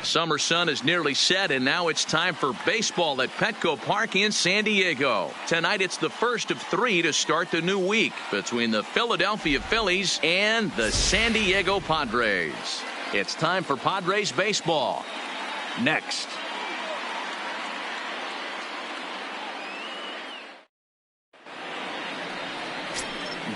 Summer sun is nearly set, and now it's time for baseball at Petco Park in San Diego. Tonight it's the first of 3 to start the new week between the Philadelphia Phillies and the San Diego Padres. It's time for Padres baseball. Next.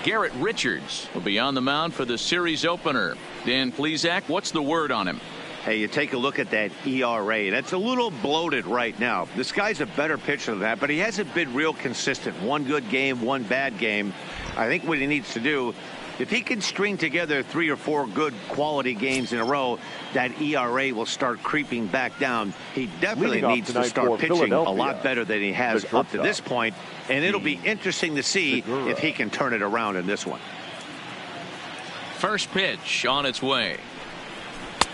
Garrett Richards will be on the mound for the series opener. Dan Plesac, what's the word on him? Hey, you take a look at that ERA. That's a little bloated right now. This guy's a better pitcher than that, but he hasn't been real consistent. One good game, one bad game. I think what he needs to do, if he can string together 3 or 4 good quality games in a row, that ERA will start creeping back down. He definitely needs to start pitching a lot better than he has up to this point, and it'll be interesting to see if he can turn it around in this one. First pitch on its way.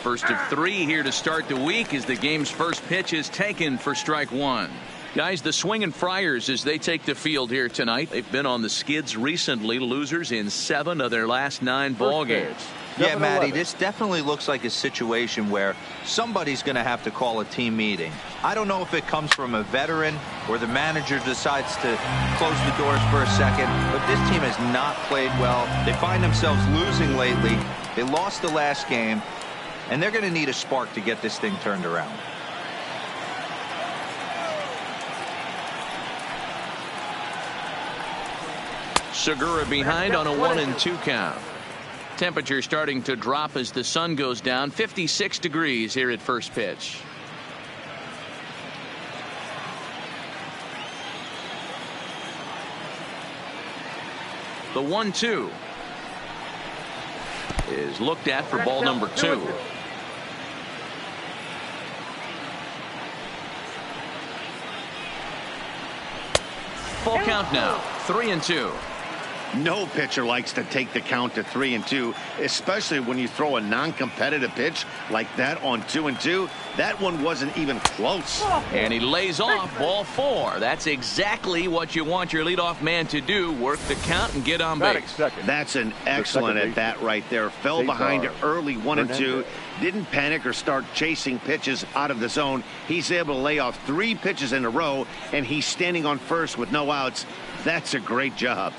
First of 3 here to start the week as the game's first pitch is taken for strike 1. Guys, the Swinging Friars as they take the field here tonight. They've been on the skids recently, losers in 7 of their last 9 ball games. Yeah, Matty, this definitely looks like a situation where somebody's going to have to call a team meeting. I don't know if it comes from a veteran or the manager decides to close the doors for a second, but this team has not played well. They find themselves losing lately. They lost the last game, and they're going to need a spark to get this thing turned around. Segura behind on a 1-2 count. Temperature starting to drop as the sun goes down. 56 degrees here at first pitch. The 1-2 is looked at for ball number 2. Full count now. 3-2. No pitcher likes to take the count to 3-2, especially when you throw a non-competitive pitch like that on 2-2. That one wasn't even close. And he lays off ball 4. That's exactly what you want your leadoff man to do. Work the count and get on base. That's an excellent at bat right there. Fell behind early 1-2. Didn't panic or start chasing pitches out of the zone. He's able to lay off 3 pitches in a row, and he's standing on first with no outs. That's a great job.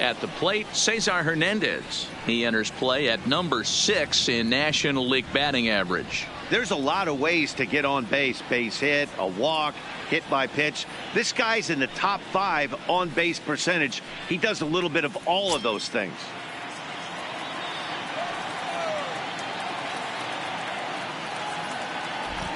At the plate, Cesar Hernandez. He enters play at number 6 in National League batting average. There's a lot of ways to get on base. Base hit, a walk, hit by pitch. This guy's in the top 5 on base percentage. He does a little bit of all of those things.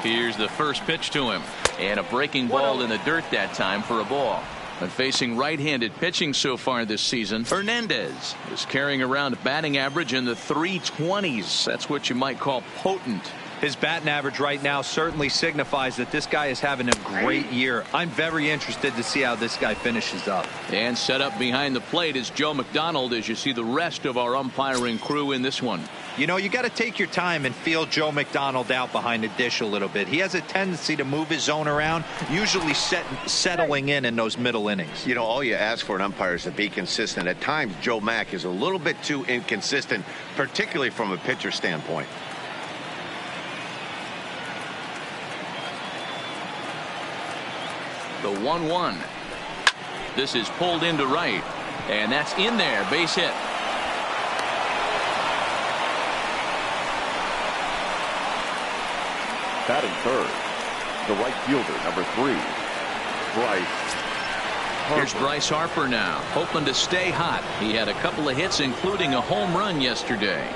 Here's the first pitch to him. And a breaking ball in the dirt that time for a ball. And facing right-handed pitching so far this season, Hernandez is carrying around a batting average in the 320s. That's what you might call potent. His batting average right now certainly signifies that this guy is having a great year. I'm very interested to see how this guy finishes up. And set up behind the plate is Joe McDonald as you see the rest of our umpiring crew in this one. You know, you got to take your time and feel Joe McDonald out behind the dish a little bit. He has a tendency to move his zone around, usually settling in those middle innings. You know, all you ask for an umpire is to be consistent. At times, Joe Mack is a little bit too inconsistent, particularly from a pitcher standpoint. The 1-1. This is pulled into right, and that's in there. Base hit. Batting third, the right fielder, number 3, Bryce Harper. Here's Bryce Harper now, hoping to stay hot. He had a couple of hits, including a home run yesterday.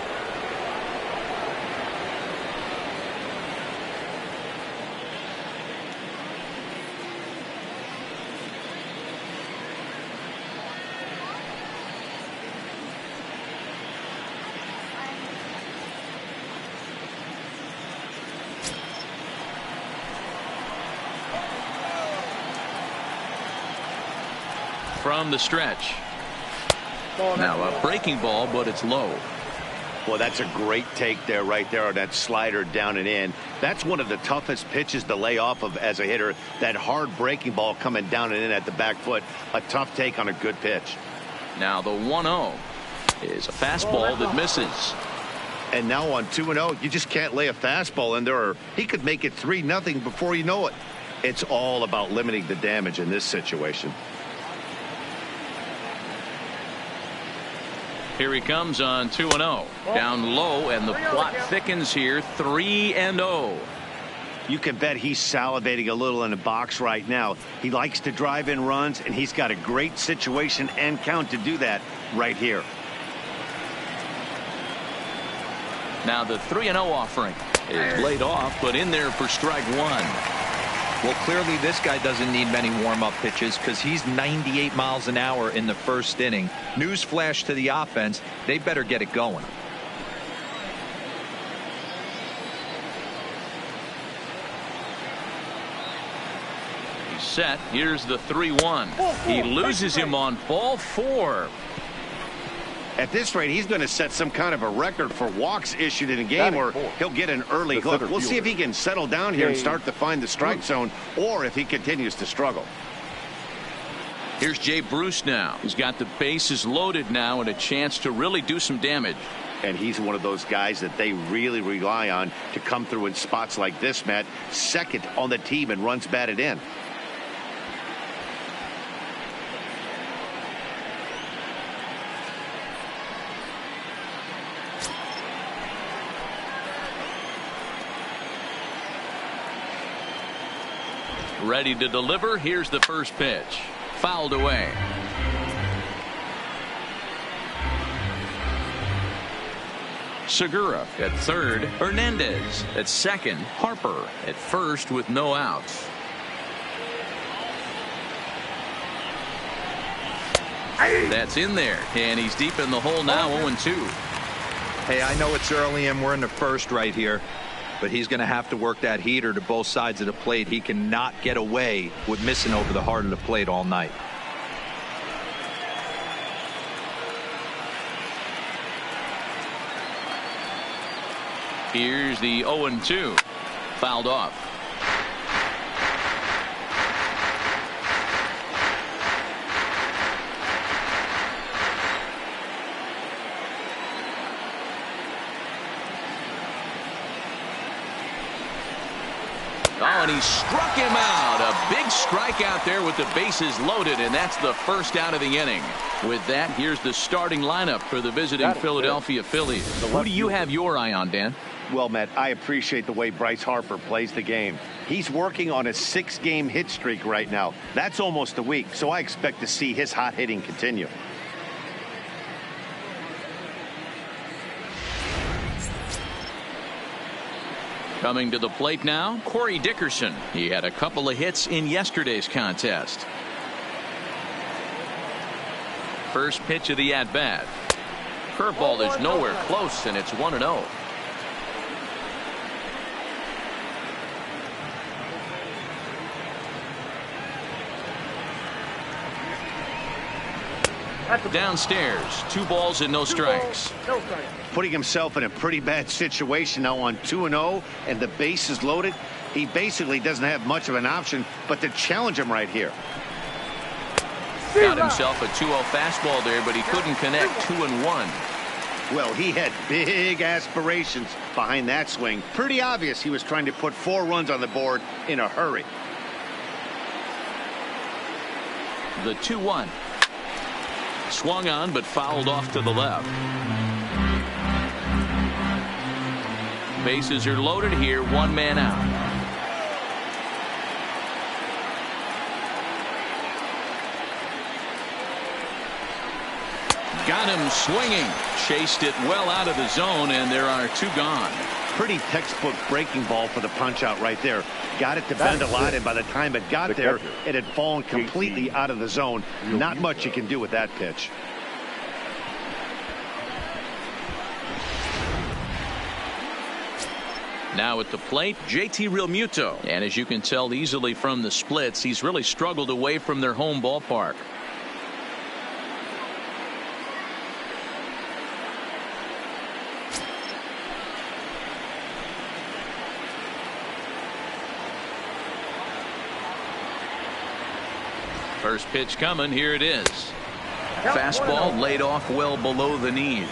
From the stretch. Now a breaking ball, but it's low. Well, that's a great take there, right there on that slider down and in. That's one of the toughest pitches to lay off of as a hitter. That hard breaking ball coming down and in at the back foot. A tough take on a good pitch. Now the 1-0. is a fastball that misses. And now on 2-0, you just can't lay a fastball in there, or he could make it 3-0 before you know it. It's all about limiting the damage in this situation. Here he comes on 2-0. Down low, and the plot thickens here. 3-0. You can bet he's salivating a little in the box right now. He likes to drive in runs, and he's got a great situation and count to do that right here. Now the 3-0 offering is laid off, but in there for strike one. Well, clearly this guy doesn't need many warm-up pitches because he's 98 miles an hour in the first inning. Newsflash to the offense, they better get it going. He's set. Here's the 3-1. He loses him on ball 4. At this rate, he's going to set some kind of a record for walks issued in a game, or he'll get an early hook. We'll see if he can settle down here and start to find the strike zone, or if he continues to struggle. Here's Jay Bruce now. He's got the bases loaded now and a chance to really do some damage. And he's one of those guys that they really rely on to come through in spots like this, Matt. Second on the team and runs batted in. Ready to deliver. Here's the first pitch. Fouled away. Segura at third. Hernandez at second. Harper at first with no outs. That's in there, and he's deep in the hole now. 0-2. Hey, I know it's early and we're in the first right here, but he's going to have to work that heater to both sides of the plate. He cannot get away with missing over the heart of the plate all night. Here's the 0-2. Fouled off. Oh, and he struck him out. A big strikeout there with the bases loaded, and that's the first out of the inning. With that, here's the starting lineup for the visiting Philadelphia Phillies. Who do you have your eye on, Dan? Well, Matt, I appreciate the way Bryce Harper plays the game. He's working on a 6-game hit streak right now. That's almost a week, so I expect to see his hot hitting continue. Coming to the plate now, Corey Dickerson. He had a couple of hits in yesterday's contest. First pitch of the at-bat. Curveball is nowhere close, and it's 1-0. Downstairs, 2 balls and no strikes. Putting himself in a pretty bad situation now on 2-0, and the base is loaded. He basically doesn't have much of an option but to challenge him right here. Got himself a 2-0 fastball there, but he couldn't connect. 2-1. Well, he had big aspirations behind that swing. Pretty obvious he was trying to put 4 runs on the board in a hurry. The 2-1. Swung on, but fouled off to the left. Bases are loaded here. 1 man out. Got him swinging. Chased it well out of the zone, and there are 2 gone. Pretty textbook breaking ball for the punch out right there. Got it to bend a lot, and by the time it got there, it had fallen completely out of the zone. Not much you can do with that pitch. Now at the plate, JT Realmuto. And as you can tell easily from the splits, he's really struggled away from their home ballpark. First pitch coming. Here it is. Fastball laid off well below the knees.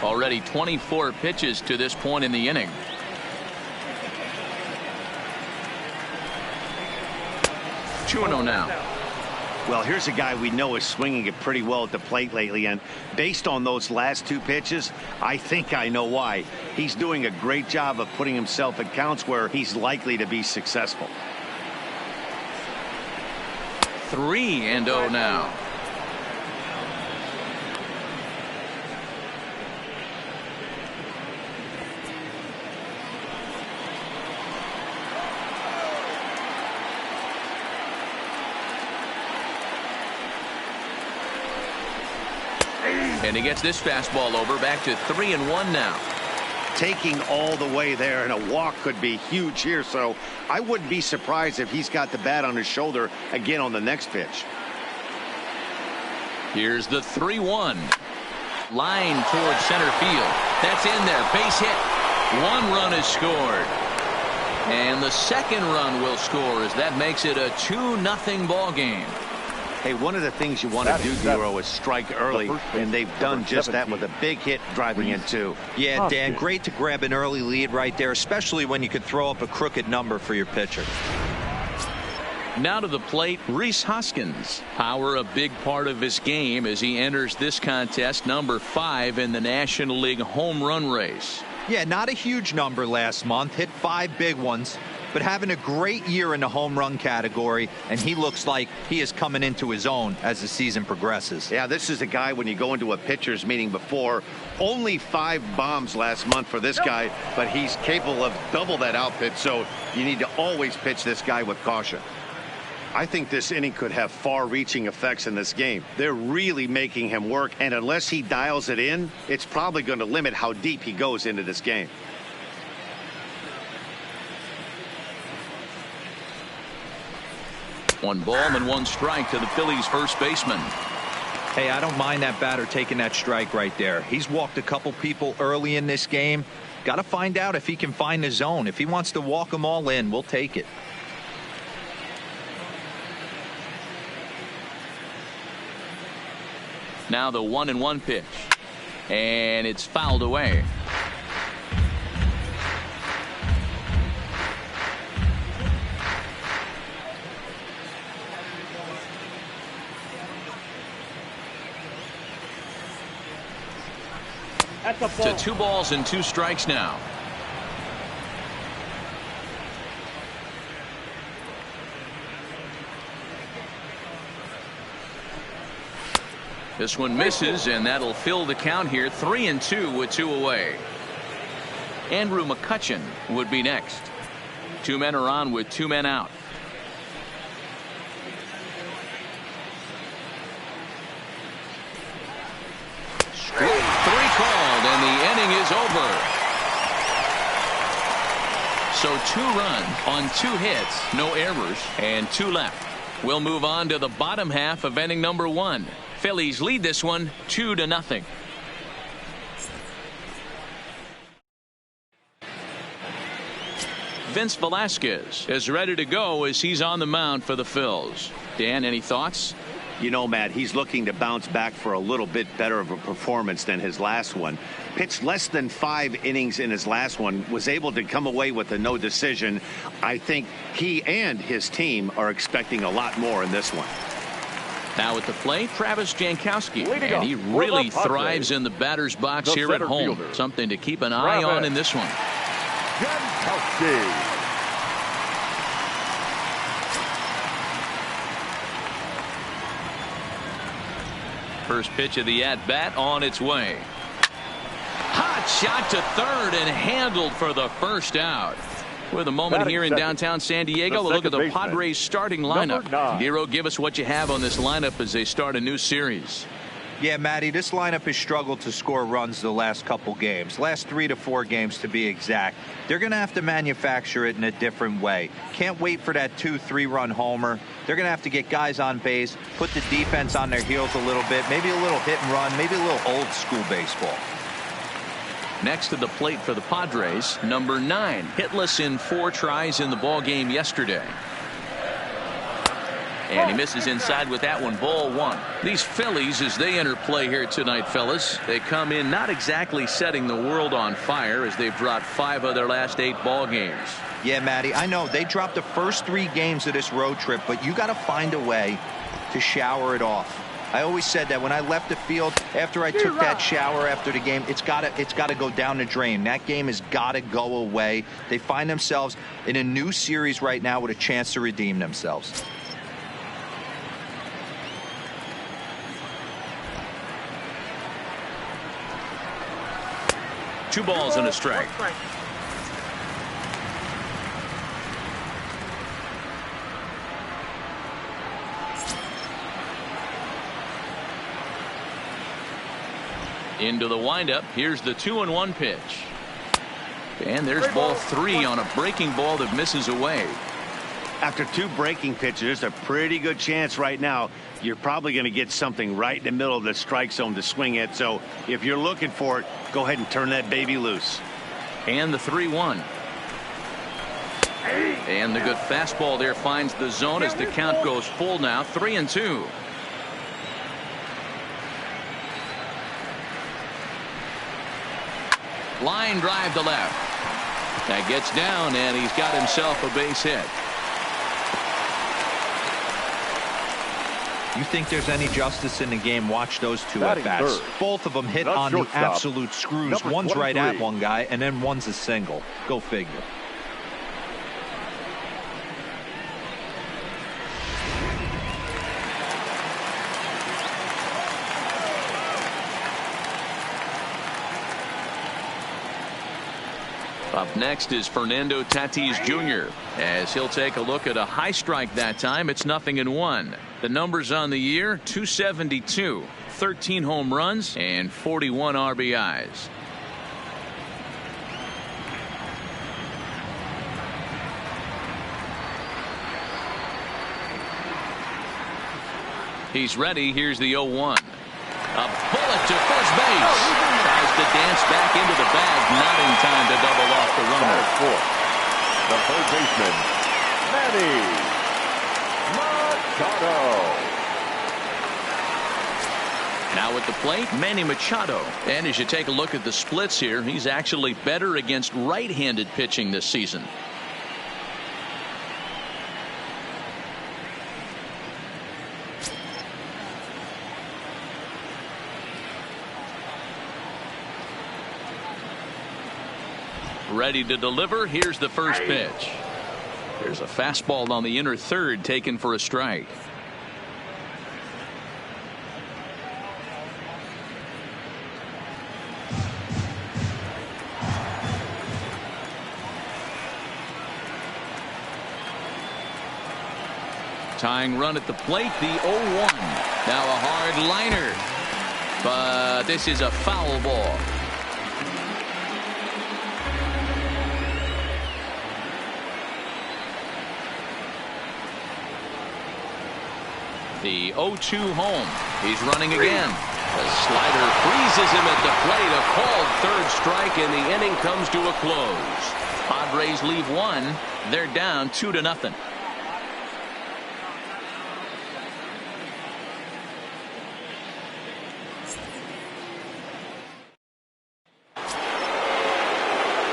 Already 24 pitches to this point in the inning. Two and 0 now. Well, here's a guy we know is swinging it pretty well at the plate lately, and based on those last two pitches, I think I know why. He's doing a great job of putting himself at counts where he's likely to be successful. 3 and 0 now. And he gets this fastball over. Back to 3 and 1 now. Taking all the way there, and a walk could be huge here, so I wouldn't be surprised if he's got the bat on his shoulder again on the next pitch. Here's the 3-1. Line towards center field. That's in there. Base hit. 1 run is scored. And the second run will score as that makes it a 2-0 ball game. Hey, one of the things you want to do, Dero, is strike early, and they've done just that with a big hit driving in two. Yeah, Dan, great to grab an early lead right there, especially when you could throw up a crooked number for your pitcher. Now to the plate, Rhys Hoskins. Power a big part of his game as he enters this contest, number 5 in the National League home run race. Yeah, not a huge number last month, hit 5 big ones, but having a great year in the home run category, and he looks like he is coming into his own as the season progresses. Yeah, this is a guy, when you go into a pitcher's meeting before, only 5 bombs last month for this guy, but he's capable of double that output, so you need to always pitch this guy with caution. I think this inning could have far-reaching effects in this game. They're really making him work, and unless he dials it in, it's probably going to limit how deep he goes into this game. One ball and 1 strike to the Phillies first baseman. Hey, I don't mind that batter taking that strike right there. He's walked a couple people early in this game. Got to find out if he can find the zone. If he wants to walk them all in, we'll take it. Now the 1-1 pitch, and it's fouled away. To 2 balls and 2 strikes now. This one misses, and that'll fill the count here. 3-2 with 2 away. Andrew McCutchen would be next. 2 men are on with 2 men out. Strike 3 called, and the inning is over. So 2 runs on 2 hits, no errors, and 2 left. We'll move on to the bottom half of inning number 1. Phillies lead this one 2-0. Vince Velasquez is ready to go as he's on the mound for the Phils. Dan, any thoughts? You know, Matt, he's looking to bounce back for a little bit better of a performance than his last one. Pitched less than 5 innings in his last one, was able to come away with a no decision. I think he and his team are expecting a lot more in this one. Now at the plate, Travis Jankowski, and he really thrives in the batter's box here at home. Something to keep an eye on in this one. Jankowski. First pitch of the at-bat on its way. Hot shot to third and handled for the first out. With a moment here in downtown San Diego, a look at the Padres starting lineup. Nero, give us what you have on this lineup as they start a new series. Yeah, Matty, this lineup has struggled to score runs the last couple games. Last 3 to 4 games to be exact. They're going to have to manufacture it in a different way. Can't wait for that 2-3 run homer. They're going to have to get guys on base, put the defense on their heels a little bit, maybe a little hit and run, maybe a little old school baseball. Next to the plate for the Padres, number 9, hitless in 4 tries in the ball game yesterday. And he misses inside with that one. Ball one. These Phillies, as they enter play here tonight, fellas, they come in not exactly setting the world on fire as they've dropped 5 of their last 8 ball games. Yeah, Matty, I know they dropped the first 3 games of this road trip, but you got to find a way to shower it off. I always said that when I left the field after I took that shower after the game, it's got to go down the drain. That game has got to go away. They find themselves in a new series right now with a chance to redeem themselves. Two balls and a strike. Into the windup. Here's the 2-1 pitch. And there's ball 3 on a breaking ball that misses away. After 2 breaking pitches, there's a pretty good chance right now you're probably going to get something right in the middle of the strike zone to swing at. So if you're looking for it, go ahead and turn that baby loose. And the 3-1. And the good fastball there finds the zone as the count goes full now. 3-2. Line drive to left. That gets down, and he's got himself a base hit. You think there's any justice in the game? Watch those 2 at-bats. Both of them hit on the absolute screws. One's right at one guy, and then one's a single. Go figure. Up next is Fernando Tatis Jr. as he'll take a look at a high strike that time. It's 0-1. The numbers on the year: 272, 13 home runs, and 41 RBIs. He's ready. Here's the 0-1. A bullet to first base. Tries to dance back into the bag. Not in time to double off the runner. The third baseman, Manny Machado. Now at the plate, Manny Machado. And as you take a look at the splits here, he's actually better against right-handed pitching this season. Ready to deliver. Here's the first pitch. There's a fastball on the inner third taken for a strike. Tying run at the plate, the 0-1. Now a hard liner, but this is a foul ball. The 0-2 home. He's running again. The slider freezes him at the plate. A called third strike, and the inning comes to a close. Padres leave 1. They're down 2-0.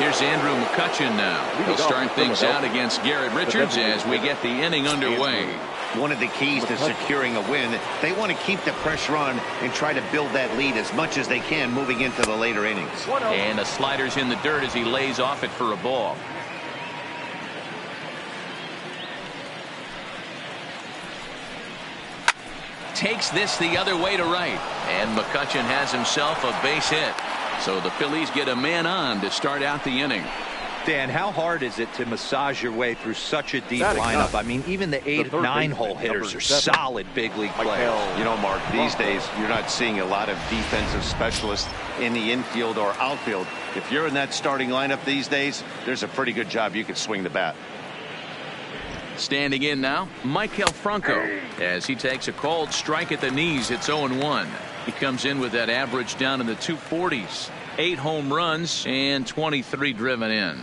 Here's Andrew McCutchen now. He'll start things out against Garrett Richards as we get the inning underway. One of the keys to securing a win, they want to keep the pressure on and try to build that lead as much as they can moving into the later innings. And the slider's in the dirt as he lays off it for a ball. Takes this the other way to right. And McCutchen has himself a base hit. So the Phillies get a man on to start out the inning. Dan, how hard is it to massage your way through such a deep lineup? I mean, even the 8 and 9 hole hitters are solid big league players. You know, Mark, these days you're not seeing a lot of defensive specialists in the infield or outfield. If you're in that starting lineup these days, there's a pretty good job you can swing the bat. Standing in now, Maikel Franco, as he takes a called strike at the knees. It's 0-1. He comes in with that average down in the 240s. 8 home runs and 23 driven in.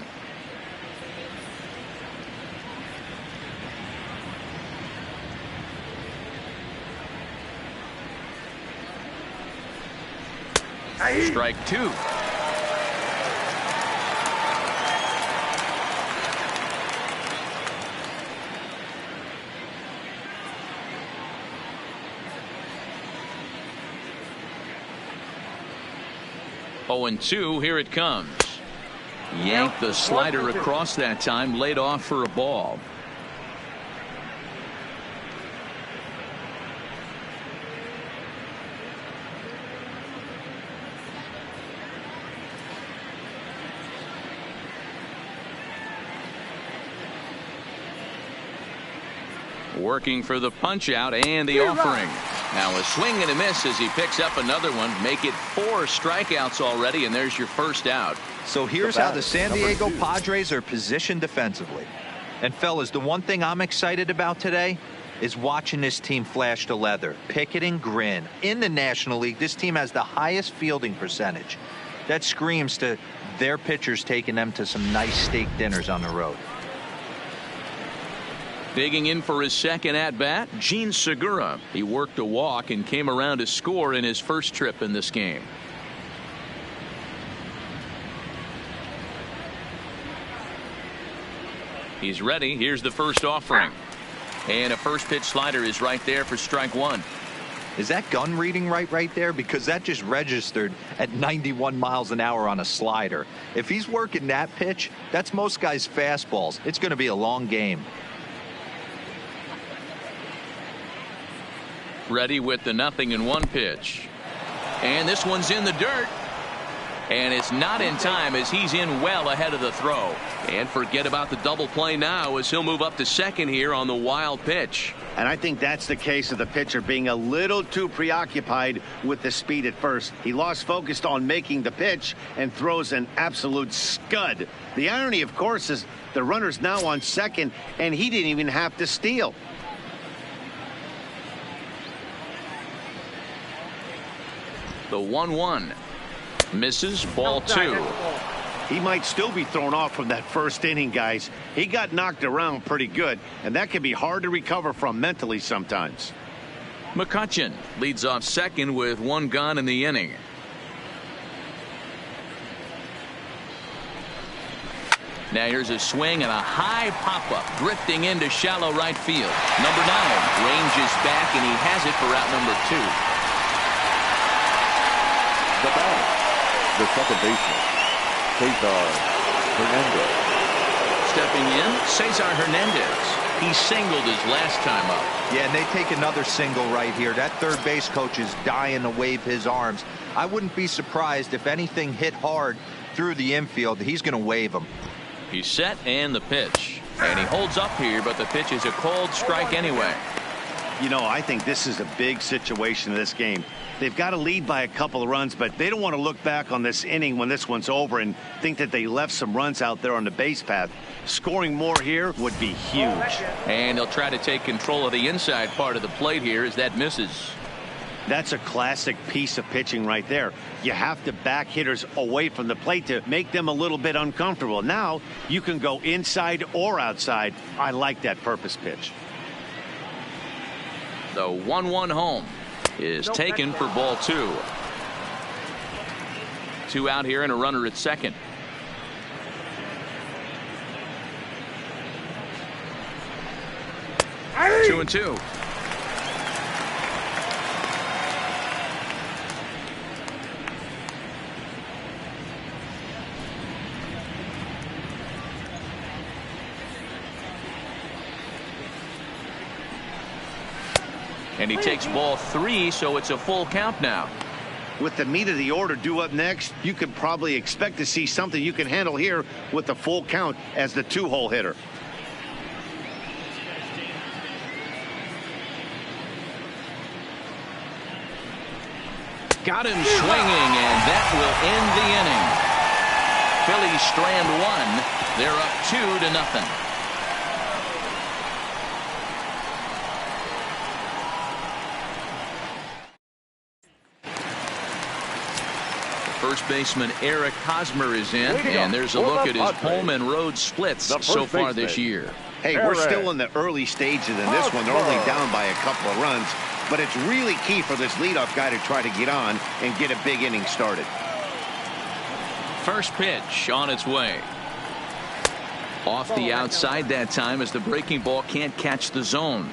Strike two. Oh, and 2, here it comes. Yanked the slider across that time, laid off for a ball. Working for the punch out and the offering. Now a swing and a miss as he picks up another one. Make it 4 strikeouts already, and there's your first out. So here's how the San Diego Padres are positioned defensively. And fellas, the one thing I'm excited about today is watching this team flash the leather. Pickett and grin. In the National League, this team has the highest fielding percentage. That screams to their pitchers taking them to some nice steak dinners on the road. Digging in for his second at-bat, Gene Segura. He worked a walk and came around to score in his first trip in this game. He's ready. Here's the first offering. And a first pitch slider is right there for strike one. Is that gun reading right there? Because that just registered at 91 miles an hour on a slider. If he's working that pitch, that's most guys' fastballs. It's going to be a long game. Ready with the 0-1 pitch. And this one's in the dirt. And it's not in time as he's in well ahead of the throw. And forget about the double play now as he'll move up to second here on the wild pitch. And I think that's the case of the pitcher being a little too preoccupied with the speed at first. He lost focus on making the pitch and throws an absolute scud. The irony, of course, is the runner's now on second and he didn't even have to steal. The 1-1 misses, ball 2. He might still be thrown off from that first inning, guys. He got knocked around pretty good, and that can be hard to recover from mentally sometimes. McCutchen leads off second with 1 gone in the inning. Now here's a swing and a high pop-up drifting into shallow right field. Number 9 ranges back, and he has it for out number 2. The batter, the second baseman, Cesar Hernandez. Stepping in, Cesar Hernandez. He singled his last time up. Yeah, and they take another single right here. That third base coach is dying to wave his arms. I wouldn't be surprised if anything hit hard through the infield. He's going to wave them. He's set and the pitch. And he holds up here, but the pitch is a cold strike anyway. You know, I think this is a big situation in this game. They've got to lead by a couple of runs, but they don't want to look back on this inning when this one's over and think that they left some runs out there on the base path. Scoring more here would be huge. And they'll try to take control of the inside part of the plate here as that misses. That's a classic piece of pitching right there. You have to back hitters away from the plate to make them a little bit uncomfortable. Now you can go inside or outside. I like that purpose pitch. The 1-1 home is taken for ball 2. 2 out here and a runner at second. Two and 2. And he takes ball 3, so it's a full count now. With the meat of the order due up next, you could probably expect to see something you can handle here with the full count as the 2-hole hitter. Got him swinging, and that will end the inning. Phillies strand 1. They're up 2-0. First baseman Eric Hosmer is in, and there's a look at his home and road splits so far this year. Hey, we're still in the early stages in this one. They're only down by a couple of runs. but it's really key for this leadoff guy to try to get on and get a big inning started. First pitch on its way. Off the outside that time as the breaking ball can't catch the zone.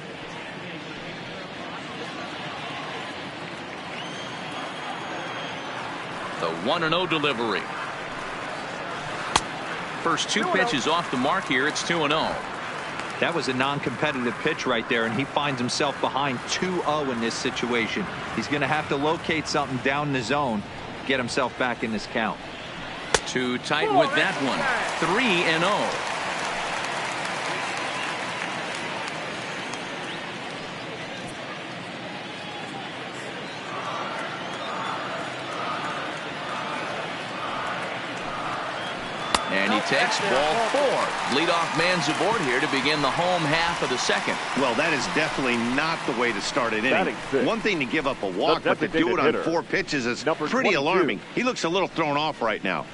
The 1-0 delivery. First two pitches off the mark here. It's 2-0. That was a non-competitive pitch right there, and he finds himself behind 2-0 in this situation. He's going to have to locate something down the zone, get himself back in this count. Too tight with that one. 3-0. And he takes ball 4. Leadoff man's aboard here to begin the home half of the second. Well, that is definitely not the way to start an inning. One thing to give up a walk, but to do it on 4 pitches is pretty alarming. He looks a little thrown off right now.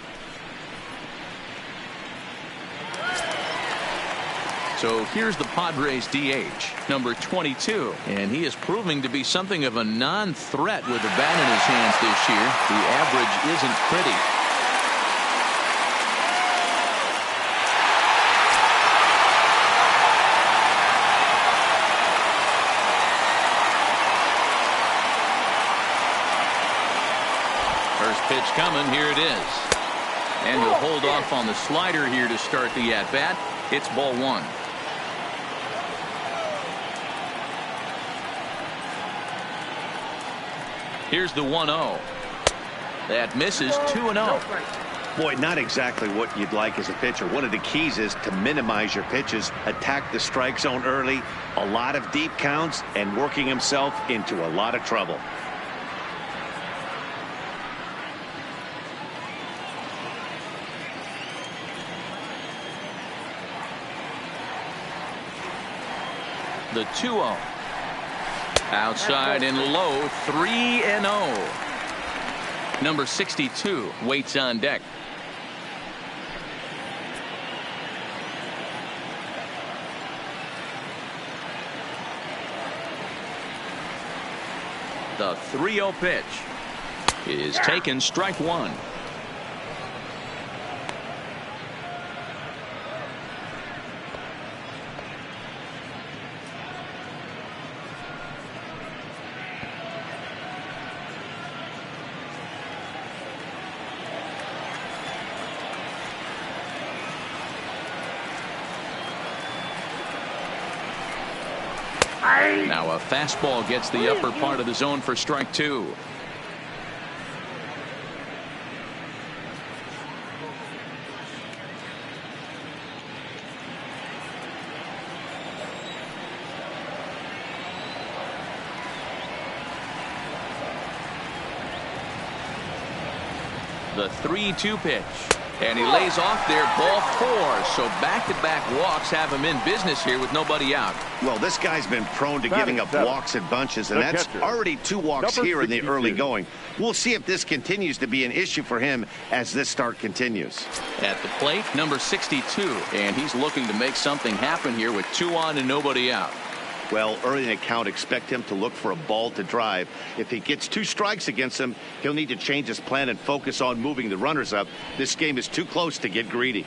So here's the Padres DH, number 22. And he is proving to be something of a non-threat with the bat in his hands this year. The average isn't pretty. First pitch coming. Here it is. And he'll hold off on the slider here to start the at-bat. It's ball 1. Here's the 1-0. That misses. 2-0. Boy, not exactly what you'd like as a pitcher. One of the keys is to minimize your pitches, attack the strike zone early, a lot of deep counts, and working himself into a lot of trouble. The 2-0. Outside and low. 3-0. Number 62 waits on deck. The 3-0 pitch is taken. Strike 1. Now a fastball gets the upper part of the zone for strike 2. The 3-2 pitch. And he lays off there. Ball 4. So back-to-back walks have him in business here with nobody out. Well, this guy's been prone to giving up walks in bunches, and that's already 2 walks here in the early going. We'll see if this continues to be an issue for him as this start continues. At the plate, number 62. And he's looking to make something happen here with 2 on and nobody out. Well, early in the count, expect him to look for a ball to drive. If he gets 2 strikes against him, he'll need to change his plan and focus on moving the runners up. This game is too close to get greedy.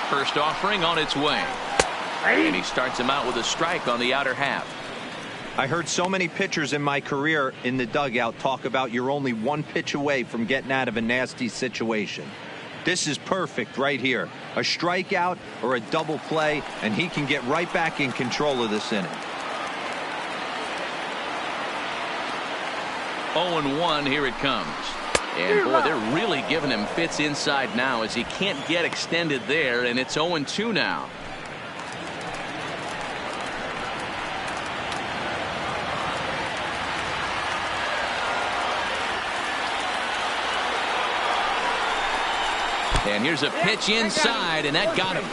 First offering on its way. And he starts him out with a strike on the outer half. I heard so many pitchers in my career in the dugout talk about you're only 1 pitch away from getting out of a nasty situation. This is perfect right here. A strikeout or a double play, and he can get right back in control of this inning. 0-1, here it comes. And boy, they're really giving him fits inside now as he can't get extended there, and it's 0-2 now. And here's a pitch inside, and that got him.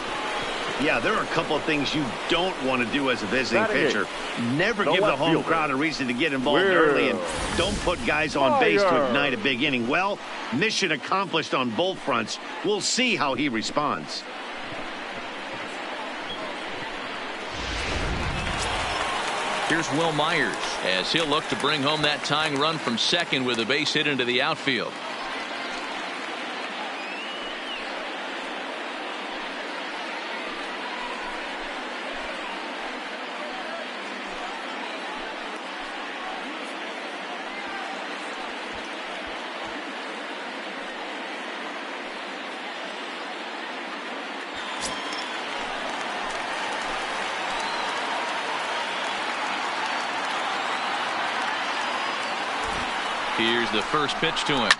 Yeah, there are a couple of things you don't want to do as a visiting pitcher. Never give the home crowd a reason to get involved early, and don't put guys on base to ignite a big inning. Well, mission accomplished on both fronts. We'll see how he responds. Here's Will Myers as he'll look to bring home that tying run from second with a base hit into the outfield. Here's the first pitch to him.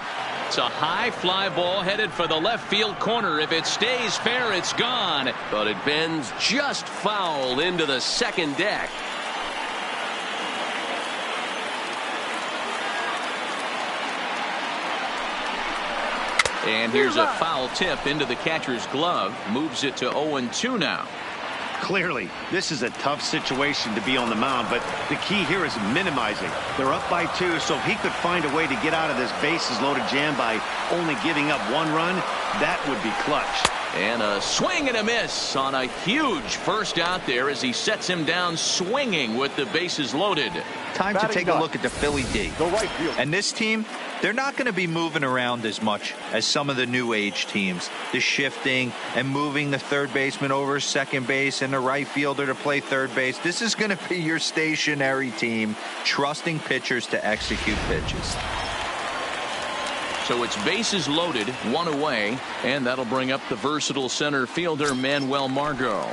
It's a high fly ball headed for the left field corner. If it stays fair, it's gone. But it bends just foul into the second deck. And here's a foul tip into the catcher's glove. Moves it to 0-2 now. Clearly, this is a tough situation to be on the mound, but the key here is minimizing. They're up by 2, so if he could find a way to get out of this bases-loaded jam by only giving up 1 run, that would be clutch. And a swing and a miss on a huge first out there as he sets him down swinging with the bases loaded. Time to take a look at the Philly D. And this team, they're not going to be moving around as much as some of the new age teams. The shifting and moving the third baseman over second base and the right fielder to play third base. This is going to be your stationary team, trusting pitchers to execute pitches. So it's bases loaded, 1 away, and that'll bring up the versatile center fielder Manuel Margot.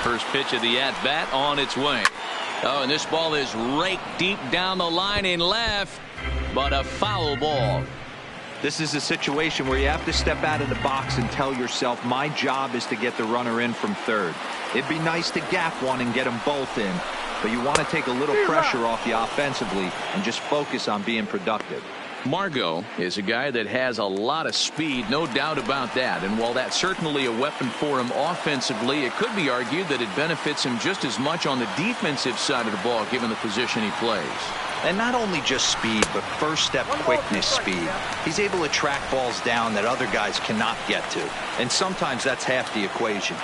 First pitch of the at-bat on its way. Oh, and this ball is raked deep down the line in left, but a foul ball. This is a situation where you have to step out of the box and tell yourself, my job is to get the runner in from third. It'd be nice to gap one and get them both in, but you want to take a little pressure off you offensively and just focus on being productive. Margot is a guy that has a lot of speed, no doubt about that. And while that's certainly a weapon for him offensively, it could be argued that it benefits him just as much on the defensive side of the ball, given the position he plays. And not only just speed, but first step quickness speed. He's able to track balls down that other guys cannot get to. And sometimes that's half the equation.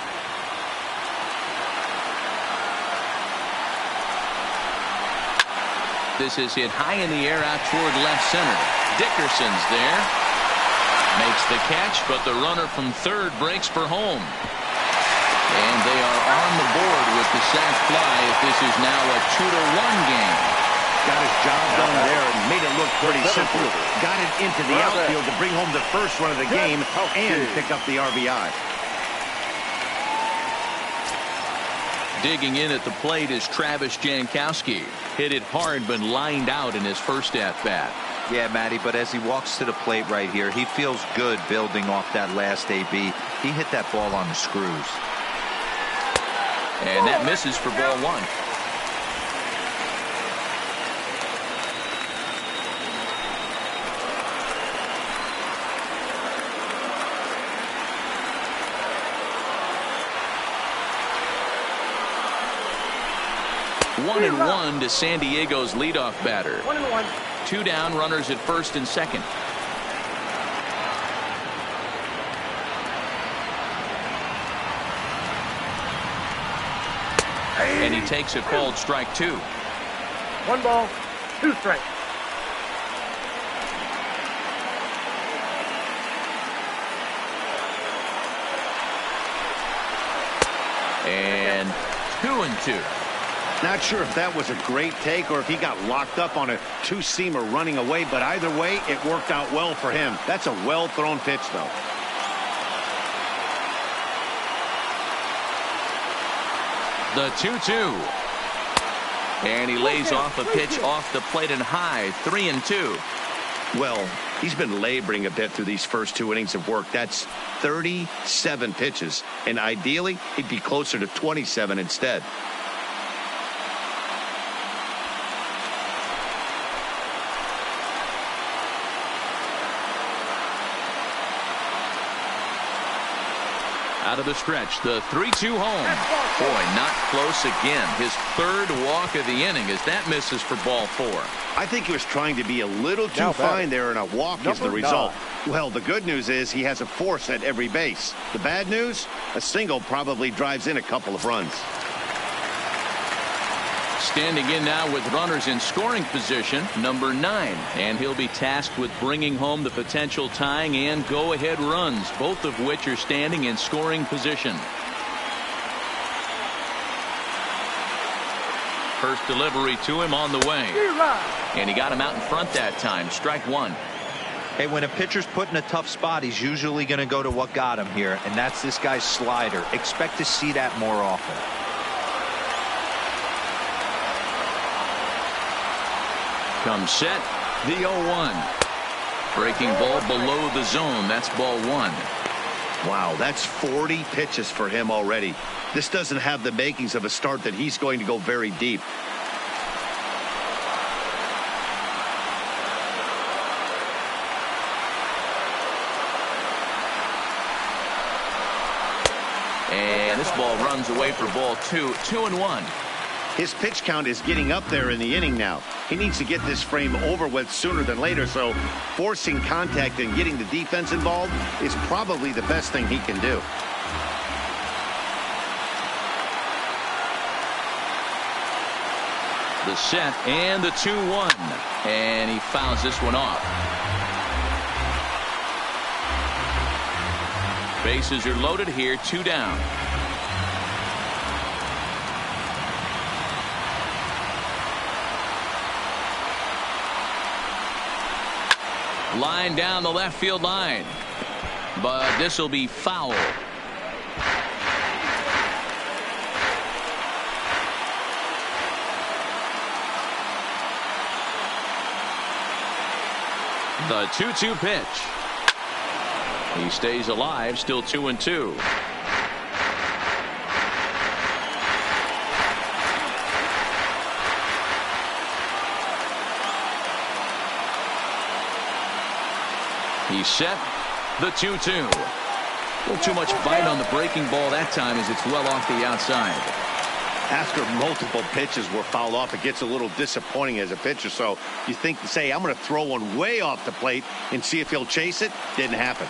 This is hit high in the air out toward left center. Dickerson's there. Makes the catch, but the runner from third breaks for home. And they are on the board with the sac fly as this is now a 2-1 game. Got his job done there and made it look pretty simple. Got it into the outfield to bring home the first run of the game and pick up the RBI. Digging in at the plate is Travis Jankowski. Hit it hard but lined out in his first at-bat. Yeah, Matty, but as he walks to the plate right here, he feels good building off that last AB. He hit that ball on the screws. And that misses for ball 1. One and one to San Diego's leadoff batter. 1-1. 2 down, runners at first and second. And he takes a called strike 2. 1 ball, 2 strikes. And 2-2. Not sure if that was a great take or if he got locked up on a two-seamer running away, but either way, it worked out well for him. That's a well-thrown pitch, though. The 2-2. And he lays off a pitch off the plate and high. 3-2. Well, he's been laboring a bit through these first 2 innings of work. That's 37 pitches, and ideally, he'd be closer to 27 instead. Out of the stretch, the 3-2 home. Boy, not close again. His third walk of the inning as that misses for ball 4. I think he was trying to be a little too fine there, and a walk is the result. Well, the good news is he has a force at every base. The bad news, a single probably drives in a couple of runs. Standing in now with runners in scoring position, number 9. And he'll be tasked with bringing home the potential tying and go-ahead runs, both of which are standing in scoring position. First delivery to him on the way. And he got him out in front that time. Strike 1. Hey, when a pitcher's put in a tough spot, he's usually going to go to what got him here, and that's this guy's slider. Expect to see that more often. Comes set, the 0-1. Breaking ball below the zone. That's ball 1. Wow, that's 40 pitches for him already. This doesn't have the makings of a start that he's going to go very deep. And this ball runs away for ball 2. 2-1. His pitch count is getting up there in the inning now. He needs to get this frame over with sooner than later, so forcing contact and getting the defense involved is probably the best thing he can do. The set and the 2-1. And he fouls this one off. Bases are loaded here, 2 down. Line down the left field line. But this will be foul. The 2-2 pitch. He stays alive, still 2-2. He's set. The 2-2. A little too much bite on the breaking ball that time as it's well off the outside. After multiple pitches were fouled off, it gets a little disappointing as a pitcher. So you think to say, I'm going to throw one way off the plate and see if he'll chase it. Didn't happen.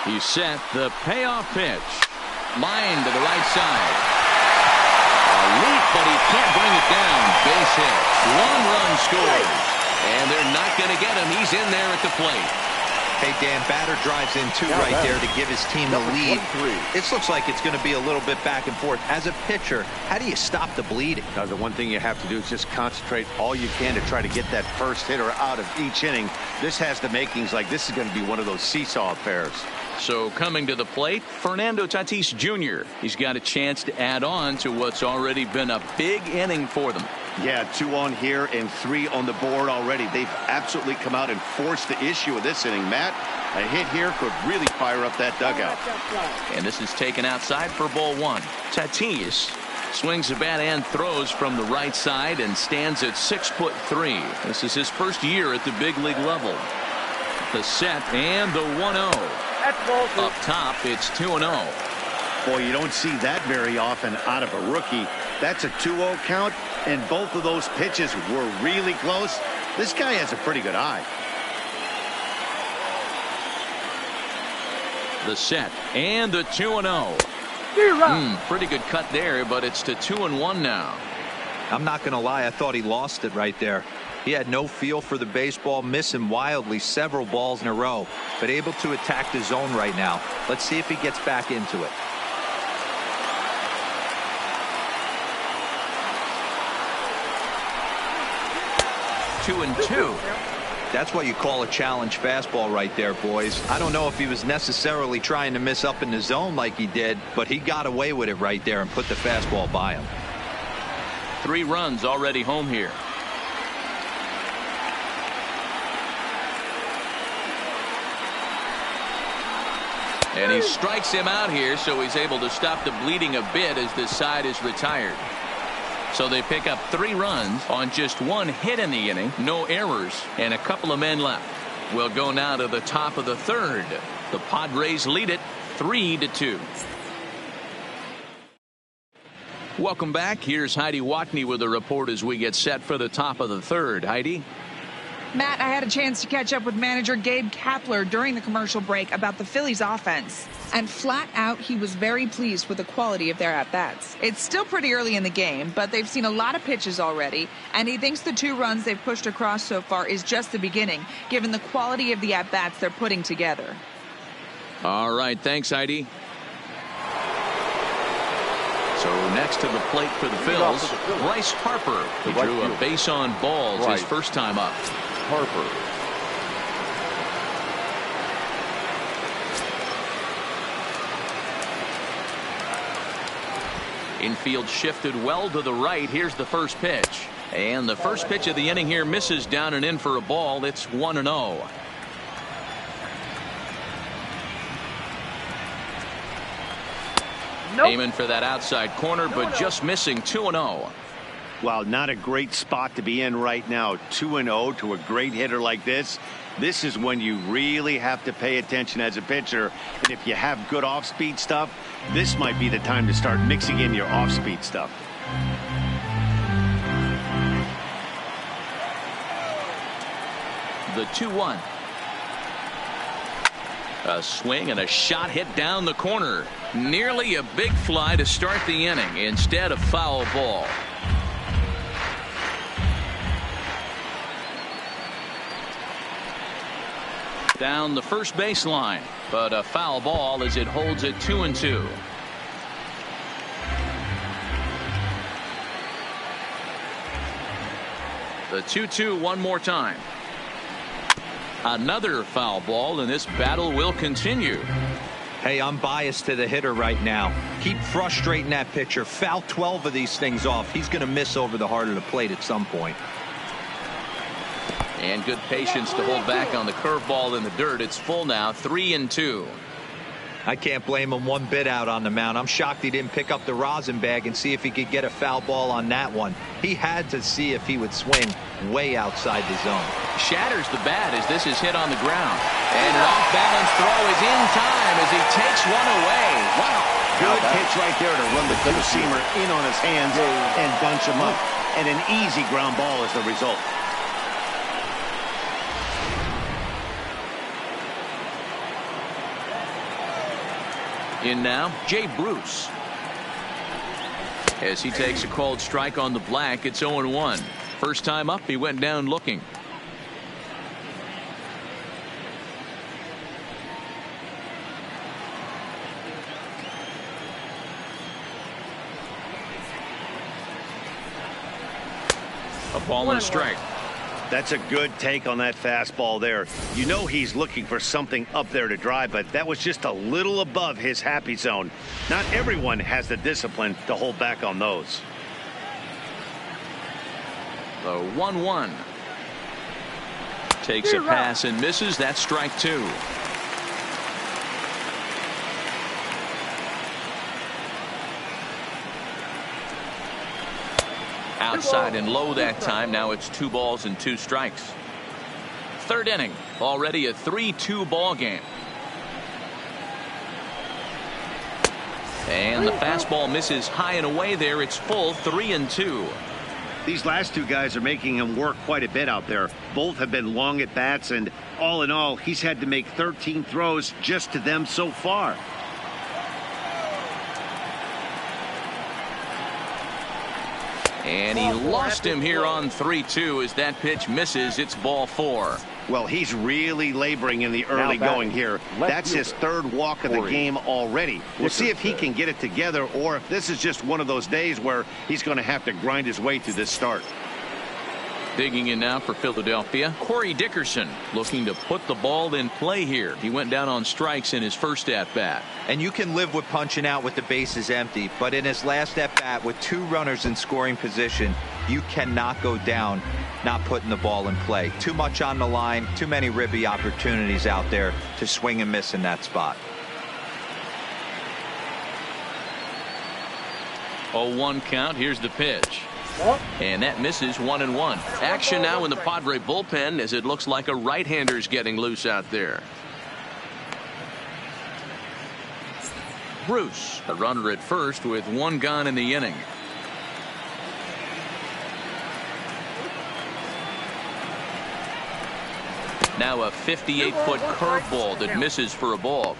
He's set. The payoff pitch. Line to the right side. Leap, but he can't bring it down. Base hit. 1 run scored. And they're not going to get him. He's in there at the plate. Hey, Dan, batter drives in two right there to give his team the lead. It looks like it's going to be a little bit back and forth. As a pitcher, how do you stop the bleeding? Now, the one thing you have to do is just concentrate all you can to try to get that first hitter out of each inning. This has the makings like this is going to be one of those seesaw affairs. So coming to the plate, Fernando Tatis Jr. He's got a chance to add on to what's already been a big inning for them. Yeah, 2 on here and 3 on the board already. They've absolutely come out and forced the issue of this inning. Matt, a hit here could really fire up that dugout. And this is taken outside for ball 1. Tatis swings the bat and throws from the right side and stands at 6'3". This is his first year at the big league level. The set and the 1-0. Up top, it's 2-0. Boy, you don't see that very often out of a rookie. That's a 2-0 count, and both of those pitches were really close. This guy has a pretty good eye. The set and the 2-0. Pretty good cut there, but it's to 2-1 now. I'm not going to lie, I thought he lost it right there. He had no feel for the baseball, missing wildly several balls in a row, but able to attack the zone right now. Let's see if he gets back into it. Two and two. That's what you call a challenge fastball right there, boys. I don't know if he was necessarily trying to miss up in the zone like he did, but he got away with it right there and put the fastball by him. 3 runs already home here. And he strikes him out here, so he's able to stop the bleeding a bit as this side is retired. So they pick up 3 runs on just 1 hit in the inning, no errors, and a couple of men left. We'll go now to the top of the 3rd. The Padres lead it 3-2. Welcome back. Here's Heidi Watney with a report as we get set for the top of the 3rd. Heidi? Matt, I had a chance to catch up with manager Gabe Kapler during the commercial break about the Phillies offense. And flat out, he was very pleased with the quality of their at-bats. It's still pretty early in the game, but they've seen a lot of pitches already. And he thinks the 2 runs they've pushed across so far is just the beginning, given the quality of the at-bats they're putting together. All right. Thanks, Heidi. So next to the plate for the Phillies, Bryce Harper. He drew a base on balls his first time up. Harper. Infield shifted well to the right. Here's the first pitch. And the first pitch of the inning here misses down and in for a ball. It's 1-0. Nope. Aiming for that outside corner, but just missing. 2-0. Well, not a great spot to be in right now. 2-0 to a great hitter like this. This is when you really have to pay attention as a pitcher. And if you have good off-speed stuff, this might be the time to start mixing in your off-speed stuff. The 2-1. A swing and a shot hit down the corner. Nearly a big fly to start the inning. Instead, a foul ball. Down the first baseline, but a foul ball as it holds it 2-2. The 2-2 one more time. Another foul ball, and this battle will continue. Hey, I'm biased to the hitter right now. Keep frustrating that pitcher. Foul 12 of these things off. He's going to miss over the heart of the plate at some point. And good patience to hold back on the curveball in the dirt. It's full now, 3-2. I can't blame him one bit out on the mound. I'm shocked he didn't pick up the rosin bag and see if he could get a foul ball on that one. He had to see if he would swing way outside the zone. Shatters the bat as this is hit on the ground. And an off-balance throw is in time as he takes one away. Wow. Good pitch right there to run the two-seamer in on his hands and bunch him up. And an easy ground ball is the result. In now, Jay Bruce. As he takes a called strike on the black, it's 0-1. First time up, he went down looking. A ball and a strike. That's a good take on that fastball there. You know he's looking for something up there to drive, but that was just a little above his happy zone. Not everyone has the discipline to hold back on those. The 1-1. Takes a pass and misses. That's strike 2. Outside and low that time. Now it's 2 balls and 2 strikes. Third inning. Already a 3-2 ball game. And the fastball misses high and away there. It's full, 3-2. These last 2 guys are making him work quite a bit out there. Both have been long at bats, and all in all, he's had to make 13 throws just to them so far. And he lost him here on 3-2 as that pitch misses. It's ball 4. Well, he's really laboring in the early going here. That's his 3rd walk of the game already. We'll see if he can get it together or if this is just one of those days where he's going to have to grind his way through this start. Digging in now for Philadelphia, Corey Dickerson looking to put the ball in play here. He went down on strikes in his first at-bat. And you can live with punching out with the bases empty, but in his last at-bat with 2 runners in scoring position, you cannot go down not putting the ball in play. Too much on the line, too many ribby opportunities out there to swing and miss in that spot. 0-1 count. Here's the pitch. And that misses 1-1. Action now in the Padre bullpen as it looks like a right-hander's getting loose out there. Bruce, the runner at first with one gone in the inning. Now a 58-foot curveball that misses for a ball.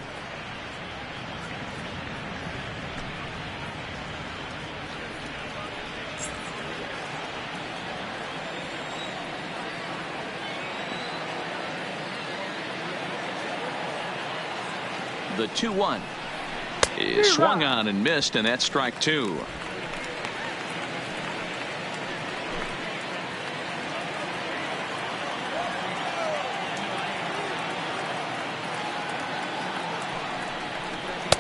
The 2-1 is swung on and missed, and that's strike two.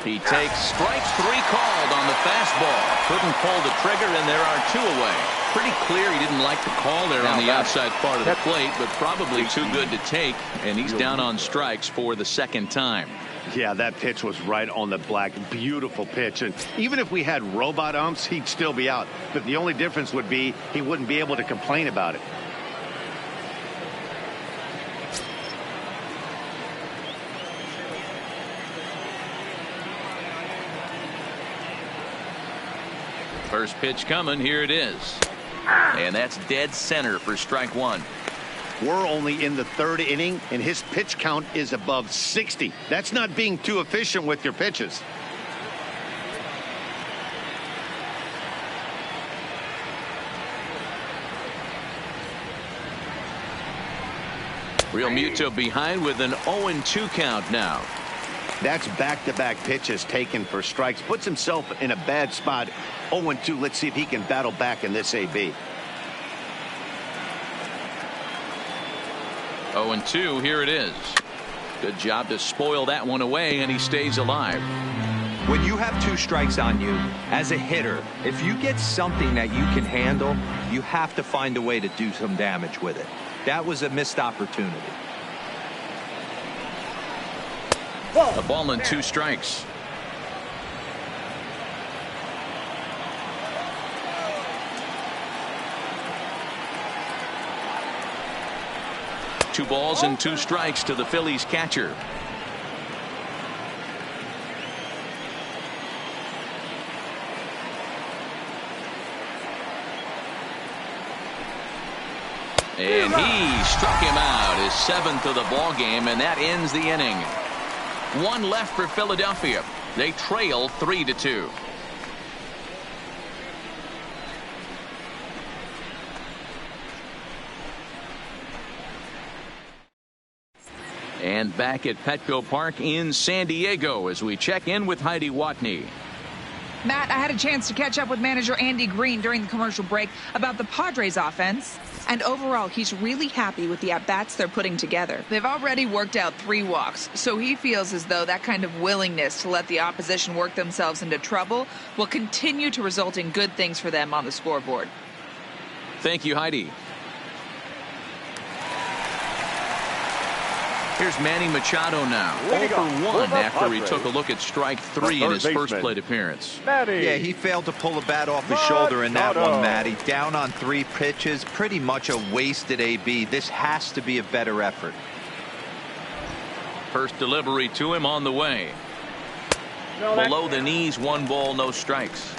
He takes strike three called on the fastball. Couldn't pull the trigger, and there are two away. Pretty clear he didn't like the call there on the outside part of the plate, but probably too good to take, and he's down on strikes for the second time. Yeah, that pitch was right on the black. Beautiful pitch. And even if we had robot umps, he'd still be out. But the only difference would be he wouldn't be able to complain about it. First pitch coming. Here it is. And that's dead center for strike one. We're only in the third inning, and his pitch count is above 60. That's not being too efficient with your pitches. Real Muto behind with an 0-2 count now. That's back-to-back pitches taken for strikes. Puts himself in a bad spot. 0-2. Let's see if he can battle back in this AB. 0-2, here it is. Good job to spoil that one away, and he stays alive. When you have two strikes on you, as a hitter, if you get something that you can handle, you have to find a way to do some damage with it. That was a missed opportunity. A ball and two strikes. Two balls and two strikes to the Phillies catcher. And he struck him out, his seventh of the ball game, and that ends the inning. One left for Philadelphia. They trail 3-2. And back at Petco Park in San Diego as we check in with Heidi Watney. Matt, I had a chance to catch up with manager Andy Green during the commercial break about the Padres offense. And overall, he's really happy with the at-bats they're putting together. They've already worked out 3 walks, so he feels as though that kind of willingness to let the opposition work themselves into trouble will continue to result in good things for them on the scoreboard. Thank you, Heidi. Here's Manny Machado now. 0 for 1 after he took a look at strike 3 in his first plate appearance. Yeah, he failed to pull the bat off his shoulder in that one, Matty. Down on 3 pitches, pretty much a wasted AB. This has to be a better effort. First delivery to him on the way. Below the knees, 1 ball, no strikes.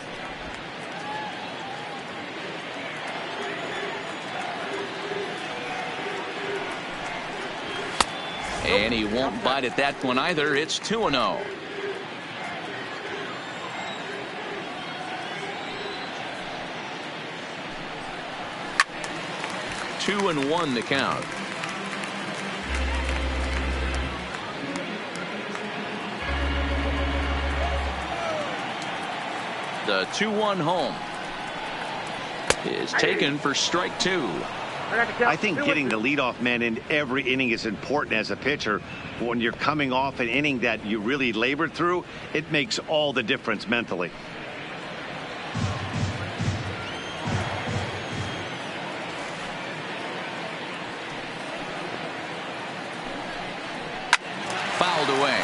And he won't bite at that one either. It's 2-0. Two and 1 to count. The 2-1 home is taken for strike 2. I think getting the leadoff man in every inning is important as a pitcher. When you're coming off an inning that you really labored through, it makes all the difference mentally. Fouled away.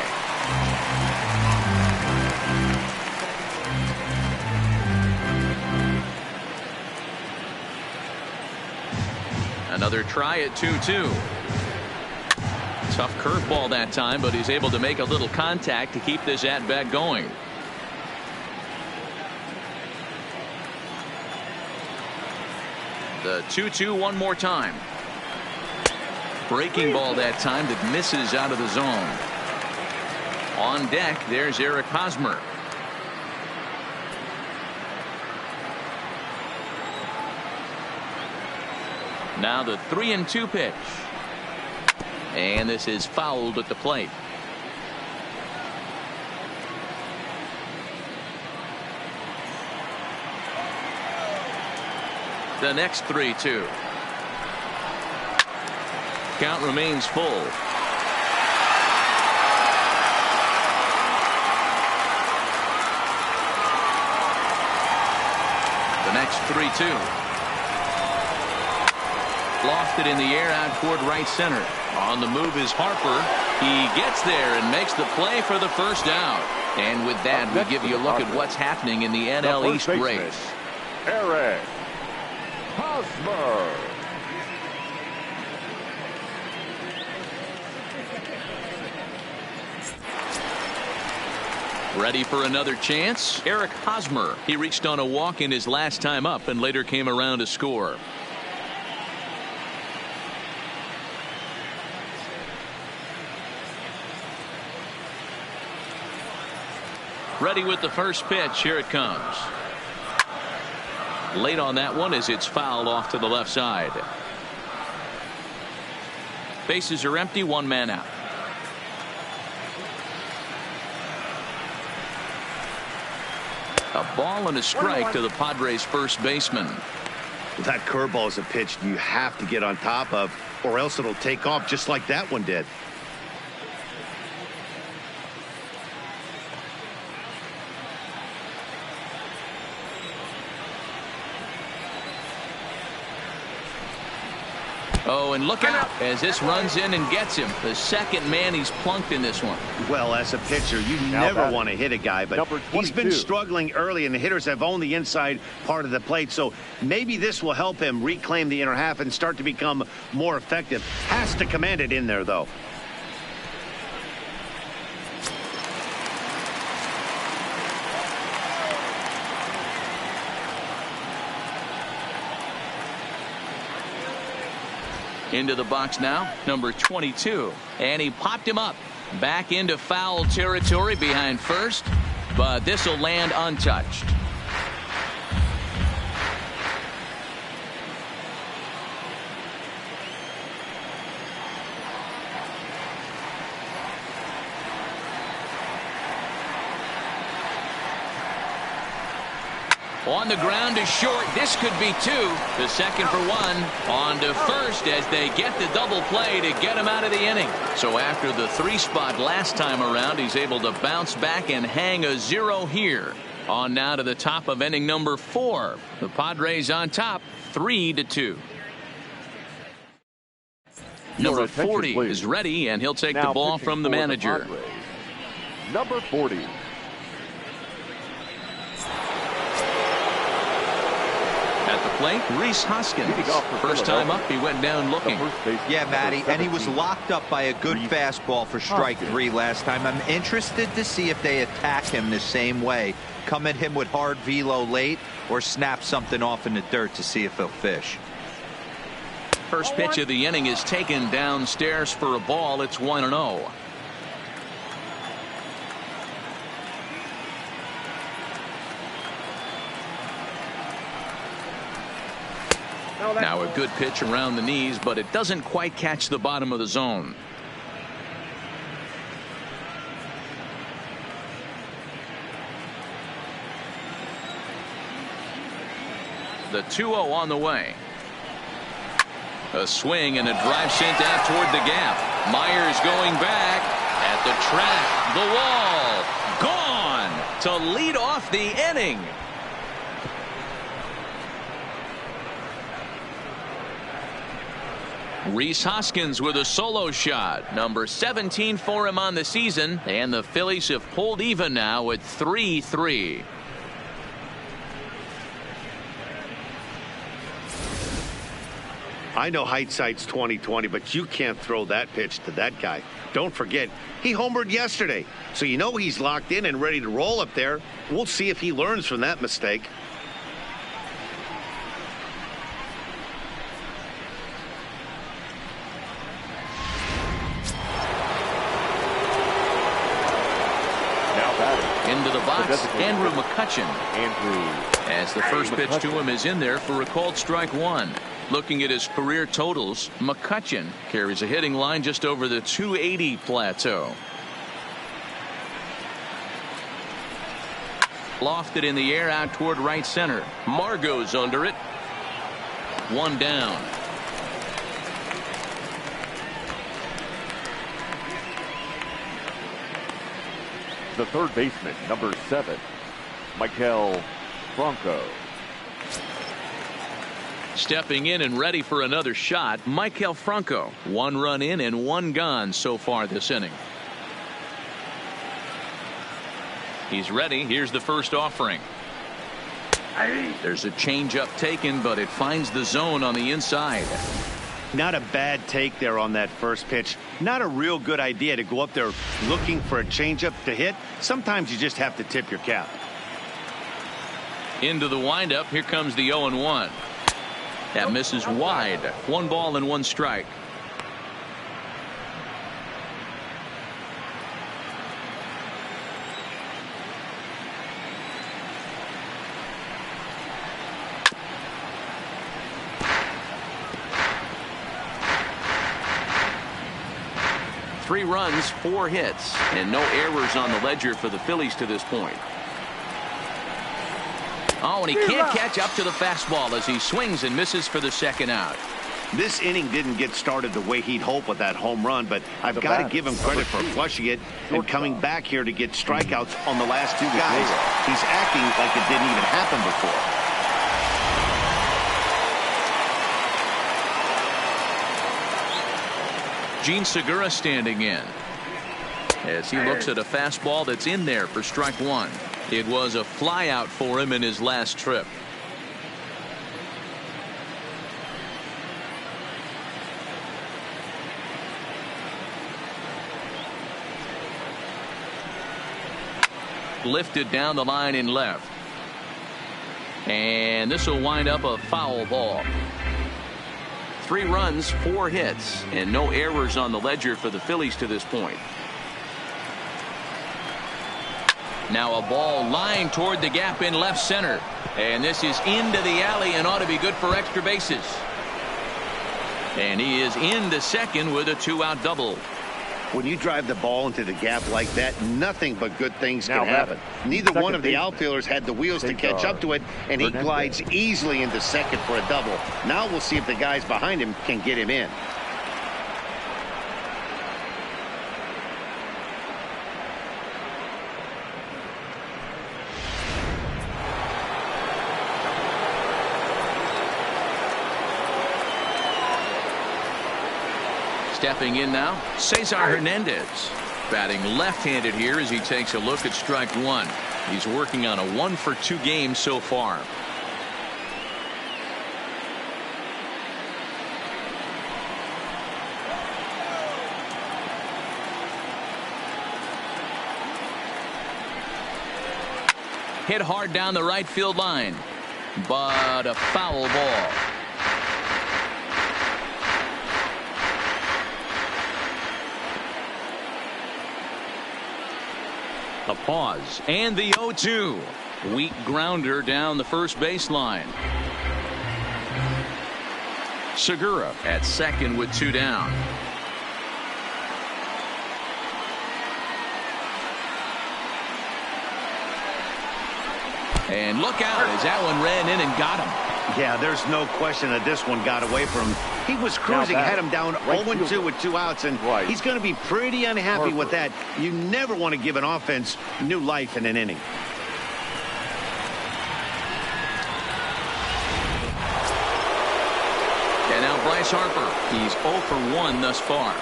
Another try at 2-2. Tough curveball that time, but he's able to make a little contact to keep this at bat going. The 2-2 one more time. Breaking ball that time that misses out of the zone. On deck, there's Eric Hosmer. Now the 3-2 pitch. And this is fouled at the plate. The next 3-2. Count remains full. The next 3-2. Lofted in the air out toward right center. On the move is Harper. He gets there and makes the play for the first out. And with that, we give you a look at what's happening in the NL East race. Eric Hosmer. Ready for another chance? Eric Hosmer. He reached on a walk in his last time up and later came around to score. Ready with the first pitch. Here it comes. Late on that one as it's fouled off to the left side. Bases are empty. One man out. A ball and a strike to the Padres first baseman. That curveball is a pitch you have to get on top of, or else it'll take off just like that one did. Oh, and look out as this runs in and gets him. The second man he's plunked in this one. Well, as a pitcher, you never want to hit a guy, but he's been struggling early, and the hitters have owned the inside part of the plate. So maybe this will help him reclaim the inner half and start to become more effective. Has to command it in there, though. Into the box now, number 22. And he popped him up. Back into foul territory behind first. But this will land untouched. On the ground to short. This could be two. The second for one. On to first as they get the double play to get him out of the inning. So after the 3 spot last time around, he's able to bounce back and hang a 0 here. On now to the top of inning number 4. The Padres on top 3-2. Number 40 is ready, and he'll take the ball from the manager. Number 40. At the plate, Rhys Hoskins. First time up, he went down looking. Yeah, Matty, and he was locked up by a good fastball for strike 3 last time. I'm interested to see if they attack him the same way. Come at him with hard velo late or snap something off in the dirt to see if he'll fish. First pitch of the inning is taken downstairs for a ball. It's 1-0. Now a good pitch around the knees, but it doesn't quite catch the bottom of the zone. The 2-0 on the way. A swing and a drive sent out toward the gap. Myers going back at the track. The wall. Gone to lead off the inning. Rhys Hoskins with a solo shot. Number 17 for him on the season. And the Phillies have pulled even now at 3-3. I know hindsight's 20/20, but you can't throw that pitch to that guy. Don't forget, he homered yesterday, so you know he's locked in and ready to roll up there. We'll see if he learns from that mistake. Into the box, Andrew McCutchen. As the first pitch to him is in there for a called strike one. Looking at his career totals, McCutchen carries a hitting line just over the 280 plateau. Lofted in the air out toward right center. Margot's under it. One down. The third baseman, number 7, Maikel Franco. Stepping in and ready for another shot, Maikel Franco. 1 run in and 1 gone so far this inning. He's ready. Here's the first offering. There's a changeup taken, but it finds the zone on the inside. Not a bad take there on that first pitch. Not a real good idea to go up there looking for a changeup to hit. Sometimes you just have to tip your cap. Into the windup. Here comes the 0-1. That misses wide. 1 ball and 1 strike. Three runs, 4 hits, and no errors on the ledger for the Phillies to this point. Oh, and he can't catch up to the fastball as he swings and misses for the second out. This inning didn't get started the way he'd hoped with that home run, but I've got to give him credit for flushing it and coming back here to get strikeouts on the last 2 guys. He's acting like it didn't even happen before. Gene Segura standing in as he looks at a fastball that's in there for strike 1. It was a fly out for him in his last trip. Lifted down the line in left, and this will wind up a foul ball. 3 runs, 4 hits, and no errors on the ledger for the Phillies to this point. Now a ball lined toward the gap in left center, and this is into the alley and ought to be good for extra bases. And he is into second with a 2-out double. When you drive the ball into the gap like that, nothing but good things can happen. Neither one of the outfielders had the wheels to catch up to it, and he glides easily into second for a double. Now we'll see if the guys behind him can get him in. Stepping in now, Cesar Hernandez. Batting left-handed here as he takes a look at strike 1. He's working on a 1-for-2 game so far. Hit hard down the right field line, but a foul ball. A pause and the 0-2. Weak grounder down the first baseline. Segura at second with 2 down. And look out as that one ran in and got him. Yeah, there's no question that this one got away from him. He was cruising, had him down 0-2 with 2 outs, and he's going to be pretty unhappy with that. You never want to give an offense new life in an inning. And now Bryce Harper. He's 0 for 1 thus far.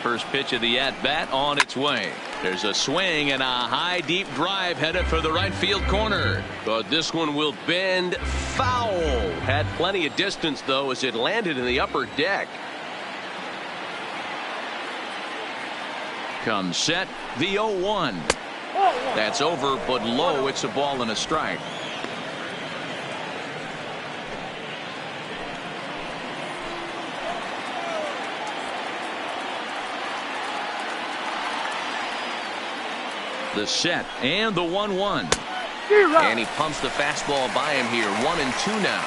First pitch of the at-bat on its way. There's a swing and a high deep drive headed for the right field corner. But this one will bend foul. Had plenty of distance though as it landed in the upper deck. Comes set, the 0-1. That's over but low. It's a ball and a strike. The set and the 1-1. And he pumps the fastball by him here. 1-2 now.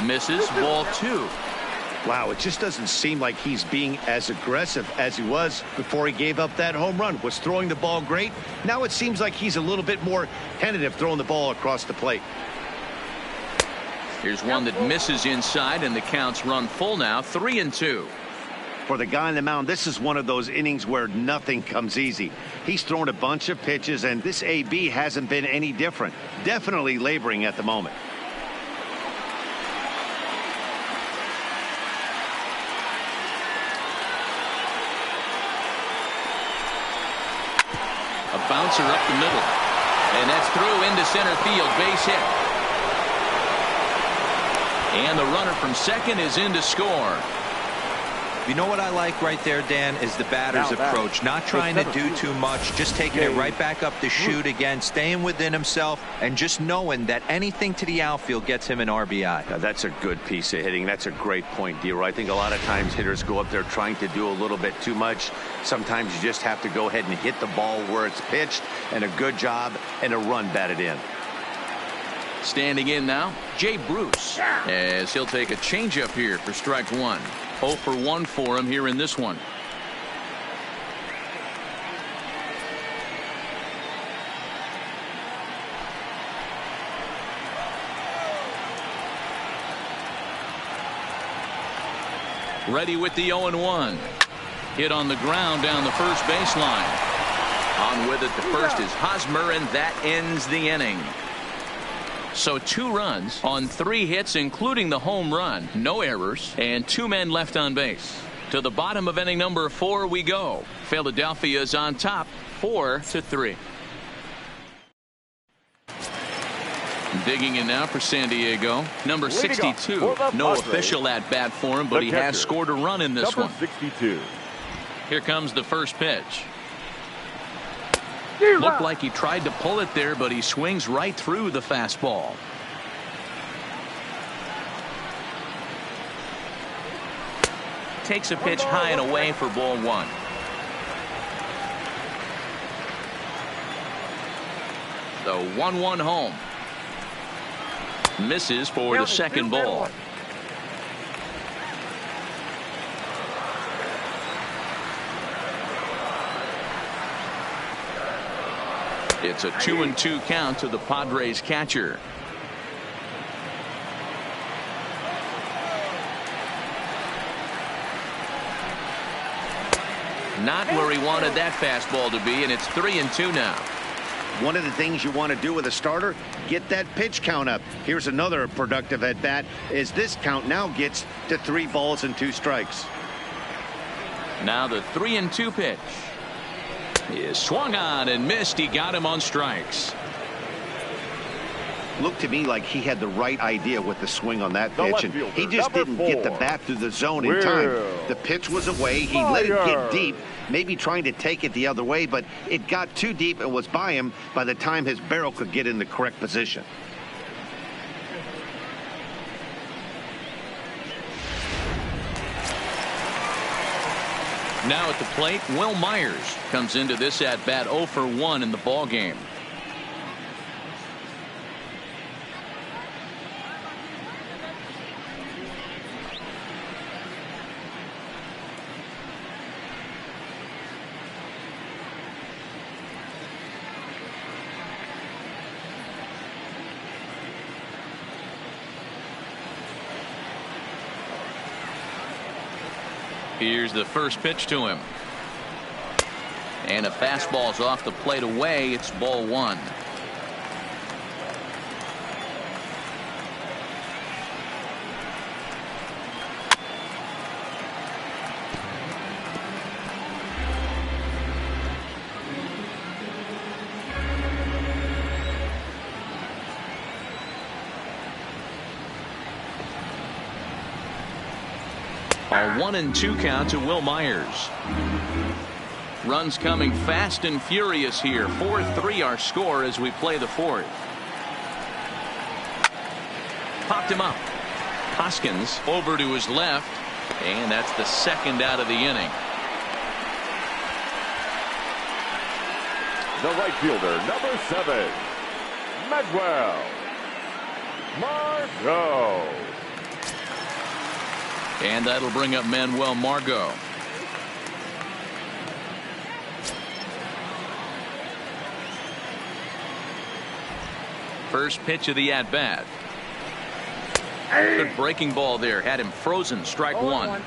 Misses, ball 2. Wow, it just doesn't seem like he's being as aggressive as he was before he gave up that home run. Was throwing the ball great. Now it seems like he's a little bit more tentative throwing the ball across the plate. Here's one that misses inside, and the count's run full now. 3-2. For the guy on the mound, this is one of those innings where nothing comes easy. He's thrown a bunch of pitches, and this AB hasn't been any different. Definitely laboring at the moment. A bouncer up the middle, and that's through into center field. Base hit. And the runner from second is in to score. You know what I like right there, Dan, is the batter's approach. Not trying to do too much, just taking it right back up the chute again, staying within himself, and just knowing that anything to the outfield gets him an RBI. Now, that's a good piece of hitting. That's a great point, D-Roy. I think a lot of times hitters go up there trying to do a little bit too much. Sometimes you just have to go ahead and hit the ball where it's pitched, and a good job and a run batted in. Standing in now, Jay Bruce, as he'll take a changeup here for strike 1. 0 for 1 for him here in this one. Ready with the 0-1. Hit on the ground down the first baseline. On with it, the first is Hosmer, and that ends the inning. So 2 runs on 3 hits, including the home run, no errors, and 2 men left on base. To the bottom of inning number 4 we go. Philadelphia is on top, 4-3. Digging in now for San Diego, number 62. No official at bat for him, but he has scored a run in this one. 62. Here comes the first pitch. Looked like he tried to pull it there, but he swings right through the fastball. Takes a pitch high and away for ball 1. The 1-1 home. Misses for the second ball. It's a 2-2 count to the Padres catcher. Not where he wanted that fastball to be, and it's 3-2 now. One of the things you want to do with a starter, get that pitch count up. Here's another productive at bat as this count now gets to 3 balls and 2 strikes. Now the 3-2 pitch. He is swung on and missed. He got him on strikes. Looked to me like he had the right idea with the swing on that pitch, and he just didn't get the bat through the zone in time. The pitch was away. He let it get deep, maybe trying to take it the other way, but it got too deep and was by him by the time his barrel could get in the correct position. Now at the plate, Will Myers comes into this at bat 0 for 1 in the ball game. Here's the first pitch to him. And a fastball's off the plate away. It's ball 1. A 1-2 count to Will Myers. Runs coming fast and furious here. 4-3 our score as we play the fourth. Popped him up. Hoskins over to his left, and that's the second out of the inning. The right fielder, number 7, Manuel Margot. And that'll bring up Manuel Margot. First pitch of the at-bat. Good breaking ball there. Had him frozen. Strike one.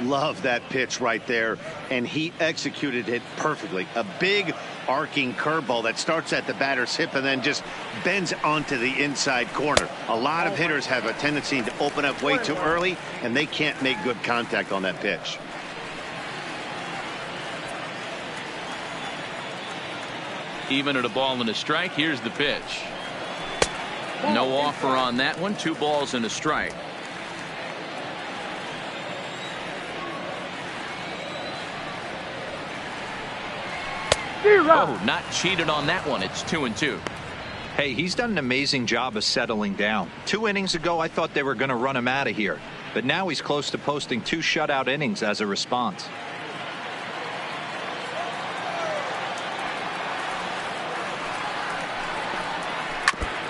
Love that pitch right there, and he executed it perfectly. A big arcing curveball that starts at the batter's hip and then just bends onto the inside corner. A lot of hitters have a tendency to open up way too early, and they can't make good contact on that pitch. Even at a ball and a strike, here's the pitch. No offer on that one. 2 balls and a strike. Oh, not cheated on that one. It's 2-2. Hey, he's done an amazing job of settling down. 2 innings ago, I thought they were going to run him out of here. But now he's close to posting 2 shutout innings as a response.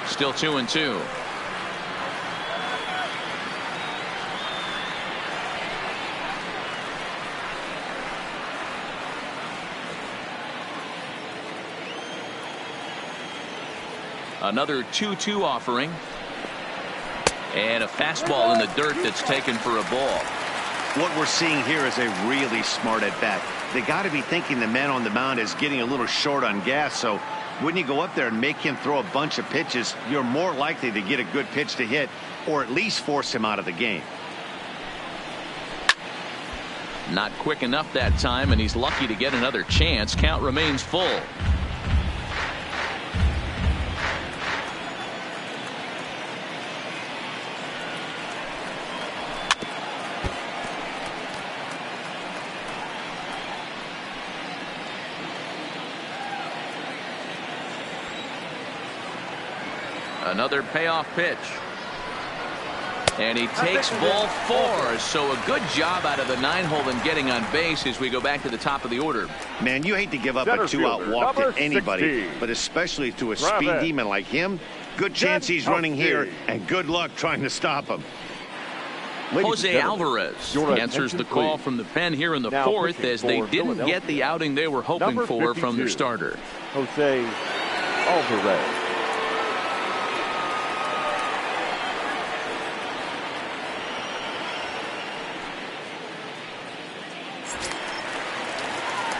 Still 2-2. Another 2-2 offering. And a fastball in the dirt that's taken for a ball. What we're seeing here is a really smart at bat. They got to be thinking the man on the mound is getting a little short on gas, so when you go up there and make him throw a bunch of pitches, you're more likely to get a good pitch to hit or at least force him out of the game. Not quick enough that time, and he's lucky to get another chance. Count remains full. Another payoff pitch. And he takes ball 4. So a good job out of the 9-hole in getting on base as we go back to the top of the order. Man, you hate to give up a 2-out walk to anybody, but especially to a speed demon like him. Good chance he's running here, and good luck trying to stop him. Jose Alvarez answers the call from the pen here in the fourth as they didn't get the outing they were hoping for from their starter. Jose Alvarez.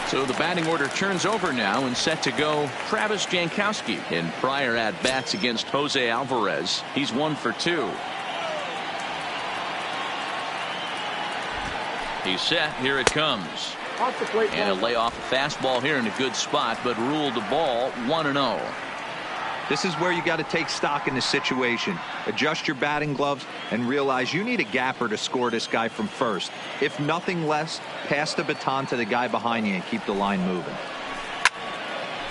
So the batting order turns over now and set to go Travis Jankowski. In prior at-bats against Jose Alvarez, he's 1 for 2. He's set. Here it comes. And a layoff a fastball here in a good spot, but ruled the ball 1-0. This is where you got to take stock in the situation. Adjust your batting gloves and realize you need a gapper to score this guy from first. If nothing less, pass the baton to the guy behind you and keep the line moving.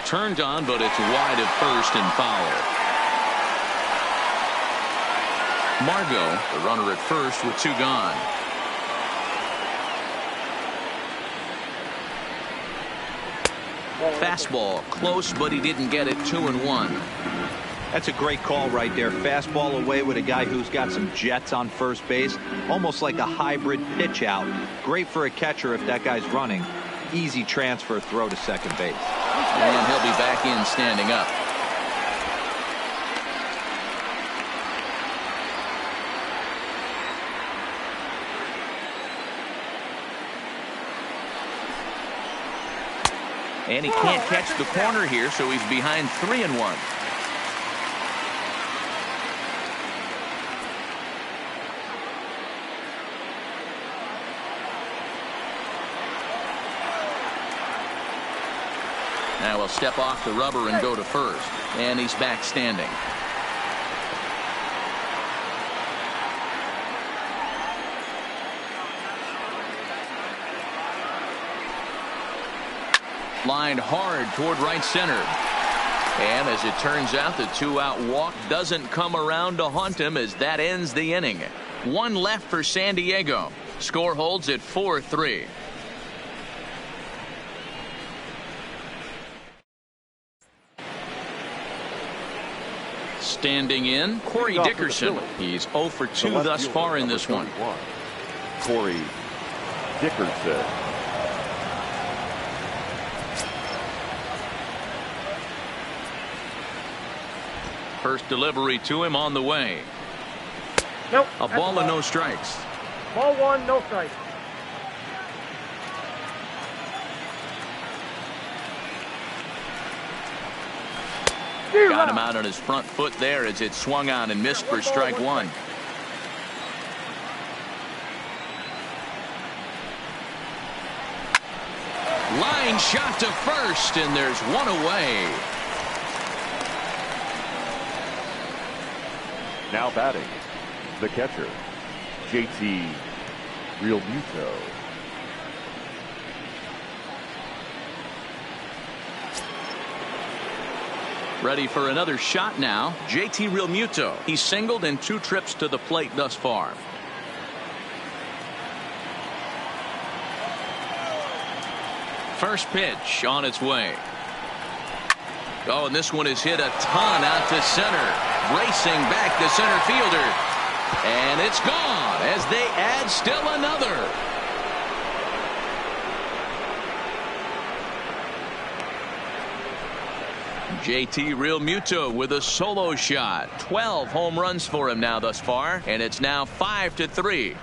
Turned on, but it's wide at first and foul. Margot, the runner at first with 2 gone. Fastball close, but he didn't get it. 2-1. That's a great call right there. Fastball away with a guy who's got some jets on first base, almost like a hybrid pitch out. Great for a catcher if that guy's running. Easy transfer throw to second base. And he'll be back in standing up. And he can't catch the corner here, so he's behind 3-1. Now he'll step off the rubber and go to first. And he's back standing. Lined hard toward right center. And as it turns out, the 2-out walk doesn't come around to haunt him as that ends the inning. One left for San Diego. Score holds at 4-3. Standing in, Corey Dickerson. He's 0 for 2 thus far in this one. Corey Dickerson. First delivery to him on the way. Nope. A ball and no strikes. Ball 1, no strikes. Got him out on his front foot there as it swung on and missed for strike 1. Line shot to first, and there's one away. Now batting, the catcher, JT Realmuto. Ready for another shot now. JT Realmuto. He's singled in 2 trips to the plate thus far. First pitch on its way. Oh, and this one is hit a ton out to center. Racing back the center fielder. And it's gone as they add still another. JT Realmuto with a solo shot. 12 home runs for him now thus far, and it's now 5-3.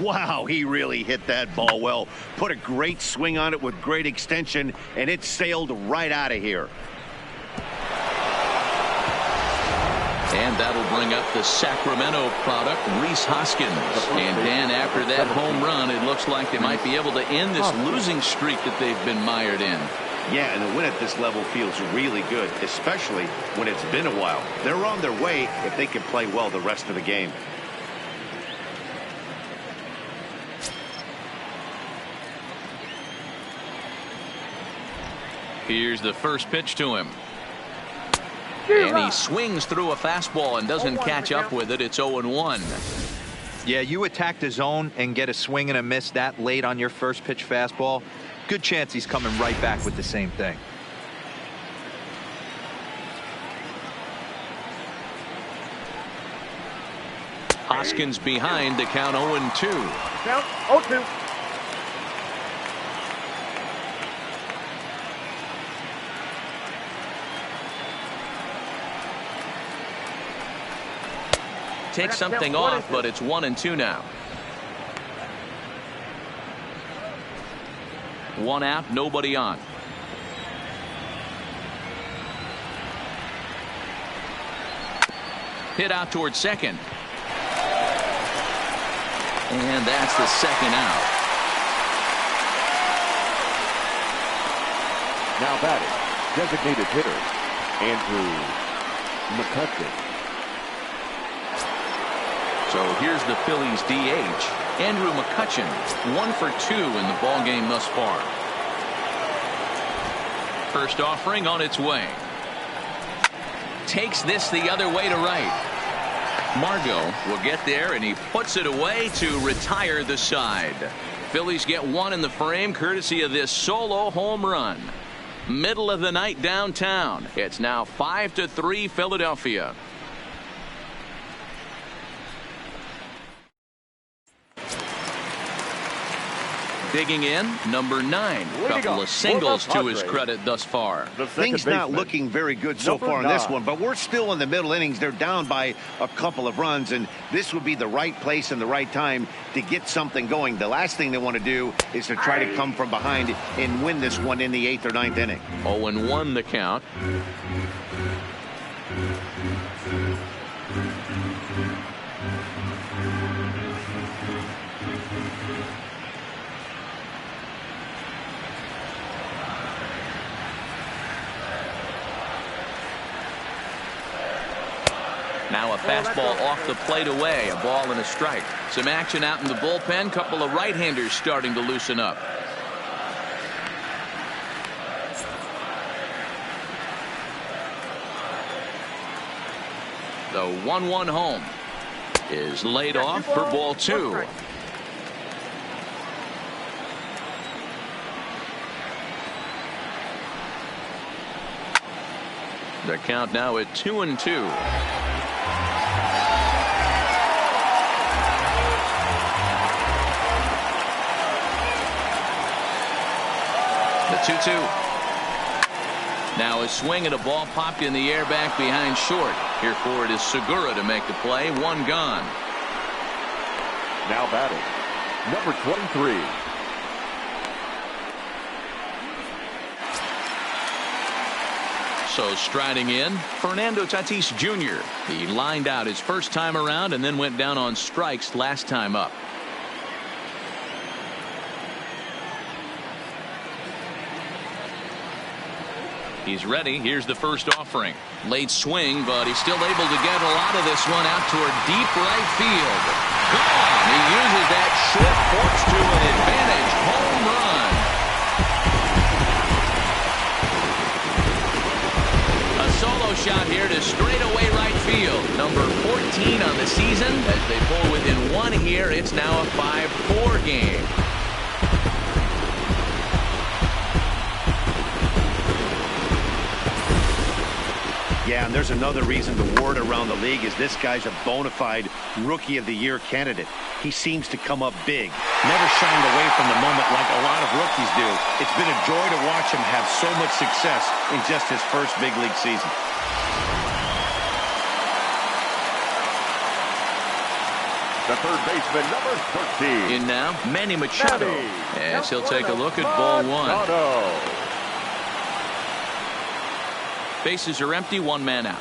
Wow, he really hit that ball well. Put a great swing on it with great extension, and it sailed right out of here. And that'll bring up the Sacramento product, Rhys Hoskins. And Dan, after that home run, it looks like they might be able to end this losing streak that they've been mired in. Yeah, and the win at this level feels really good, especially when it's been a while. They're on their way if they can play well the rest of the game. Here's the first pitch to him. And he swings through a fastball and doesn't catch up with it. It's 0-1. Yeah, you attack the zone and get a swing and a miss that late on your first pitch fastball. Good chance he's coming right back with the same thing. Hoskins behind the count 0-2. Count 0-2. Takes something off, but it's 1-2 now. 1 out, nobody on. Hit out towards second. And that's the second out. Now batting, designated hitter, Andrew McCutcheon. So here's the Phillies DH, Andrew McCutcheon, 1 for 2 in the ballgame thus far. First offering on its way. Takes this the other way to right. Margot will get there, and he puts it away to retire the side. Phillies get 1 in the frame courtesy of this solo home run. Middle of the night downtown. It's now 5-3 Philadelphia. Digging in, number 9. Couple of singles to his credit thus far. Things not looking very good so far in this one, but we're still in the middle innings. They're down by a couple of runs, and this would be the right place and the right time to get something going. The last thing they want to do is to try to come from behind and win this one in the 8th or 9th inning. 0-1 the count. Now a fastball off the plate away. A ball and a strike. Some action out in the bullpen. Couple of right-handers starting to loosen up. The 1-1 home is laid off for ball 2. The count now at 2-2. The 2-2. Now a swing and a ball popped in the air back behind short. Here for it is Segura to make the play. One gone. Now batting, number 23. So striding in, Fernando Tatis Jr. He lined out his first time around and then went down on strikes last time up. He's ready. Here's the first offering. Late swing, but he's still able to get a lot of this one out toward deep right field. Gone. He uses that short porch to an advantage. Home run. A solo shot here to straightaway right field. Number 14 on the season. As they pull within one here, it's now a 5-4 game. Yeah, and there's another reason the word around the league is this guy's a bona fide Rookie of the Year candidate. He seems to come up big, never shying away from the moment like a lot of rookies do. It's been a joy to watch him have so much success in just his first big league season. The third baseman, number 13. In now, Manny Machado. As he'll take a look at ball 1. Bases are empty, one man out.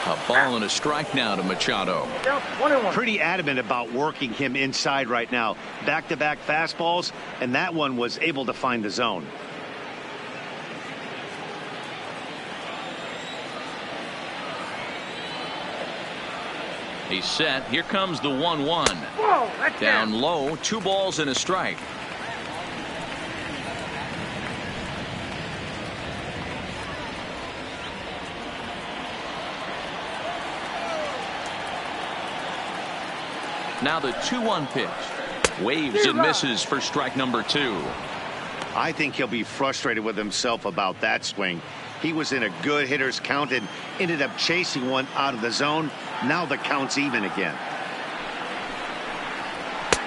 A ball and a strike now to Machado. Pretty adamant about working him inside right now. Back-to-back fastballs, and that one was able to find the zone. He's set. Here comes the 1-1. Down low, 2 balls and a strike. Now the 2-1 pitch. Waves and misses for strike number 2. I think he'll be frustrated with himself about that swing. He was in a good hitter's count and ended up chasing one out of the zone. Now the count's even again.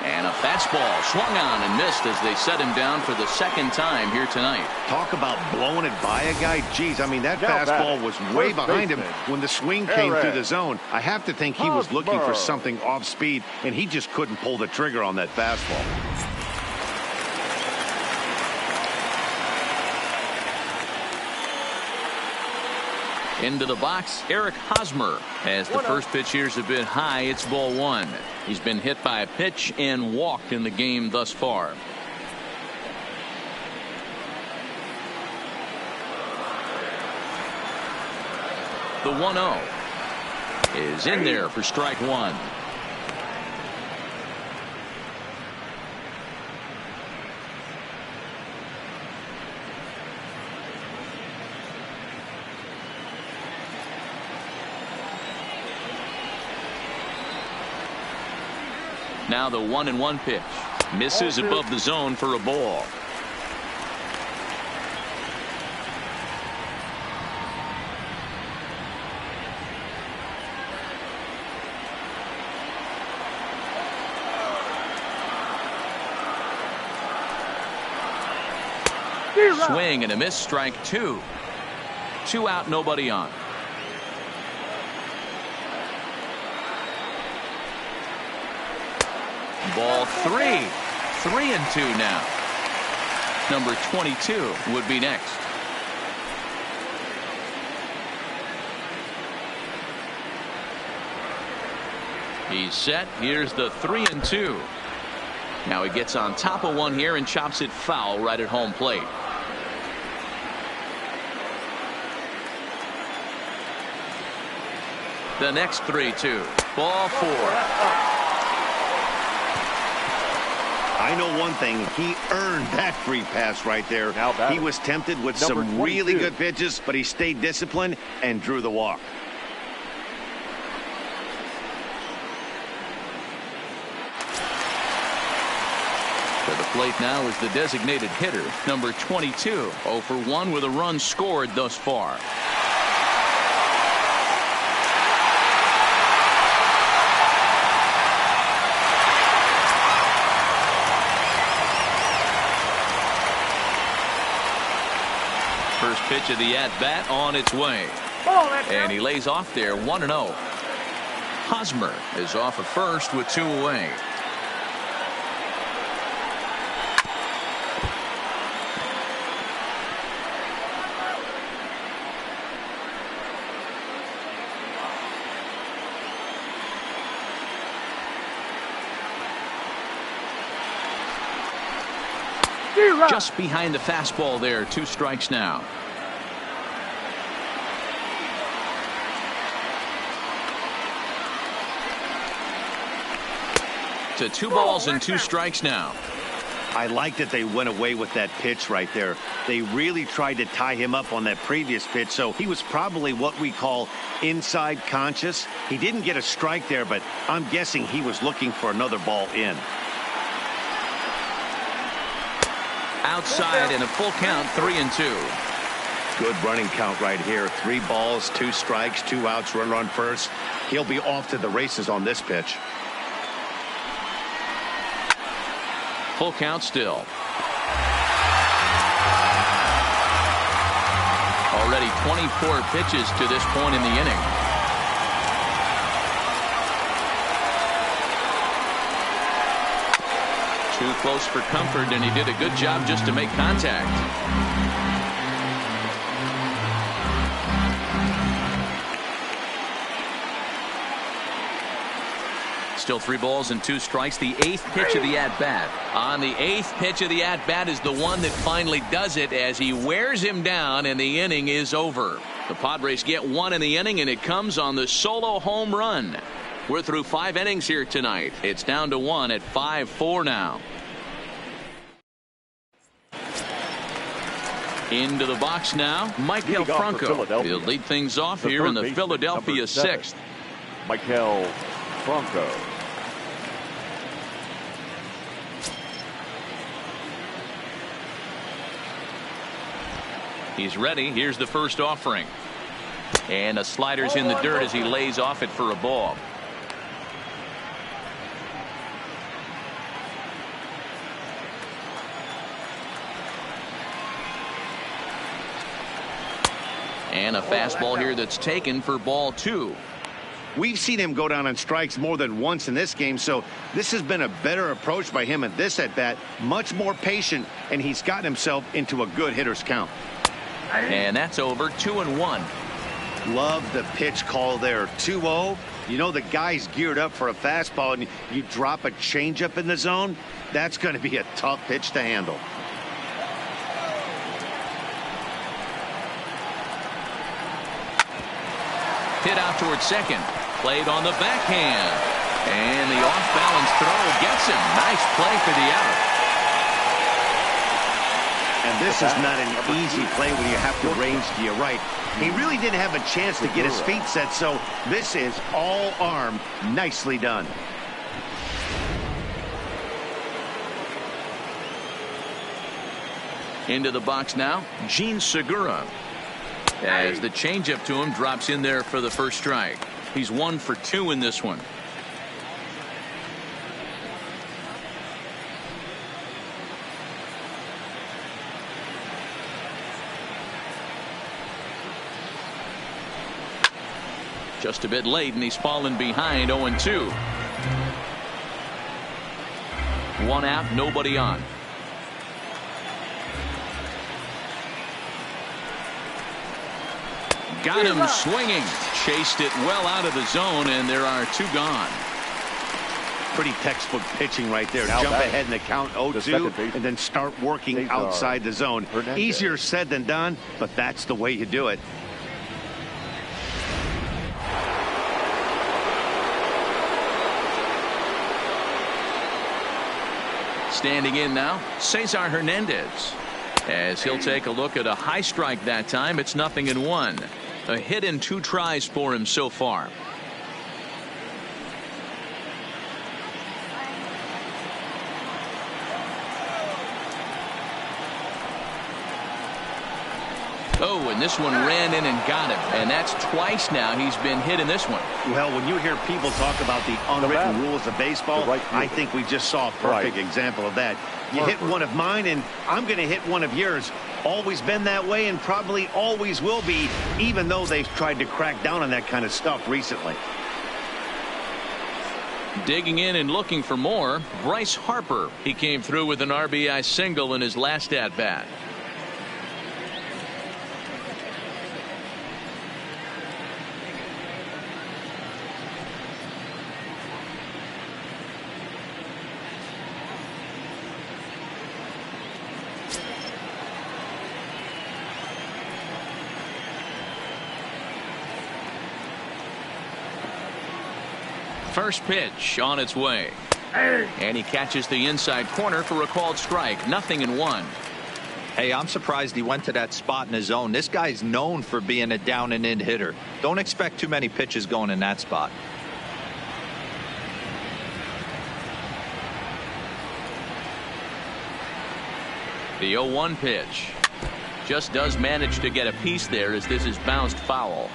And a fastball swung on and missed as they set him down for the second time here tonight. Talk about blowing it by a guy. Geez, I mean, that fastball was way behind him when the swing came through the zone. I have to think he was looking for something off speed, and he just couldn't pull the trigger on that fastball. Into the box, Eric Hosmer. As the first pitch here's a bit high, it's ball 1. He's been hit by a pitch and walked in the game thus far. The 1-0 is in there for strike 1. Now the 1-1 pitch. Misses above the zone for a ball. Swing and a miss, strike 2. 2 out, nobody on. Ball 3. 3-2 now. Number 22 would be next. He's set. Here's the 3-2. Now he gets on top of one here and chops it foul right at home plate. The next 3-2. Ball 4. I know one thing. He earned that free pass right there. He was tempted with some really good pitches, but he stayed disciplined and drew the walk. To the plate now is the designated hitter, number 22. 0 for 1 with a run scored thus far. First pitch of the at-bat on its way. And he lays off there 1-0. Hosmer is off at first with 2 away. Just behind the fastball there. 2 strikes now. To 2 balls and 2 strikes now. I like that they went away with that pitch right there. They really tried to tie him up on that previous pitch, so he was probably what we call inside conscious. He didn't get a strike there, but I'm guessing he was looking for another ball in. Outside and a full count, 3-2. Good running count right here. 3 balls, 2 strikes, 2 outs, runner on first. He'll be off to the races on this pitch. Full count still. Already 24 pitches to this point in the inning. Too close for comfort, and he did a good job just to make contact. Still 3 balls and 2 strikes. The 8th pitch of the at-bat. On the 8th pitch of the at-bat is the one that finally does it as he wears him down, and the inning is over. The Padres get 1 in the inning, and it comes on the solo home run. We're through 5 innings here tonight. It's down to 1 at 5-4 now. Into the box now, Michael Franco. He'll lead things off here in the Philadelphia 6th. Michael Franco. He's ready. Here's the first offering. And a slider's in the dirt as he lays off it for a ball. And a fastball here that's taken for ball 2. We've seen him go down on strikes more than once in this game, so this has been a better approach by him at this at-bat. Much more patient, and he's gotten himself into a good hitter's count. And that's over. 2-1. Love the pitch call there. 2-0. You know the guy's geared up for a fastball, and you drop a changeup in the zone. That's going to be a tough pitch to handle. Hit out towards second. Played on the backhand. And the off-balance throw gets him. Nice play for the out. And this is not an easy play when you have to range to your right. He really didn't have a chance to get his feet set, so this is all arm. Nicely done. Into the box now, Gene Segura. As the changeup to him drops in there for the first strike. He's 1 for 2 in this one. Just a bit late, and he's fallen behind 0-2. 1 out, nobody on. Got him swinging. Chased it well out of the zone, and there are 2 gone. Pretty textbook pitching right there. Jump ahead in the count 0-2 and then start working outside the zone. Easier said than done, but that's the way you do it. Standing in now, Cesar Hernandez. As he'll take a look at a high strike that time, it's 0-1. A hit in 2 tries for him so far. Oh, and this one ran in and got him. And that's twice now he's been hit in this one. Well, when you hear people talk about the unwritten rules of baseball, I think we just saw a perfect example of that. You hit one of mine, and I'm going to hit one of yours. Always been that way and probably always will be, even though they've tried to crack down on that kind of stuff recently. Digging in and looking for more, Bryce Harper. He came through with an RBI single in his last at-bat. First pitch on its way. And he catches the inside corner for a called strike. 0-1. Hey, I'm surprised he went to that spot in his zone. This guy's known for being a down and in hitter. Don't expect too many pitches going in that spot. The 0-1 pitch. Just does manage to get a piece there as this is bounced foul.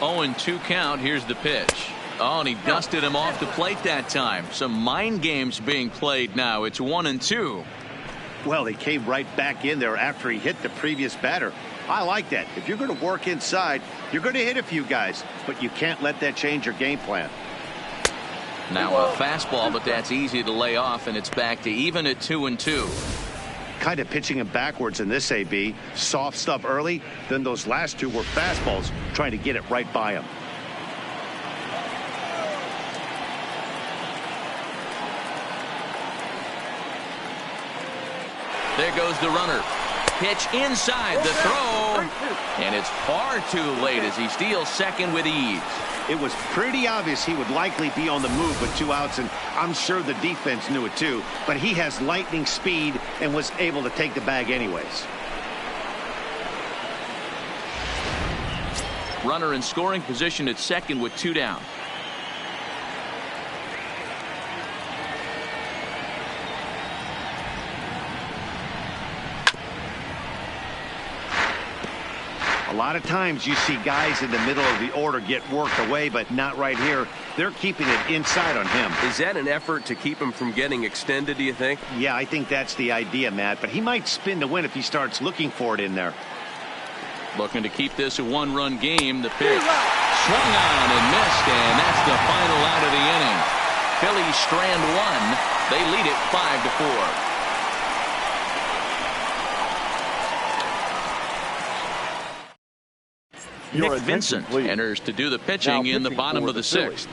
Oh, and 2 count. Here's the pitch. Oh, and he dusted him off the plate that time. Some mind games being played now. It's 1-2. Well, he came right back in there after he hit the previous batter. I like that. If you're going to work inside, you're going to hit a few guys, but you can't let that change your game plan. Now a fastball, but that's easy to lay off, and it's back to even at 2-2. Kind of pitching him backwards in this AB. Soft stuff early, then those last 2 were fastballs, trying to get it right by him. There goes the runner. Pitch inside the throw, and it's far too late as he steals second with ease. It was pretty obvious he would likely be on the move with 2 outs, and I'm sure the defense knew it too, but he has lightning speed and was able to take the bag anyways. Runner in scoring position at second with 2 down. A lot of times you see guys in the middle of the order get worked away, but not right here. They're keeping it inside on him. Is that an effort to keep him from getting extended, do you think? Yeah, I think that's the idea, Matt, but he might spin to win if he starts looking for it in there. Looking to keep this a 1-run game. The pitch swung on and missed, and that's the final out of the inning. Phillies strand 1. They lead it 5-4. Nick Vincent enters to do the pitching in the bottom of the 6th.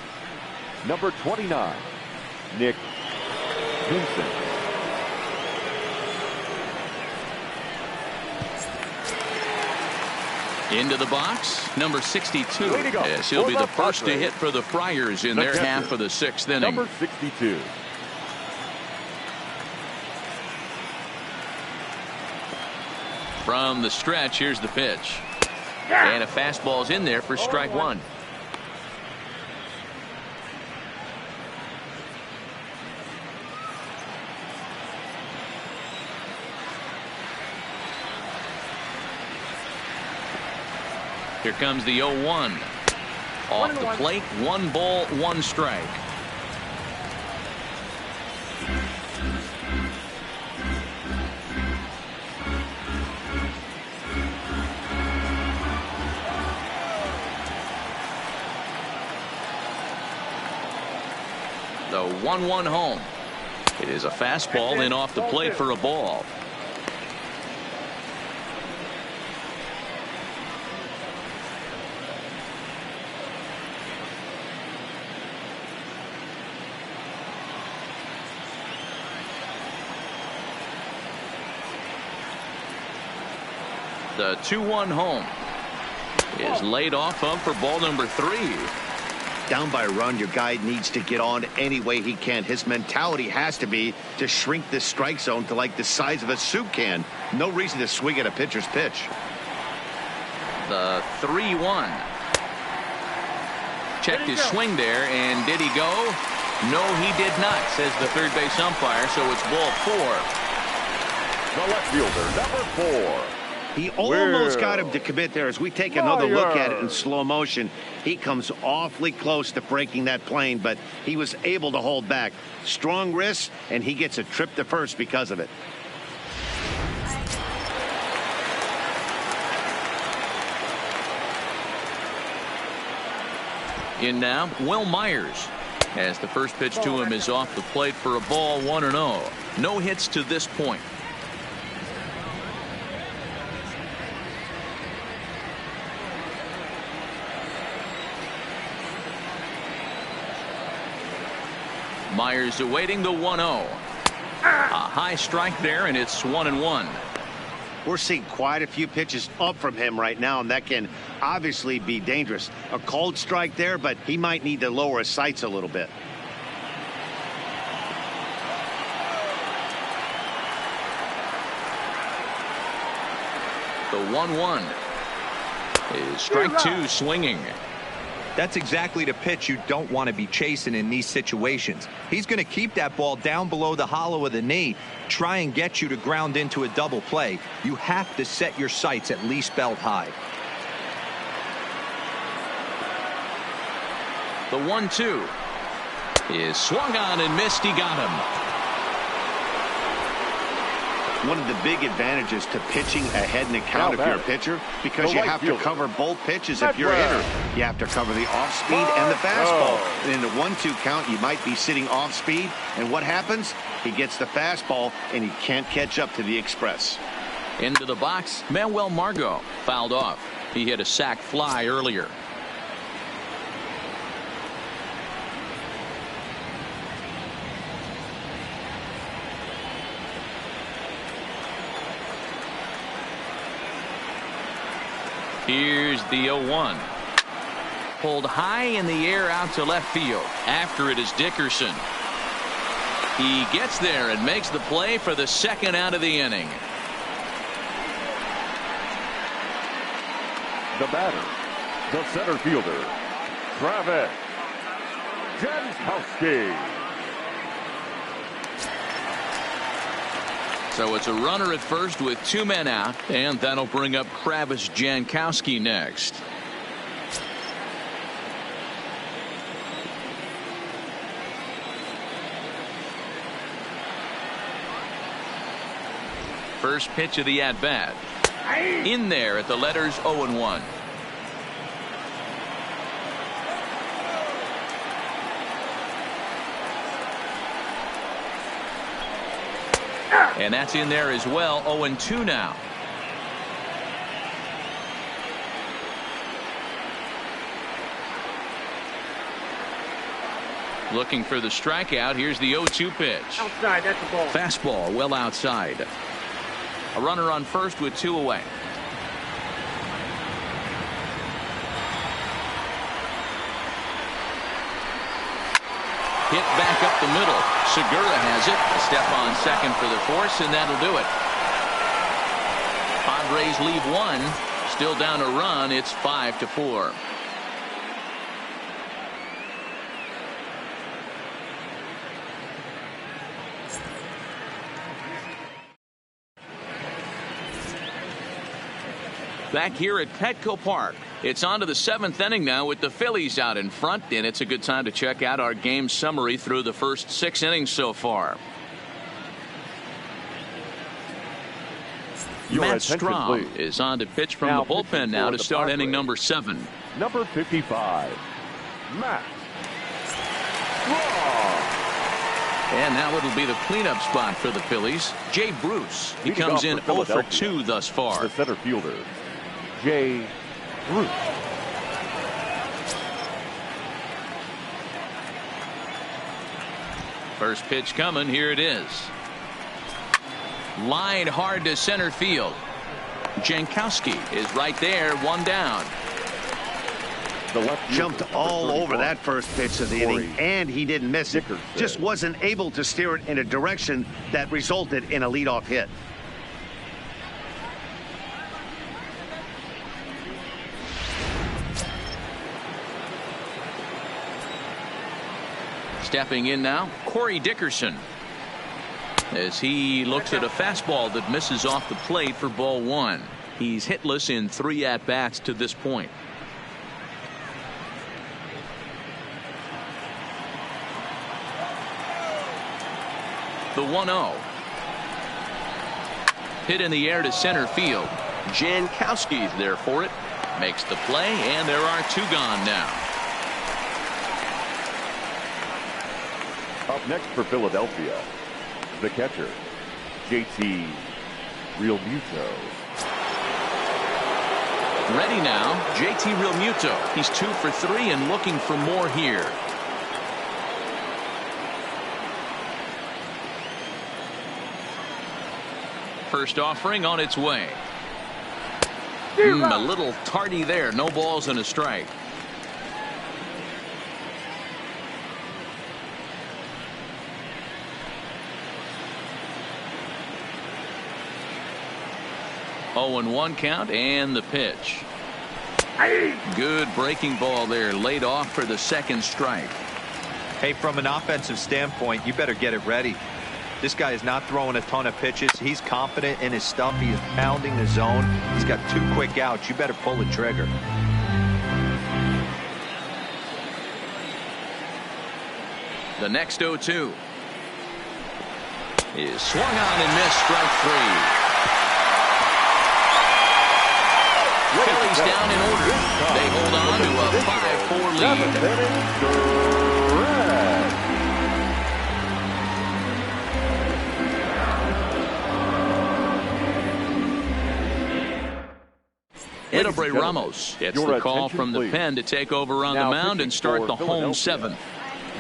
Number 29, Nick Vincent. Into the box, number 62. Yes, he'll be the first to hit for the Friars in their half of the 6th inning. Number 62. From the stretch, here's the pitch. And a fastball's in there for strike 1. Here comes the 0-1. Off the plate, 1 ball, 1 strike. The 1-1 home. It is a fastball in off the plate for a ball. The 2-1 home is laid off of for ball number 3. Down by a run, your guy needs to get on any way he can. His mentality has to be to shrink this strike zone to like the size of a soup can. No reason to swing at a pitcher's pitch. The 3-1. Checked his swing there, and did he go? No, he did not, says the third base umpire, so it's ball 4. The left fielder, number 4. He almost got him to commit there. As we take another look at it in slow motion, he comes awfully close to breaking that plane, but he was able to hold back. Strong wrist, and he gets a trip to first because of it. In now, Will Myers, as the first pitch to him is off the plate for a ball, 1-0. No hits to this point. Myers awaiting the 1-0. A high strike there, and it's 1-1. We're seeing quite a few pitches up from him right now, and that can obviously be dangerous. A cold strike there, but he might need to lower his sights a little bit. The 1-1 is strike 2 swinging. That's exactly the pitch you don't want to be chasing in these situations. He's going to keep that ball down below the hollow of the knee, try and get you to ground into a double play. You have to set your sights at least belt high. The 1-2 is swung on and missed. He got him. One of the big advantages to pitching ahead in the count if you're a pitcher, because you have to cover both pitches. If you're a hitter, you have to cover the off speed and the fastball. And in the 1-2 count, you might be sitting off speed, and what happens? He gets the fastball and he can't catch up to the express. Into the box, Manuel Margot fouled off. He hit a sac fly earlier. Here's the 0-1. Pulled high in the air out to left field. After it is Dickerson. He gets there and makes the play for the second out of the inning. The batter, the center fielder, Travis Jankowski. So it's a runner at first with 2 men out, and that'll bring up Travis Jankowski next. First pitch of the at-bat. In there at the letters 0-1. And that's in there as well. 0-2 now. Looking for the strikeout. Here's the 0-2 pitch. Outside, that's the ball. Fastball well outside. A runner on first with 2 away. Hit back up the middle. Segura has it. A step on second for the force, and that'll do it. Padres leave 1. Still down a run. It's 5-4. Back here at Petco Park. It's on to the 7th inning now with the Phillies out in front, and it's a good time to check out our game summary through the first 6 innings so far. Matt Strahm is on to pitch from the bullpen now to start inning number 7. Number 55, Matt Strahm. And now it'll be the cleanup spot for the Phillies. Jay Bruce. He comes in 0 for 2 thus far. The center fielder, Jay Bruce. First pitch coming. Here it is. Line hard to center field. Jankowski is right there, one down. The left Jumped all over that first pitch of the inning, and he didn't miss it. Just wasn't able to steer it in a direction that resulted in a leadoff hit. Stepping in now, Corey Dickerson, as he looks at a fastball that misses off the plate for ball one. He's hitless in 3 at-bats to this point. The 1-0. Hit in the air to center field. Jankowski's there for it. Makes the play, and there are 2 gone now. Up next for Philadelphia, the catcher, JT Realmuto. Ready now, JT Realmuto. He's 2 for 3 and looking for more here. First offering on its way. A little tardy there. No balls and a strike. Oh, and 1 count, and the pitch. Good breaking ball there, laid off for the second strike. Hey, from an offensive standpoint, you better get it ready. This guy is not throwing a ton of pitches. He's confident in his stuff. He is pounding the zone. He's got 2 quick outs. You better pull the trigger. The next 0-2 is swung on and missed, strike 3. Phillies down in order. They hold on to a 5-4 lead. Edobray Ramos gets the call from the pen to take over on the mound and start the home 7th.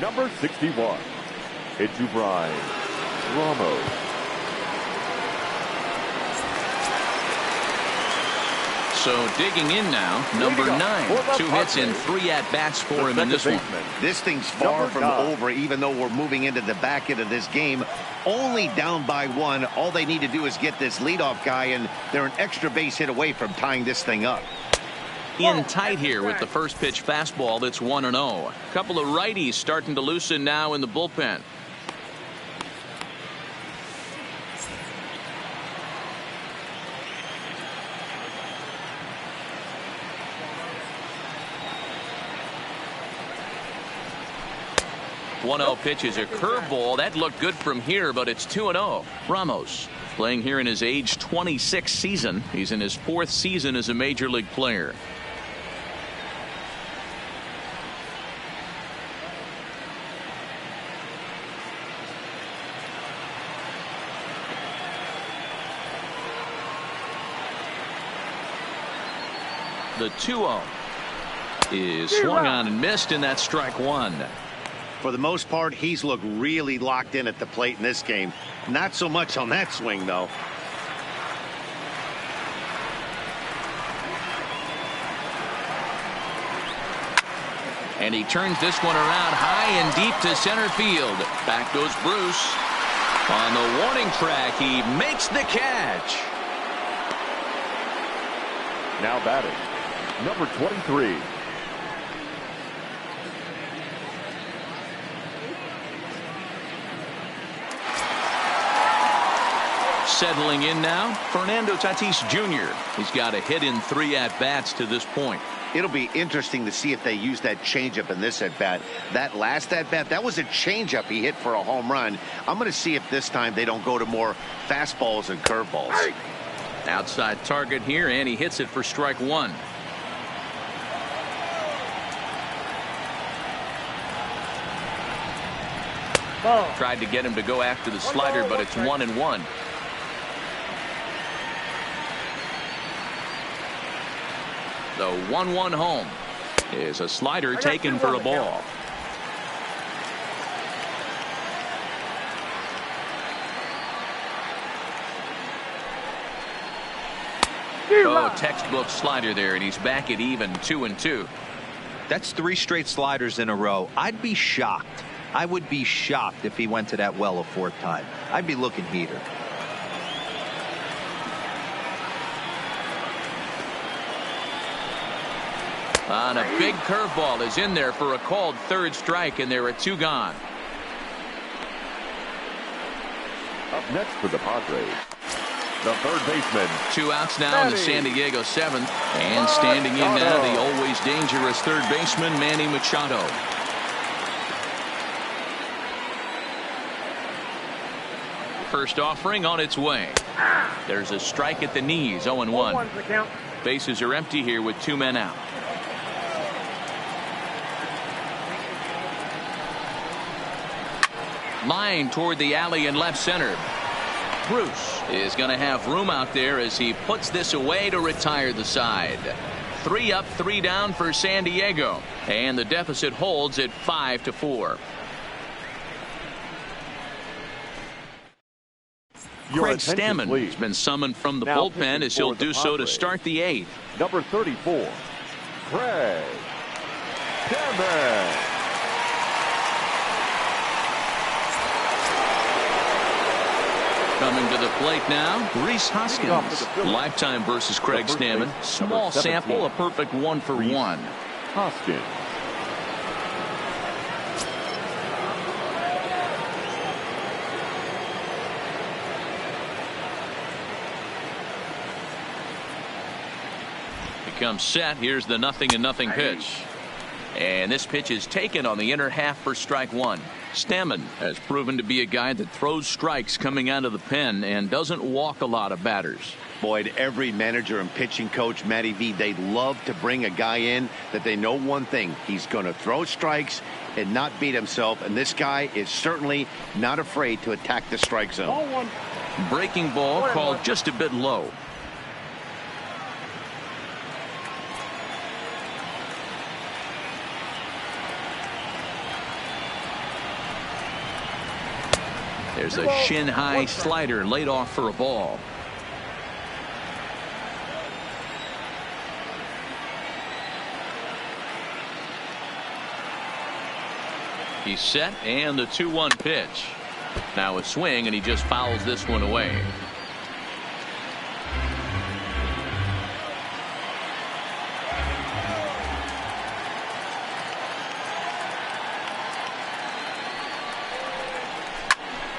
Number 61, Edubray Ramos. So digging in now, number 9. 2 hits and 3 at-bats for him in this one. This thing's far from over, even though we're moving into the back end of this game. Only down by 1. All they need to do is get this leadoff guy, and they're an extra base hit away from tying this thing up. In tight here with the first pitch fastball that's 1-0. A couple of righties starting to loosen now in the bullpen. Pitch is a curveball that looked good from here, but it's 2-0. Ramos playing here in his age 26 season. He's in his 4th season as a major league player. The 2-0 is swung on and missed, and that's strike 1. For the most part, he's looked really locked in at the plate in this game. Not so much on that swing, though. And he turns this one around high and deep to center field. Back goes Bruce. On the warning track, he makes the catch. Now batting, number 23. Settling in now, Fernando Tatis Jr. He's got a hit in 3 at-bats to this point. It'll be interesting to see if they use that changeup in this at-bat. That last at-bat, that was a changeup he hit for a home run. I'm going to see if this time they don't go to more fastballs and curveballs. Outside target here, and he hits it for strike 1. Tried to get him to go after the slider, but it's 1-1. The 1-1 home is a slider taken for a ball. Oh, textbook slider there, and he's back at even 2-2. That's 3 straight sliders in a row. I'd be shocked. I would be shocked if he went to that well a 4th time. I'd be looking heater. On a big curveball is in there for a called 3rd strike, and there are 2 gone. Up next for the Padres, the 3rd baseman. 2 outs now in the San Diego 7th. And standing in now, the always dangerous 3rd baseman, Manny Machado. First offering on its way. There's a strike at the knees, 0-1. Bases are empty here with 2 men out. Line toward the alley in left center. Bruce is going to have room out there as he puts this away to retire the side. 3 up, 3 down for San Diego, and the deficit holds at 5-4. Craig Stammen has been summoned from the bullpen as he'll do so to start the 8th. Number 34, Craig Stammen. Coming to the plate now, Rhys Hoskins. Lifetime versus Craig Stammen. Small sample, a perfect 1-for-1. Hoskins. Becomes set. Here's the 0-0 pitch. And this pitch is taken on the inner half for strike 1. Stammen has proven to be a guy that throws strikes coming out of the pen and doesn't walk a lot of batters. Boyd, every manager and pitching coach, Matty V, they love to bring a guy in that they know one thing. He's going to throw strikes and not beat himself. And this guy is certainly not afraid to attack the strike zone. Breaking ball called just a bit low. There's a shin-high slider laid off for a ball. He's set, and the 2-1 pitch. Now a swing, and he just fouls this one away.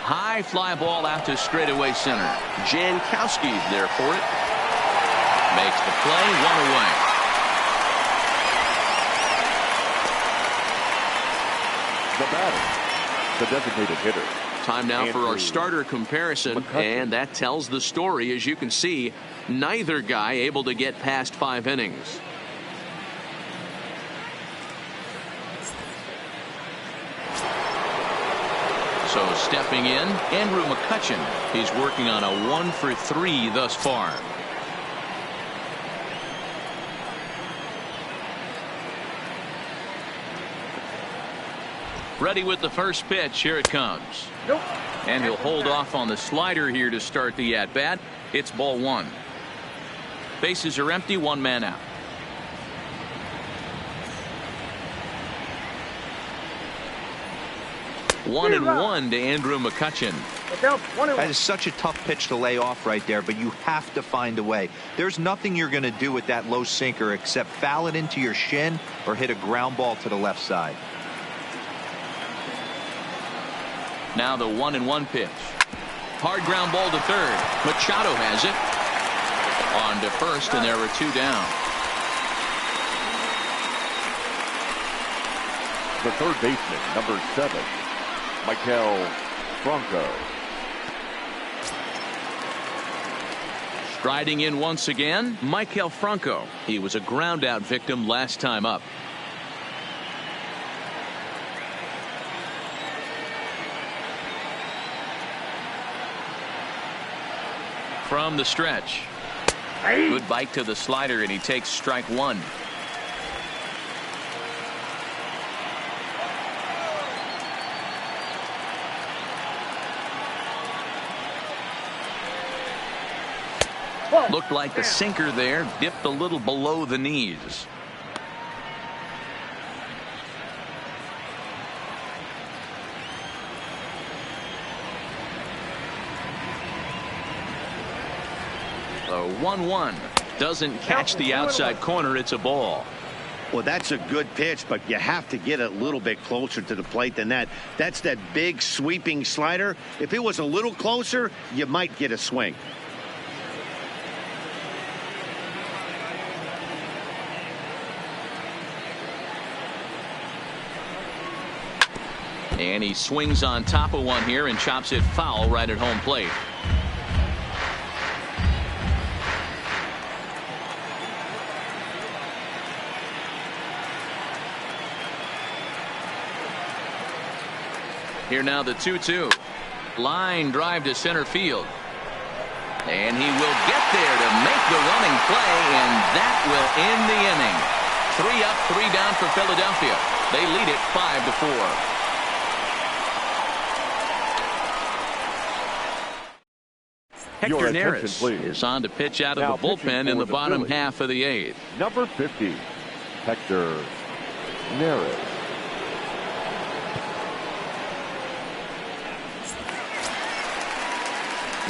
High fly ball out to straightaway center. Jankowski's there for it. Makes the play, 1 away. The batter, the designated hitter. Time now for our starter comparison, and that tells the story. As you can see, neither guy able to get past 5 innings. So stepping in, Andrew McCutchen. He's working on a 1-for-3 thus far. Ready with the first pitch. Here it comes. And he'll hold off on the slider here to start the at-bat. It's ball 1. Bases are empty, 1 man out. 1-1 to Andrew McCutchen. That is such a tough pitch to lay off right there, but you have to find a way. There's nothing you're going to do with that low sinker except foul it into your shin or hit a ground ball to the left side. Now the 1-1 pitch. Hard ground ball to third. Machado has it. On to first, and there are 2 down. The 3rd baseman, number 7, Maikel Franco. Striding in once again, Maikel Franco. He was a ground out victim last time up. From the stretch. Good bite to the slider, and he takes strike 1. Ball. Looked like the sinker there dipped a little below the knees. The 1-1 doesn't catch the outside corner. It's a ball. Well, that's a good pitch, but you have to get a little bit closer to the plate than that. That's that big sweeping slider. If it was a little closer, you might get a swing. And he swings on top of one here and chops it foul right at home plate. Here now the 2-2. Line drive to center field. And he will get there to make the running play, and that will end the inning. 3 up, 3 down for Philadelphia. They lead it 5-4. Hector Neris is on to pitch out of the bullpen in the bottom half of the 8th. Number 50, Hector Neris.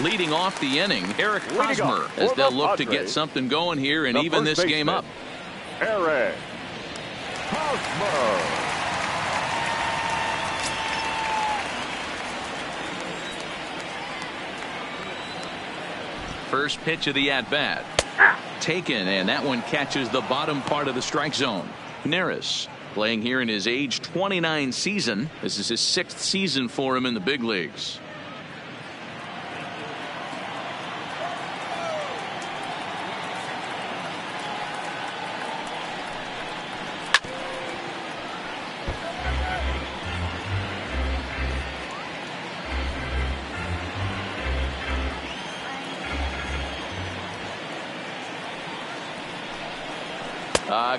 Leading off the inning, Eric Hosmer, as they'll look to get something going here and even this game up. Eric Hosmer. First pitch of the at-bat. Taken, and that one catches the bottom part of the strike zone. Neris playing here in his age 29 season. This is his 6th season for him in the big leagues.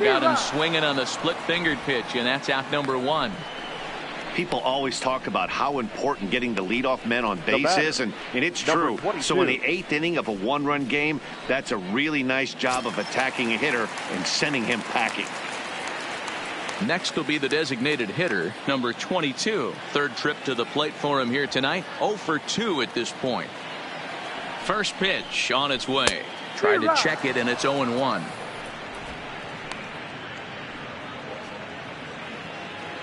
Got him swinging on the split-fingered pitch, and that's out number 1. People always talk about how important getting the leadoff men on base is, and it's true. So in the 8th inning of a 1-run game, that's a really nice job of attacking a hitter and sending him packing. Next will be the designated hitter, number 22. 3rd trip to the plate for him here tonight. 0 for 2 at this point. First pitch on its way. Tried to check it, and it's 0-1.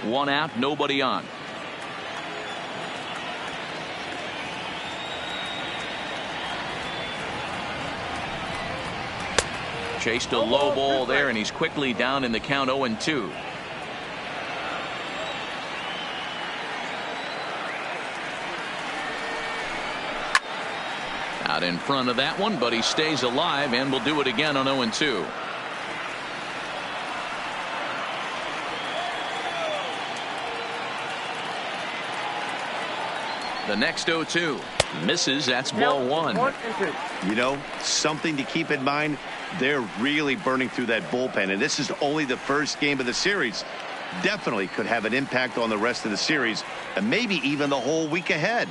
1 out, nobody on. Chased a low ball there, and he's quickly down in the count 0-2. Out in front of that one, but he stays alive and will do it again on 0-2. The next 0-2 misses. That's ball 1. You know, something to keep in mind. They're really burning through that bullpen, and this is only the first game of the series. Definitely could have an impact on the rest of the series and maybe even the whole week ahead.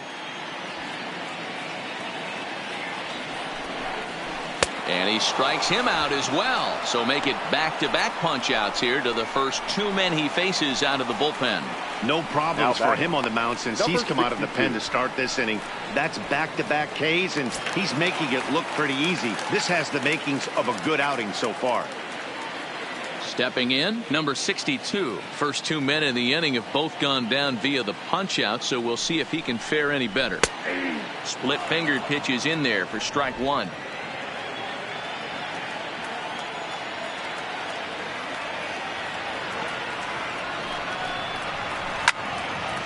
And he strikes him out as well. So make it back-to-back punch-outs here to the first 2 men he faces out of the bullpen. No problems for him on the mound since he's come out of the pen to start this inning. That's back-to-back Ks, and he's making it look pretty easy. This has the makings of a good outing so far. Stepping in, number 62. First 2 men in the inning have both gone down via the punch-out, so we'll see if he can fare any better. Split-fingered pitch is in there for strike 1.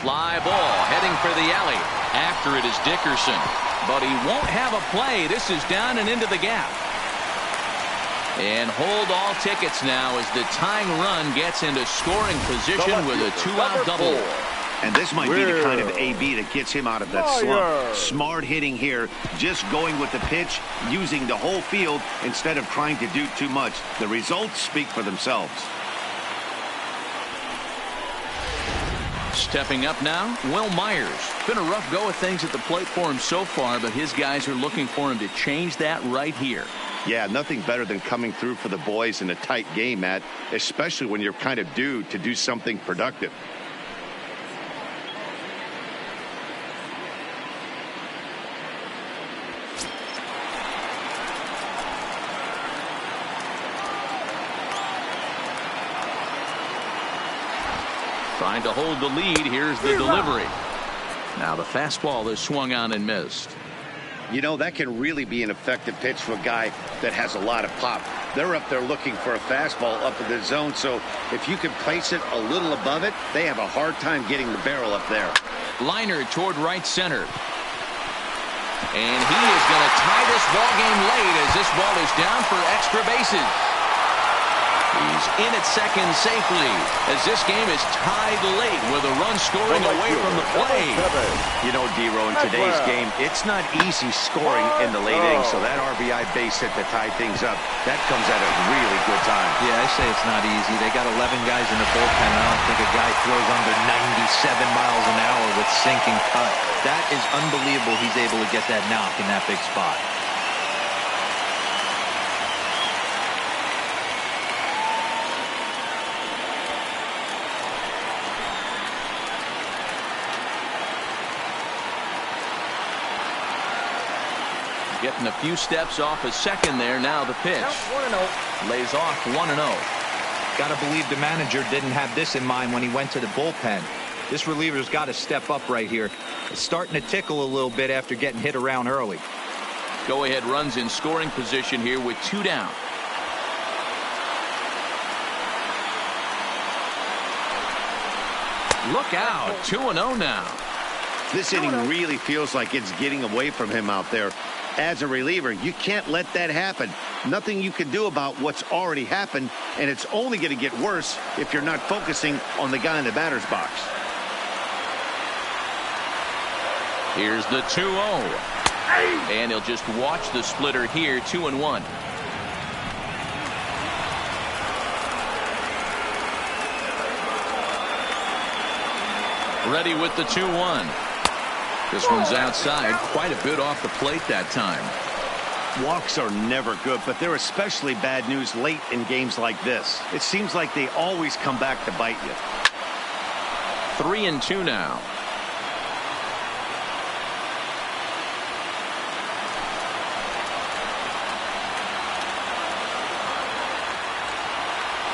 Fly ball heading for the alley. After it is Dickerson, but he won't have a play. This is down and into the gap. And hold all tickets now as the tying run gets into scoring position with a 2-out double. And this might be the kind of AB that gets him out of that slump. Smart hitting here, just going with the pitch, using the whole field instead of trying to do too much. The results speak for themselves. Stepping up now, Will Myers. Been a rough go of things at the plate for him so far, but his guys are looking for him to change that right here. Yeah, nothing better than coming through for the boys in a tight game, Matt, especially when you're kind of due to do something productive. Trying to hold the lead. Here's the delivery. Now the fastball is swung on and missed. You know, that can really be an effective pitch for a guy that has a lot of pop. They're up there looking for a fastball up in the zone, so if you can place it a little above it, they have a hard time getting the barrel up there. Liner toward right center. And he is going to tie this ball game late as this ball is down for extra bases. He's in at second safely as this game is tied late with a run scoring away from the plate. You know, D-Row, in today's game, it's not easy scoring in the late innings, so that RBI base hit to tie things up, that comes at a really good time. Yeah, I say it's not easy. They got 11 guys in the bullpen, and I don't think a guy throws under 97 miles an hour with sinking cut. That is unbelievable he's able to get that knock in that big spot. Getting a few steps off a second there. Now the pitch. 1-0. Lays off 1-0. Got to believe the manager didn't have this in mind when he went to the bullpen. This reliever's got to step up right here. It's starting to tickle a little bit after getting hit around early. Go ahead runs in scoring position here with 2 down. Look out. 2-0 now. This inning really feels like it's getting away from him out there. As a reliever, you can't let that happen. Nothing you can do about what's already happened, and it's only going to get worse if you're not focusing on the guy in the batter's box. Here's the 2-0. And he'll just watch the splitter here. 2-1. Ready with the 2-1. This one's outside, quite a bit off the plate that time. Walks are never good, but they're especially bad news late in games like this. It seems like they always come back to bite you. 3-2 now.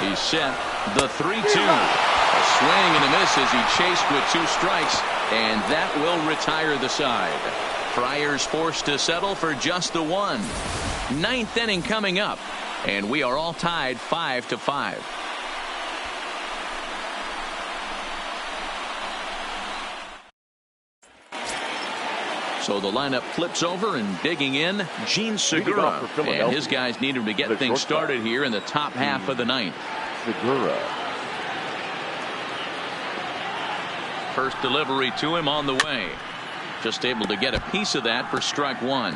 He's set. The 3-2. A swing and a miss as he chased with 2 strikes, and that will retire the side. Friars forced to settle for just the 1. 9th inning coming up, and we are all tied 5-5. So the lineup flips over, and digging in, Gene Segura. And his guys need him to get things started here in the top half of the 9th. Segura. First delivery to him on the way. Just able to get a piece of that for strike 1.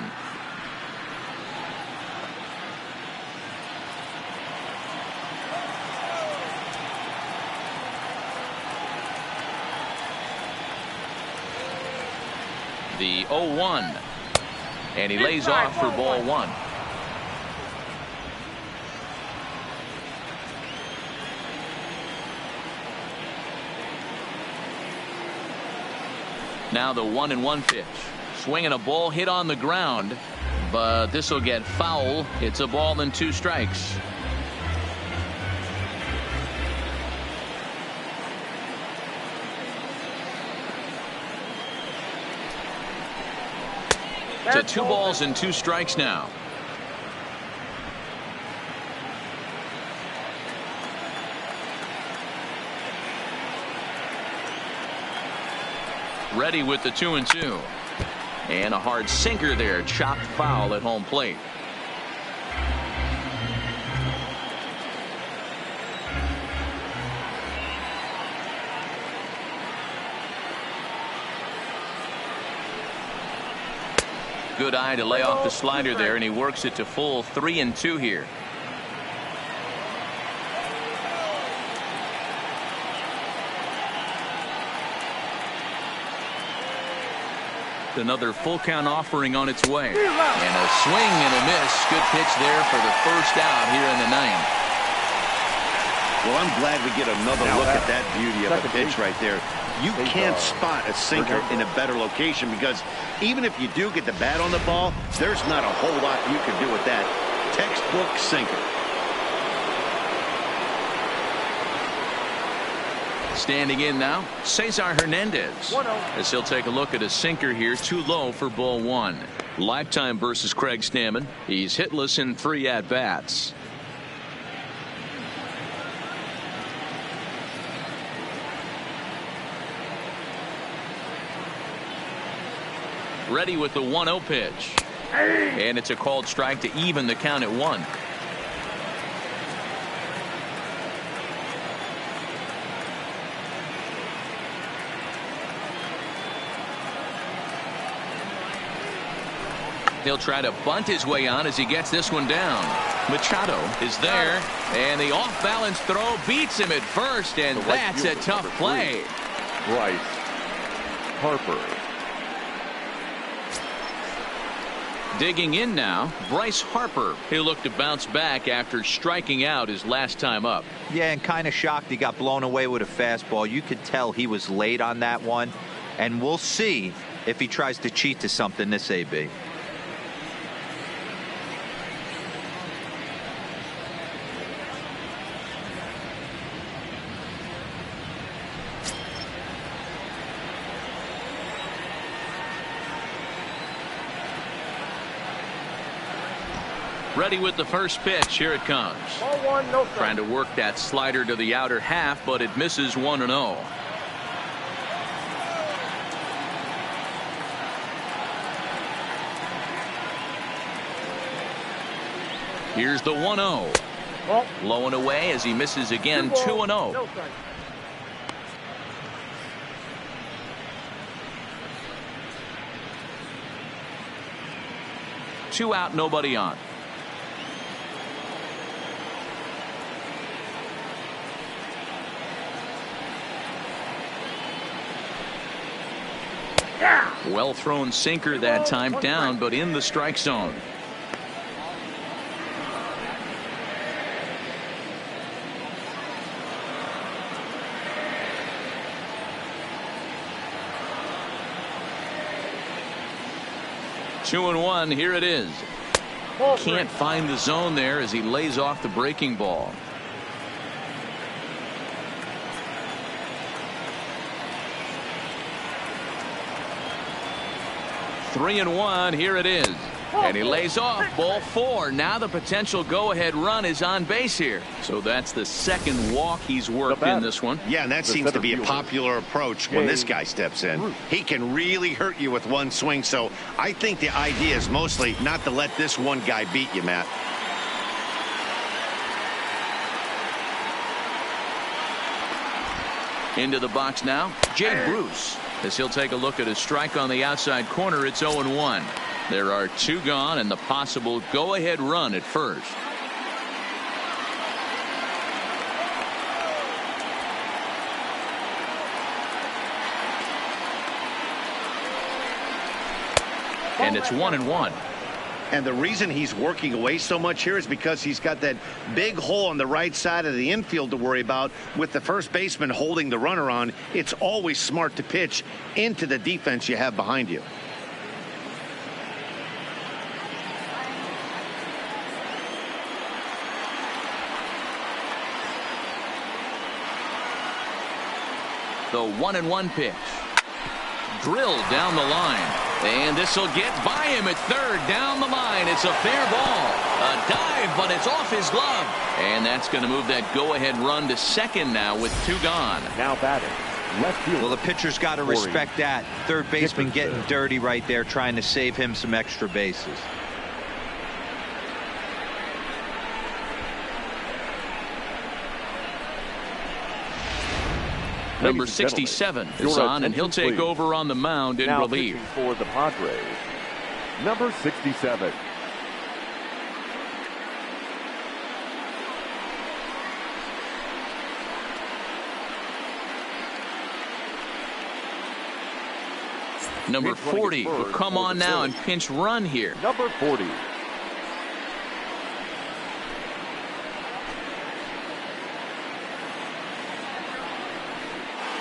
The 0-1. And he lays off for ball 1. Now the 1-1 pitch. Swinging a ball hit on the ground, but this will get foul. It's a ball and 2 strikes. To 2 balls and 2 strikes now. Ready with the 2-2. And a hard sinker there, chopped foul at home plate. Good eye to lay off the slider there, and he works it to full 3-2 here. another full count offering on its way. And a swing and a miss. Good pitch there for the first out here in the ninth. Well, I'm glad we get another look at that beauty of a pitch right there. You can't spot a sinker in a better location because even if you do get the bat on the ball, there's not a whole lot you can do with that. Textbook sinker. Standing in now, Cesar Hernandez. As he'll take a look at a sinker here, too low for ball one. Lifetime versus Craig Stammen. He's hitless in 3 at-bats. Ready with the 1-0 pitch. And it's a called strike to even the count at 1. He'll try to bunt his way on as he gets this one down. Machado is there, and the off-balance throw beats him at first, and that's a tough play. Bryce Harper. Digging in now, Bryce Harper. He'll look to bounce back after striking out his last time up. Yeah, and kind of shocked he got blown away with a fastball. You could tell he was late on that one, and we'll see if he tries to cheat to something this AB. Ready with the first pitch. Here it comes. Ball 1, no strike. Trying to work that slider to the outer half, but it misses 1-0. Here's the 1-0. Low and away as he misses again. 2-0. No strike. Two out, nobody on. Well thrown sinker that time, down but in the strike zone. Two and one. Here it is. Can't find the zone there as he lays off the breaking ball. Three and one. Here it is. And he lays off ball 4. Now the potential go-ahead run is on base here. So that's the second walk he's worked in this one. Yeah, and that seems to be a popular approach when this guy steps in. He can really hurt you with one swing. So I think the idea is mostly not to let this one guy beat you, Matt. Into the box now, Jay Bruce. As he'll take a look at a strike on the outside corner, it's 0-1. There are 2 gone and the possible go-ahead run at first. And it's 1-1. And the reason he's working away so much here is because he's got that big hole on the right side of the infield to worry about. With the first baseman holding the runner on, it's always smart to pitch into the defense you have behind you. The 1-1 pitch. Drilled down the line. And this will get by him at third. Down the line. It's a fair ball. A dive, but it's off his glove. And that's going to move that go-ahead run to second now with 2 gone. Now batting. Left field. Well, the pitcher's got to respect that. Third baseman getting dirty right there, trying to save him some extra bases. Number 67 is on, and he'll take over on the mound in relief. For the Padres, number 67. Number 40 will come on now and pinch run here. Number 40.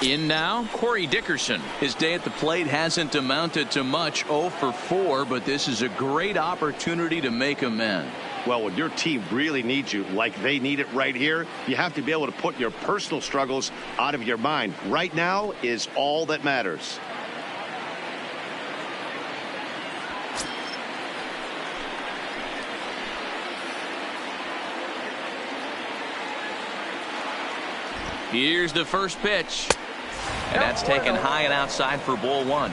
In now, Corey Dickerson. His day at the plate hasn't amounted to much, 0 for 4, but this is a great opportunity to make amends. Well, when your team really needs you, like they need it right here, you have to be able to put your personal struggles out of your mind. Right now is all that matters. Here's the first pitch. And that's taken high and outside for ball 1.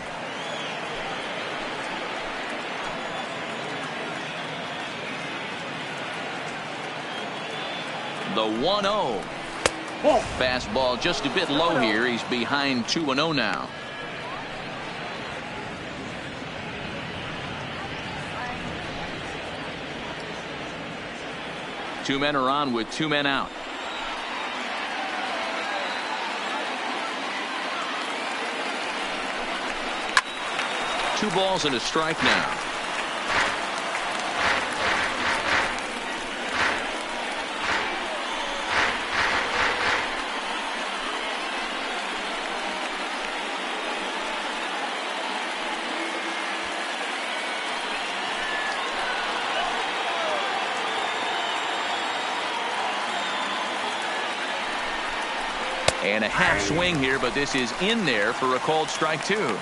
The 1-0. Fastball just a bit low here. He's behind 2-0 now. Two men are on with 2 men out. Two balls and a strike now. And a half swing here, but this is in there for a called strike 2.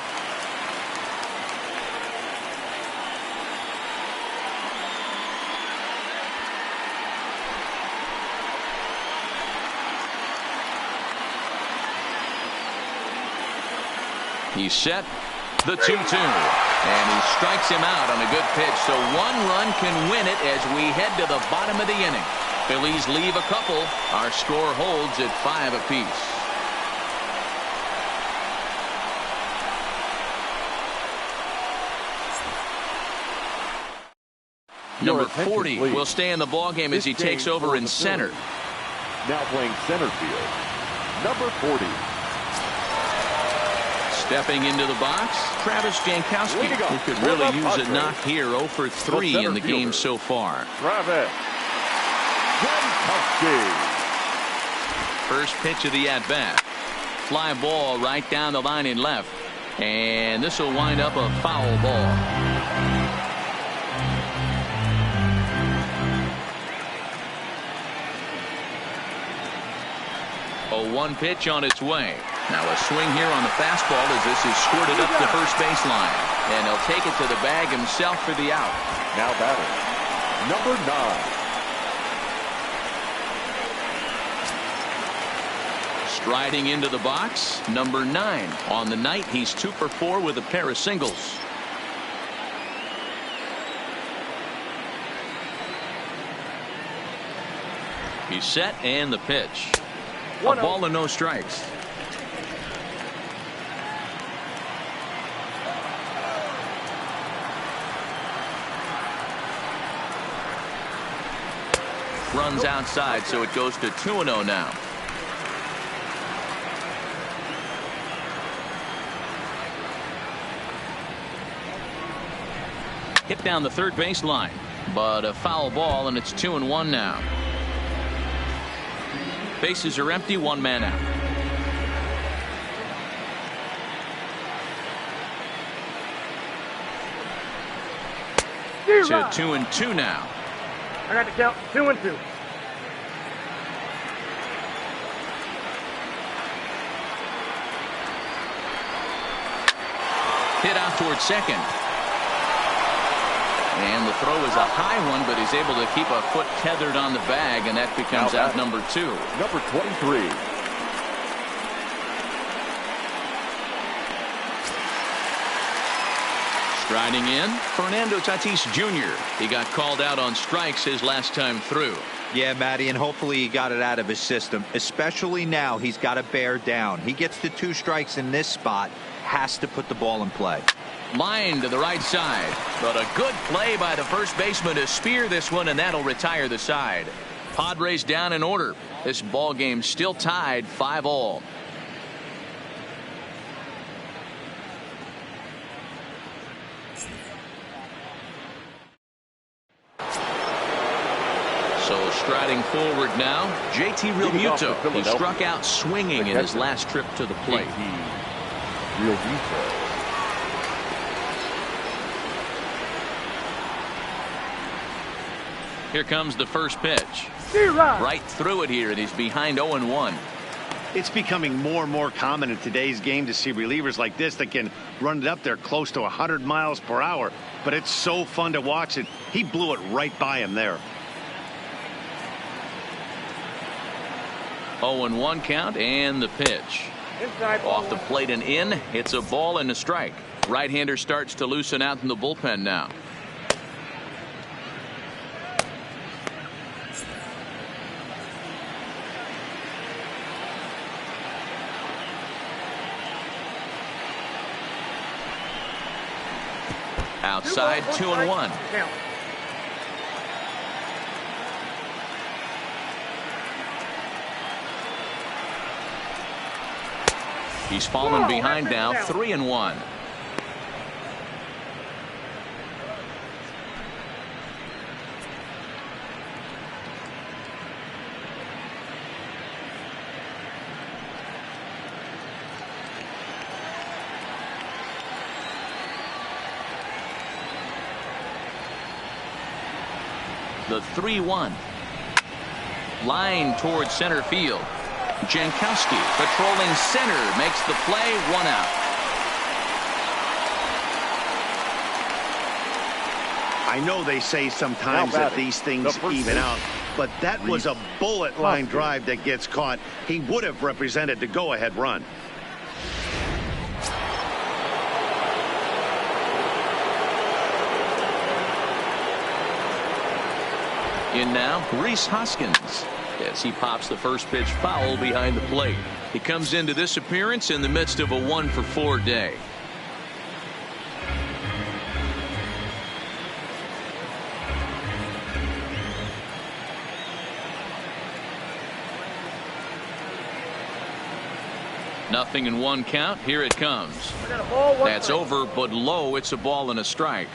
He's set. The 2-2. And he strikes him out on a good pitch. So 1 run can win it as we head to the bottom of the inning. Phillies leave a couple. Our score holds at 5 apiece. Number 40 will stay in the ballgame as he takes over in center. Now playing center field, number 40. Stepping into the box, Travis Jankowski, who could really use a knock here. 0 for 3 in the game so far. Travis Jankowski. First pitch of the at-bat. Fly ball right down the line in left. And this will wind up a foul ball. A 1 pitch on its way. Now a swing here on the fastball as this is squirted up the first baseline. And he'll take it to the bag himself for the out. Now batting, number 9. Striding into the box, number 9. On the night, he's 2 for 4 with a pair of singles. He's set and the pitch. A ball and no strikes. Runs outside, so it goes to 2-0 now. Hit down the third baseline, but a foul ball, and it's 2-1 now. Bases are empty, 1 man out. To 2-2 now. I got the count. 2-2. Hit out towards second. And the throw is a high one, but he's able to keep a foot tethered on the bag, and that becomes out number 2. Number 23. Striding in, Fernando Tatis Jr. He got called out on strikes his last time through. Yeah, Matty, and hopefully he got it out of his system. Especially now, he's got to bear down. He gets the 2 strikes in this spot, has to put the ball in play. Line to the right side, but a good play by the first baseman to spear this one, and that'll retire the side. Padres down in order. This ball game still tied 5-all. So striding forward now, JT Realmuto. He struck out swinging in his last trip to the plate. Realmuto. Here comes the first pitch. Right through it here, and he's behind 0-1. It's becoming more and more common in today's game to see relievers like this that can run it up there close to 100 miles per hour. But it's so fun to watch it. He blew it right by him there. 0-1 count, and the pitch. Off the plate and in. It's a ball and a strike. Right-hander starts to loosen out in the bullpen now. Outside, 2-1. He's fallen behind now, 3-1. The 3-1. Line towards center field. Jankowski patrolling center makes the play, 1 out. I know they say sometimes that these things even out, but that was a bullet line drive that gets caught. He would have represented the go-ahead run. In now, Rhys Hoskins, as he pops the first pitch foul behind the plate. He comes into this appearance in the midst of a 1-for-4 day. Nothing in 1 count. Here it comes. That's over, but low. It's a ball and a strike.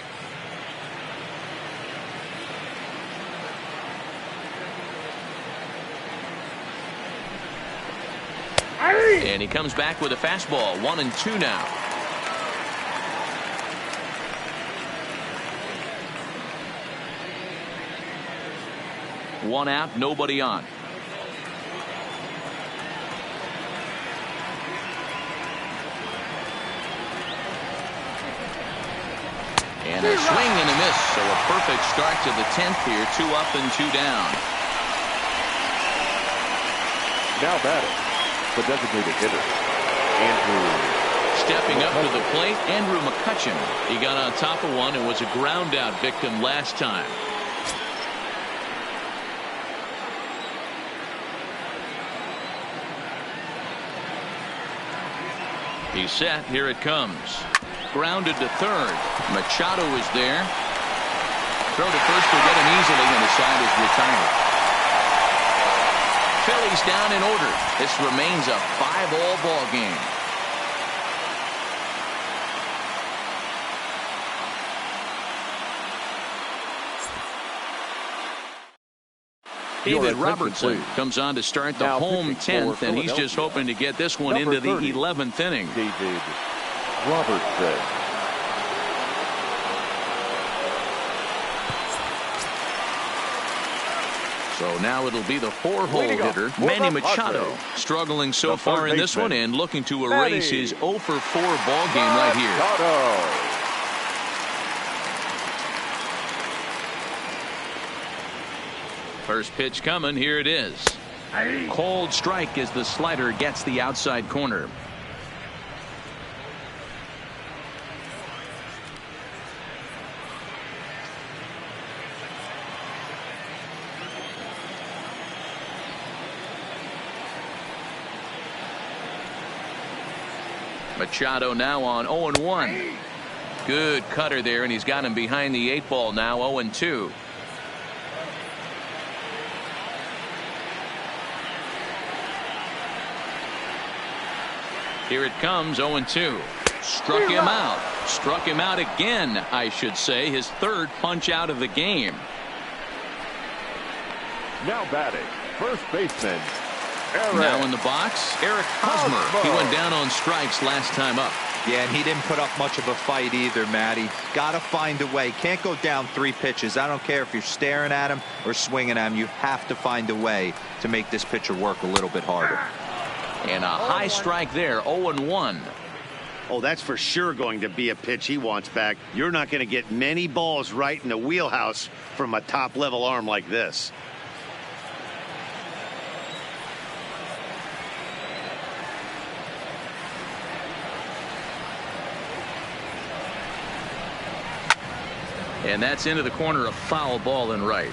And he comes back with a fastball, 1-2 now. One out, nobody on. And a swing and a miss, so a perfect start to the 10th here, 2 up and 2 down. Now batting, the designated hitter, Andrew. Stepping up to the plate, Andrew McCutchen. He got on top of one and was a ground out victim last time. He's set. Here it comes. Grounded to third. Machado is there. Throw to first will get him easily, and the side is retired. Phillies down in order. This remains a 5-all ball game. David Robertson comes on to start the home 10th, and he's just hoping to get this one into the 11th inning. David Robertson. So now it'll be the 4-hole hitter, Manny Machado, struggling so far in this one and looking to erase his 0-for-4 ball game right here. First pitch coming. Here it is. Cold strike as the slider gets the outside corner. Machado now on 0-1. Good cutter there, and he's got him behind the 8 ball now, 0-2. Here it comes, 0-2. Struck him out. Struck him out again, I should say. His third punch out of the game. Now batting, first baseman, Eric. Now in the box, Eric Hosmer. He went down on strikes last time up. Yeah, and he didn't put up much of a fight either, Matty. Got to find a way. Can't go down 3 pitches. I don't care if you're staring at him or swinging at him. You have to find a way to make this pitcher work a little bit harder. And a high strike there, 0-1. Oh, that's for sure going to be a pitch he wants back. You're not going to get many balls right in the wheelhouse from a top-level arm like this. And that's into the corner, a foul ball in right.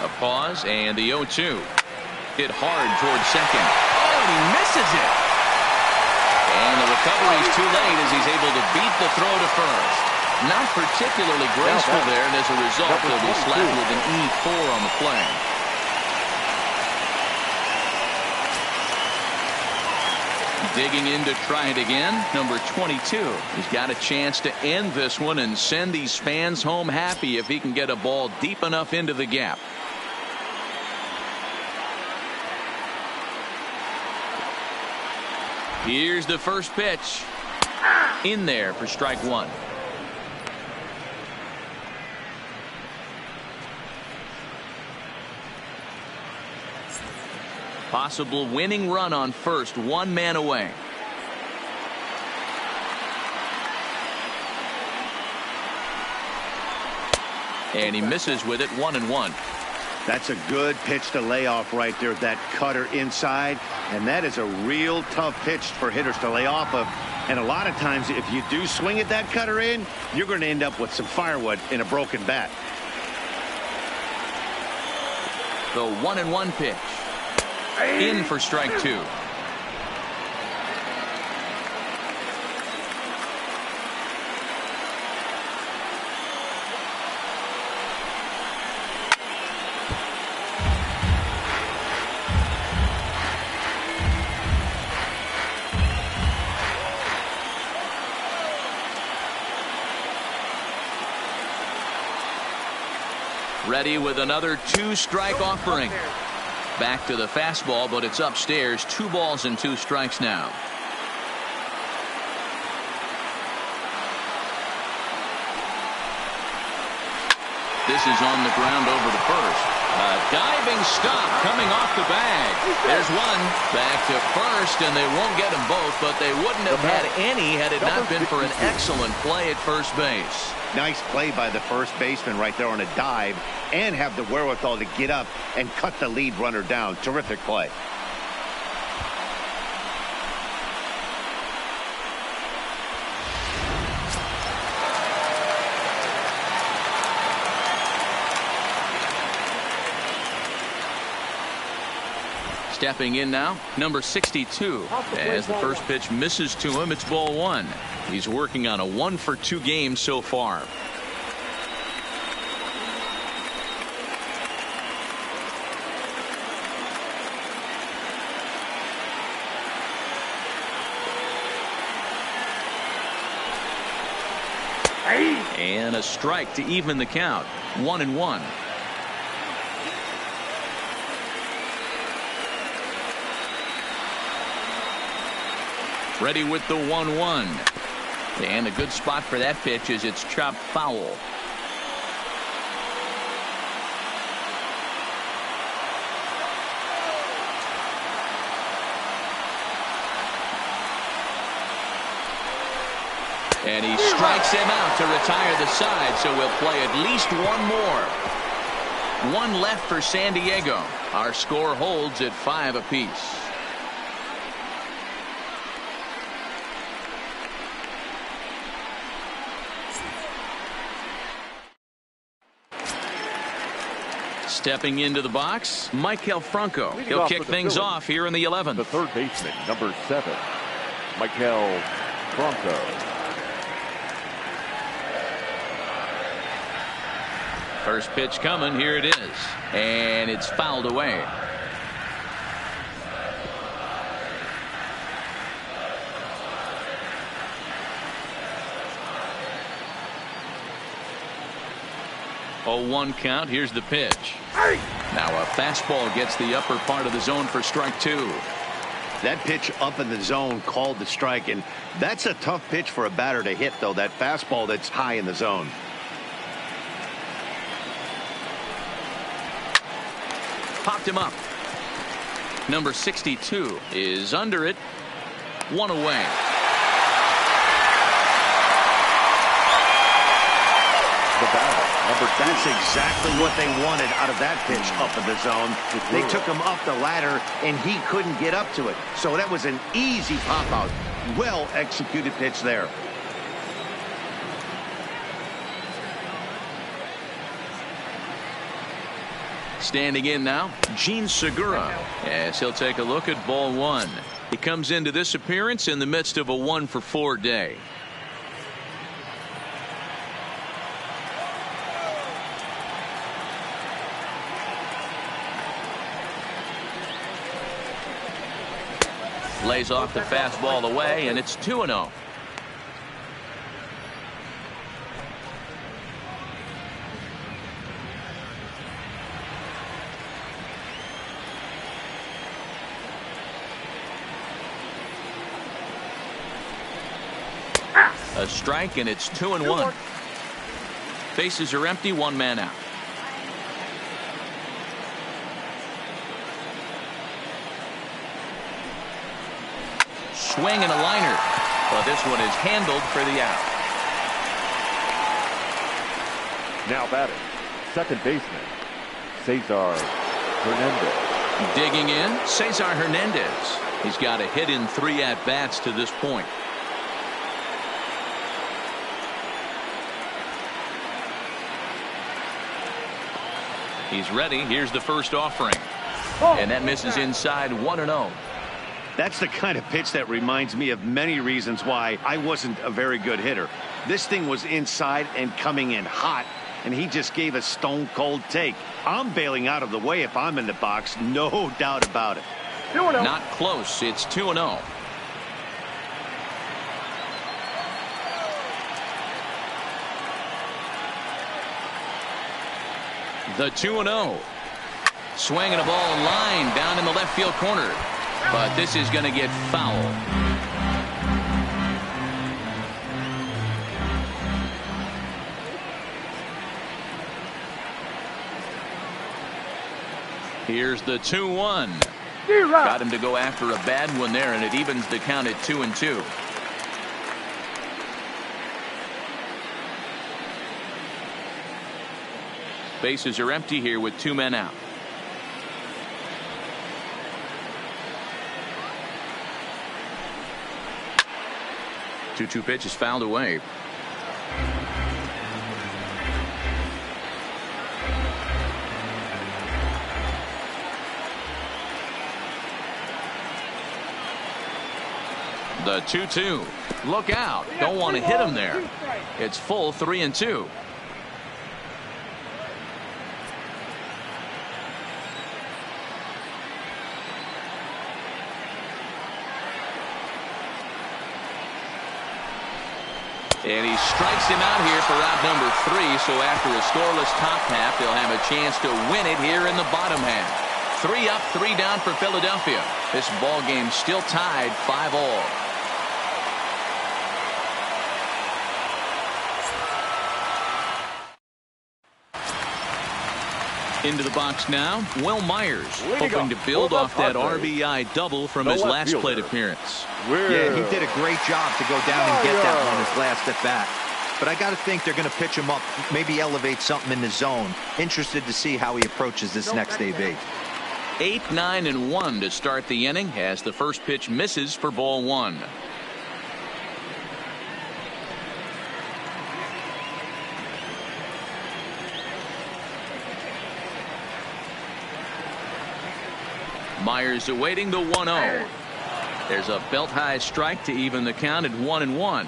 A pause and the 0-2. Hit hard towards second. Oh, and he misses it. And the recovery is too late as he's able to beat the throw to first. Not particularly graceful there, and as a result, he'll be slapped with an E4 on the play. Digging in to try it again, number 22. He's got a chance to end this one and send these fans home happy if he can get a ball deep enough into the gap. Here's the first pitch. In there for strike 1. Possible winning run on first, 1 man away. And he misses with it, 1-1. That's a good pitch to lay off right there, that cutter inside. And that is a real tough pitch for hitters to lay off of. And a lot of times, if you do swing at that cutter in, you're going to end up with some firewood in a broken bat. The 1-1 pitch. In for strike 2. Ready with another 2-strike offering. Back to the fastball, but it's upstairs. 2 balls and 2 strikes now. This is on the ground over to first. A diving stop coming off the bag. There's one. Back to first, and they won't get them both, but they wouldn't have had any had it not been for an excellent play at first base. Nice play by the first baseman right there on a dive, and have the wherewithal to get up and cut the lead runner down. Terrific play. Stepping in now, number 62. As the first pitch misses to him, it's ball 1. He's working on a 1-for-2 game so far. And a strike to even the count. 1-1. Ready with the 1-1. And a good spot for that pitch is it's chopped foul. And he strikes him out to retire the side, so we'll play at least 1 more. 1 left for San Diego. Our score holds at 5 apiece. Stepping into the box, Maikel Franco. He'll kick things off here in the 11th. The third baseman, number 7, Maikel Franco. First pitch coming. Here it is. And it's fouled away. 0-1 count. Here's the pitch. Now a fastball gets the upper part of the zone for strike 2. That pitch up in the zone called the strike, and that's a tough pitch for a batter to hit, though, that fastball that's high in the zone. Popped him up. Number 62 is under it. 1 away. That's exactly what they wanted out of that pitch up in the zone. They took him up the ladder, and he couldn't get up to it. So that was an easy pop-out. Well-executed pitch there. Standing in now, Gene Segura, as he'll take a look at ball 1. He comes into this appearance in the midst of a 1-for-4 day. Lays off the fastball away, and it's 2-0. A strike, and it's 2-1. Bases are empty, 1 man out. Swing and a liner, but this one is handled for the out. Now batting, second baseman, Cesar Hernandez. Digging in, Cesar Hernandez. He's got a hit in 3 at-bats to this point. He's ready. Here's the first offering. And that misses inside, 1-0. That's the kind of pitch that reminds me of many reasons why I wasn't a very good hitter. This thing was inside and coming in hot, and he just gave a stone-cold take. I'm bailing out of the way if I'm in the box, no doubt about it. 2-0. Not close. It's 2-0. The 2-0. Swinging a ball line down in the left field corner. But this is going to get foul. Here's the 2-1. Got him to go after a bad one there, and it evens the count at 2-2. Bases are empty here with 2 men out. Two pitch is fouled away. The 2-2. Look out. Don't want to hit him there. It's full 3-2. And he strikes him out here for out number 3. So after a scoreless top half, they'll have a chance to win it here in the bottom half. 3 up, 3 down for Philadelphia. This ball game still tied 5-all. Into the box now, Will Myers, hoping to build off that RBI double from his last plate appearance. Yeah, he did a great job to go down and get that one his last at bat. But I got to think they're going to pitch him up, maybe elevate something in the zone. Interested to see how he approaches this next AB. 8, 9, and 1 to start the inning as the first pitch misses for ball 1. Myers awaiting the 1-0. There's a belt high strike to even the count at 1-1.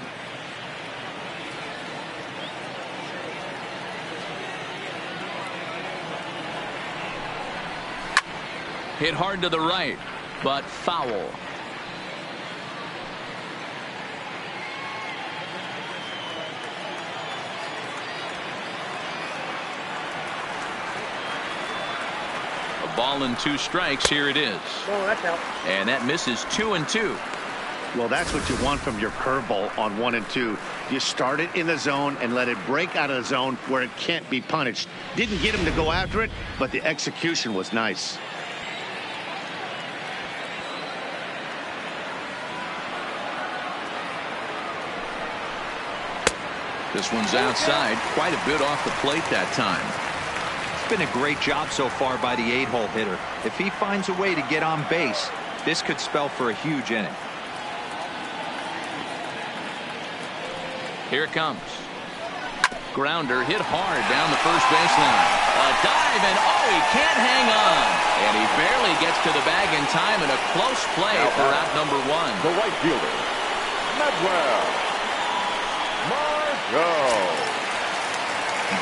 Hit hard to the right, but foul. Ball and 2 strikes. Here it is. Oh, that's out. And that misses 2-2. Well, that's what you want from your curveball on 1 and 2. You start it in the zone and let it break out of the zone where it can't be punished. Didn't get him to go after it, but the execution was nice. This one's outside, quite a bit off the plate that time. It's been a great job so far by the 8-hole hitter. If he finds a way to get on base, this could spell for a huge inning. Here it comes. Grounder hit hard down the first baseline. A dive, and oh, he can't hang on. And he barely gets to the bag in time, and a close play for out number 1. The right fielder, Madwell. Margot.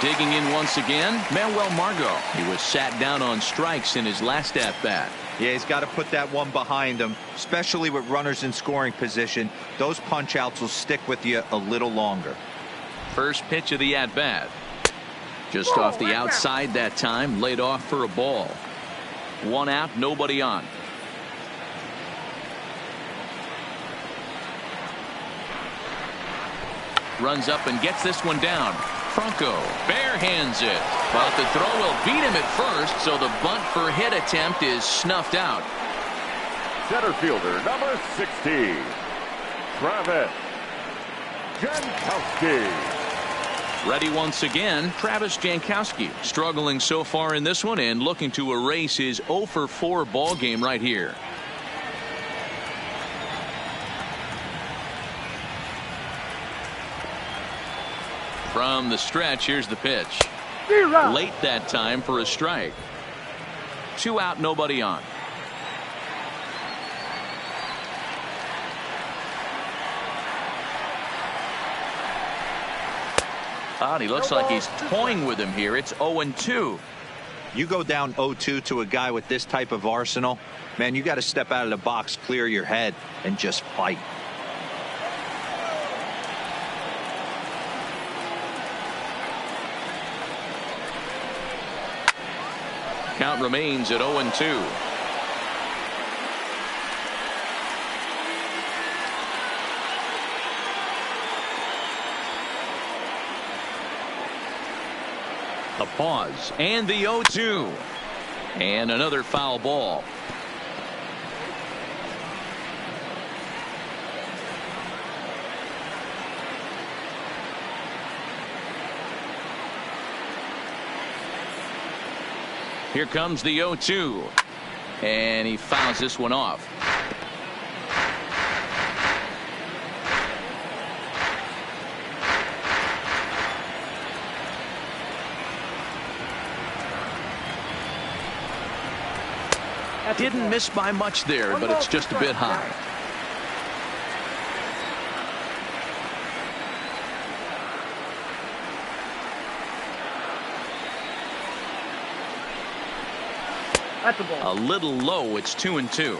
Digging in once again, Manuel Margot. He was sat down on strikes in his last at-bat. Yeah, he's got to put that one behind him, especially with runners in scoring position. Those punch-outs will stick with you a little longer. First pitch of the at-bat. Just off the outside that time, laid off for a ball. 1 out, nobody on. Runs up and gets this one down. Franco barehands it, but the throw will beat him at first, so the bunt for hit attempt is snuffed out. Center fielder, number 60, Travis Jankowski. Ready once again, Travis Jankowski, struggling so far in this one and looking to erase his 0 for 4 ball game right here. From the stretch, here's the pitch. Late that time for a strike. 2 out, nobody on. He looks like he's toying with him here. It's 0-2. You go down 0-2 to a guy with this type of arsenal, man, you got to step out of the box, clear your head, and just fight. Count remains at 0-2. A pause and the 0-2 and another foul ball. Here comes the 0-2, and he fouls this one off. Didn't miss by much there, but it's just a bit high. That's a ball. A little low. It's 2-2.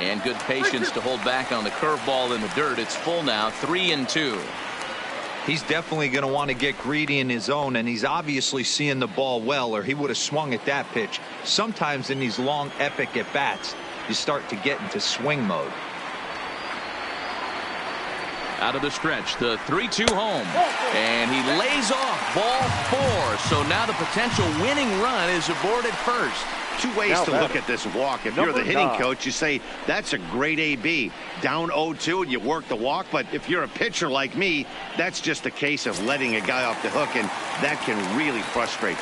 And good patience to hold back on the curveball in the dirt. It's full now, 3-2. He's definitely going to want to get greedy in his zone, and he's obviously seeing the ball well, or he would have swung at that pitch. Sometimes in these long, epic at-bats, you start to get into swing mode. Out of the stretch, the 3-2 home, and he lays off ball 4. So now the potential winning run is aboard at first. 2 ways to look at this walk. If you're the hitting coach, you say that's a great AB. Down 0-2 and you work the walk. But if you're a pitcher like me, that's just a case of letting a guy off the hook, and that can really frustrate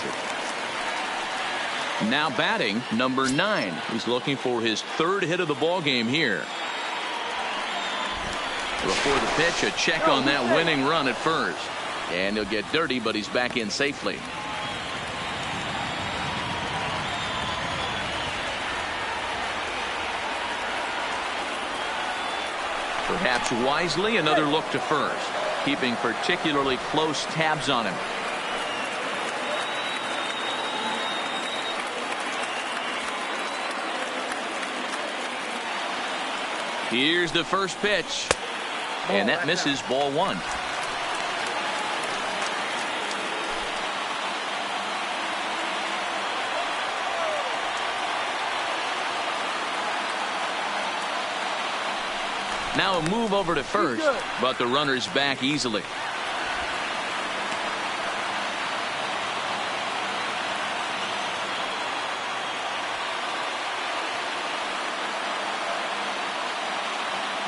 you. Now batting, number 9. He's looking for his 3rd hit of the ball game here. Before the pitch, a check on that winning run at first. And he'll get dirty, but he's back in safely. Perhaps wisely, another look to first, keeping particularly close tabs on him. Here's the first pitch. And that misses ball one. Now a move over to first, but the runner's back easily.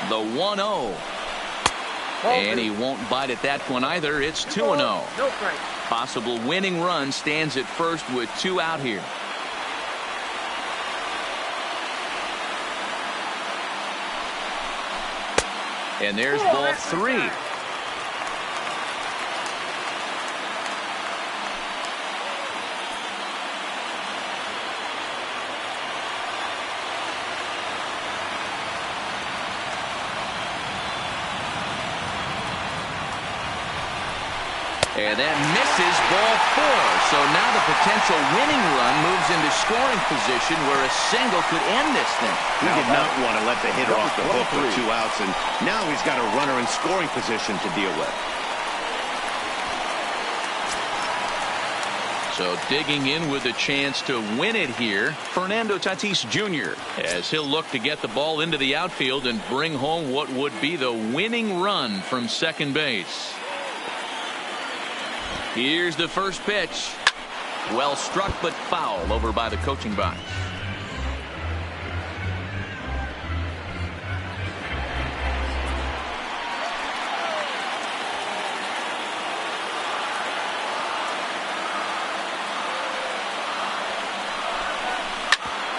The 1-0. And he won't bite at that one either. It's 2-0. Possible winning run stands at first with 2 out here. And there's ball 3. And that misses ball 4. So now the potential winning run moves into scoring position where a single could end this thing. He did not want to let the hitter off the hook with 2 outs, and now he's got a runner in scoring position to deal with. So digging in with a chance to win it here, Fernando Tatis Jr. as he'll look to get the ball into the outfield and bring home what would be the winning run from second base. Here's the first pitch. Well struck but foul over by the coaching box.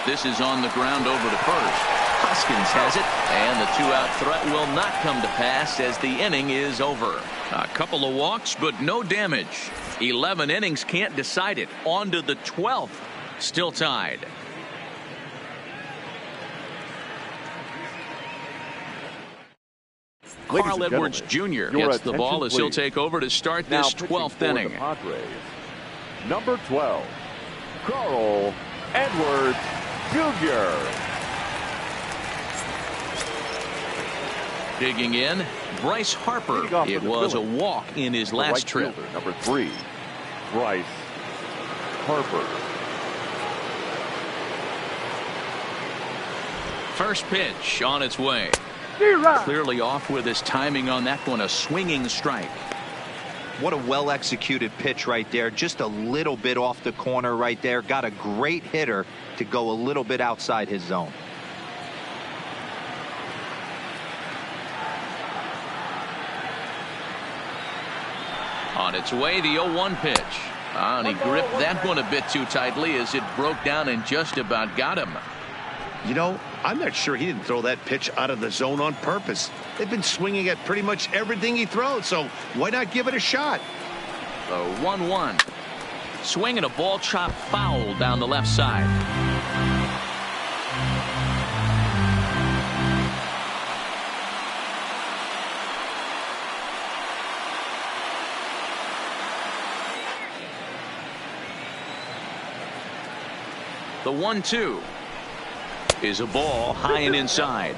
This is on the ground over to first. Hoskins has it, and the 2-out threat will not come to pass as the inning is over. A couple of walks, but no damage. 11 innings can't decide it. On to the 12th. Still tied. Carl Edwards Jr. gets the ball as he'll take over to start this 12th inning. Padres, number 12, Carl Edwards Jr. Digging in, Bryce Harper. It was a walk in his last trip. Fielder, number 3, Bryce Harper. First pitch on its way. Clearly off with his timing on that one. A swinging strike. What a well executed pitch right there. Just a little bit off the corner right there. Got a great hitter to go a little bit outside his zone. On its way, the 0-1 pitch. And he gripped that one a bit too tightly as it broke down and just about got him. You know, I'm not sure he didn't throw that pitch out of the zone on purpose. They've been swinging at pretty much everything he throws, so why not give it a shot? The 1-1. Swinging a ball chopped foul down the left side. The 1-2 is a ball high and inside.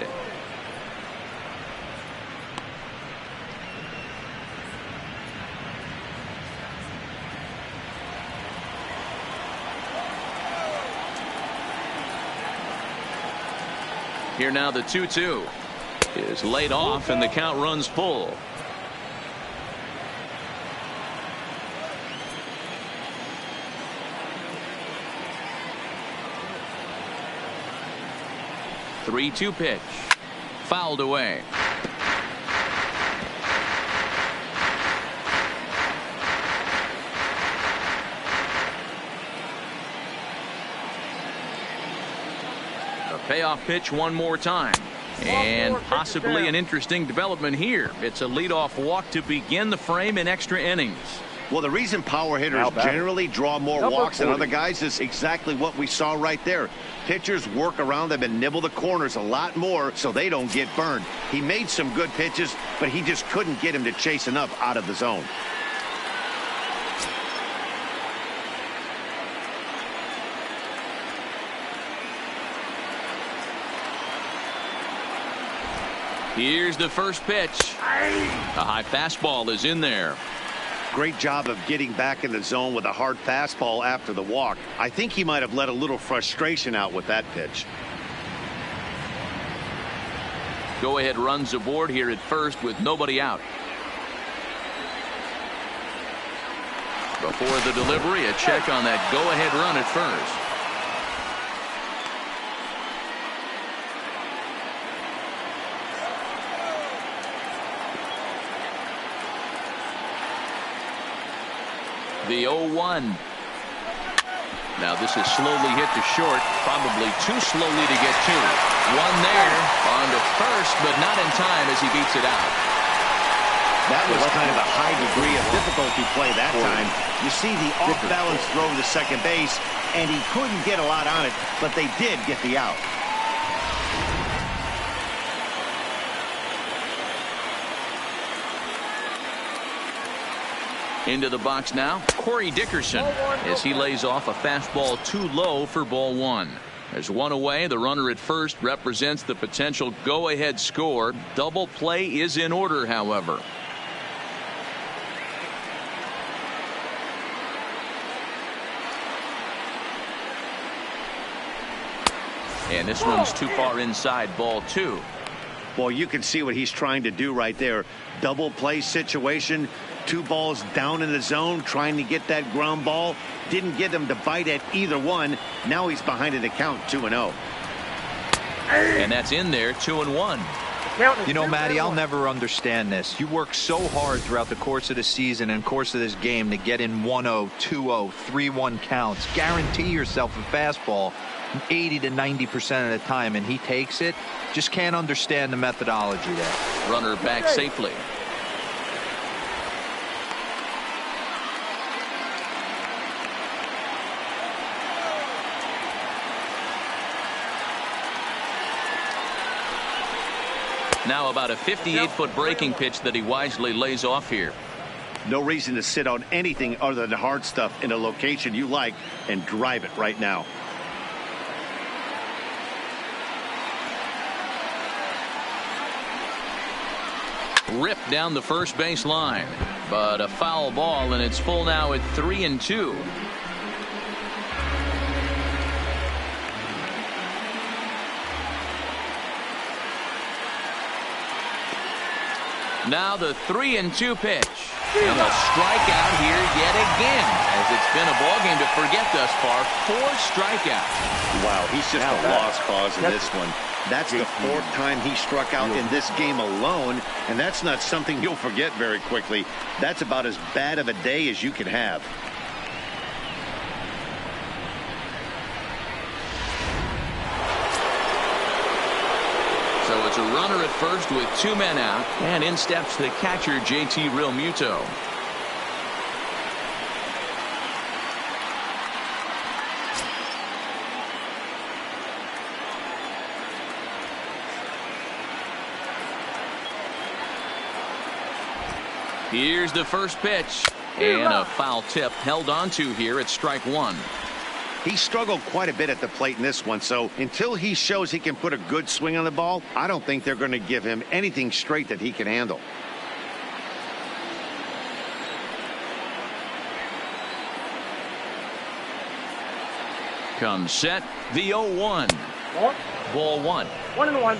Here now the 2-2 is laid off and the count runs full. The 3-2 pitch. Fouled away. A payoff pitch one more time. And possibly an interesting development here. It's a leadoff walk to begin the frame in extra innings. Well, the reason power hitters generally draw more walks than other guys is exactly what we saw right there. Pitchers work around them and nibble the corners a lot more so they don't get burned. He made some good pitches, but he just couldn't get him to chase enough out of the zone. Here's the first pitch. A high fastball is in there. Great job of getting back in the zone with a hard fastball after the walk. I think he might have let a little frustration out with that pitch. Go ahead runs aboard here at first with nobody out. Before the delivery, a check on that go ahead run at first. The 0-1. Now this is slowly hit to short, probably too slowly to get to. One there, on to first, but not in time as he beats it out. That was kind of a high degree of difficulty play that time. You see the off-balance throw to second base, and he couldn't get a lot on it, but they did get the out. Into the box now, Corey Dickerson, as he lays off a fastball too low for ball one. There's one away. The runner at first represents the potential go-ahead score. Double play is in order, however. And this one's too far inside, ball two. Well, you can see what he's trying to do right there. Double play situation. 2 balls down in the zone, trying to get that ground ball. Didn't get him to bite at either one. Now he's behind in the count, 2-0. And that's in there, 2-1. You know, Matty, I'll never understand this. You work so hard throughout the course of the season and course of this game to get in 1-0, 2-0, 3-1 counts. Guarantee yourself a fastball 80 to 90% of the time, and he takes it. Just can't understand the methodology there. Runner back safely. Now about a 58-foot breaking pitch that he wisely lays off here. No reason to sit on anything other than hard stuff in a location you like and drive it right now. Ripped down the first base line, but a foul ball, and it's full now at 3-2. Now the 3-2 pitch. And a strikeout here yet again, as it's been a ball game to forget thus far. 4 strikeouts. Wow, he's just a lost cause in this one. That's the 4th time he struck out in this game alone, and that's not something you'll forget very quickly. That's about as bad of a day as you can have. So it's a runner at first with 2 men out, and in steps the catcher, JT Realmuto. Here's the first pitch, and a foul tip held onto here at strike 1. He struggled quite a bit at the plate in this one, so until he shows he can put a good swing on the ball, I don't think they're going to give him anything straight that he can handle. Comes set, the 0-1. Ball 1. 1-1.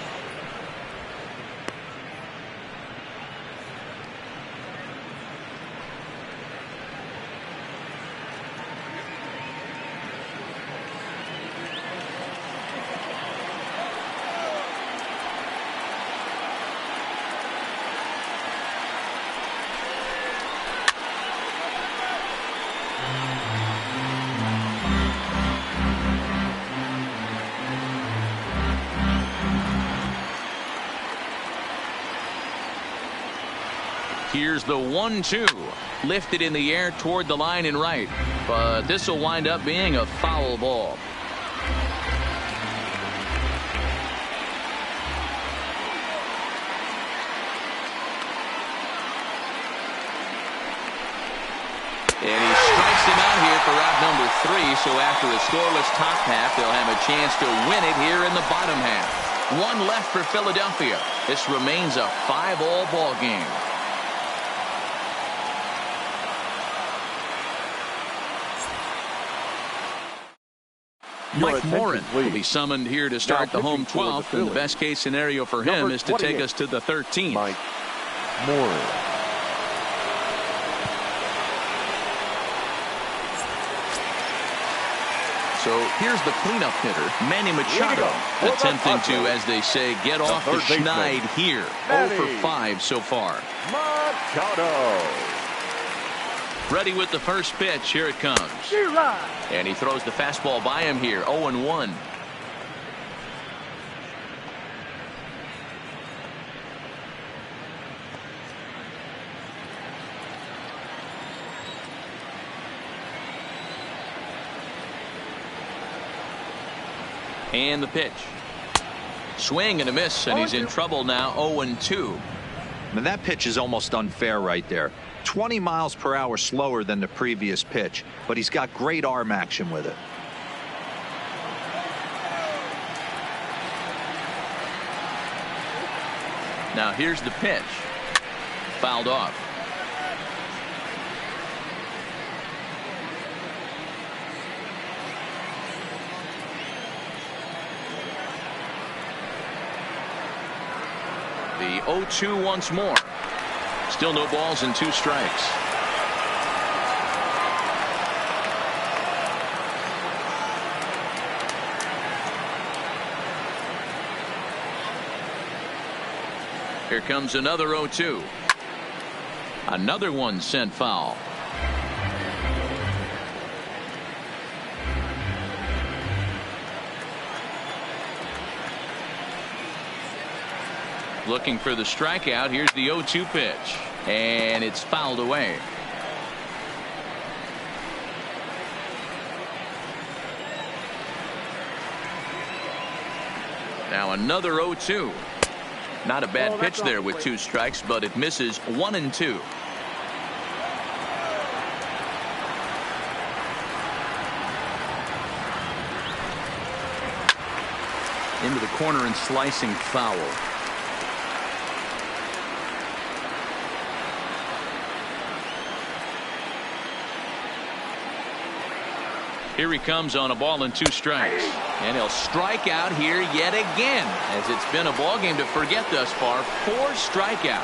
Here's the 1-2, lifted in the air toward the line and right, but this will wind up being a foul ball. And he strikes him out here for out number 3, so after a scoreless top half, they'll have a chance to win it here in the bottom half. One left for Philadelphia. This remains a 5-all ball game. Mike Morin will be summoned here to start the home 12th, and the best case scenario for him is to take us to the 13th. Mike Morin. So here's the cleanup hitter, Manny Machado, attempting to, as they say, get off the schneid here. 0 for 5 so far. Machado. Ready with the first pitch. Here it comes. And he throws the fastball by him here. 0-1. And the pitch. Swing and a miss, and he's in trouble now. 0-2. Now that pitch is almost unfair right there. 20 miles per hour slower than the previous pitch, but he's got great arm action with it. Now here's the pitch. Fouled off. The 0-2 once more. Still no balls and 2 strikes. Here comes another 0-2. Another one sent foul. Looking for the strikeout. Here's the 0-2 pitch. And it's fouled away. Now another 0-2. Not a bad pitch there with 2 strikes, but it misses 1-2. Into the corner and slicing foul. Here he comes on a ball and 2 strikes. And he'll strike out here yet again, as it's been a ball game to forget thus far. 4 strikeouts.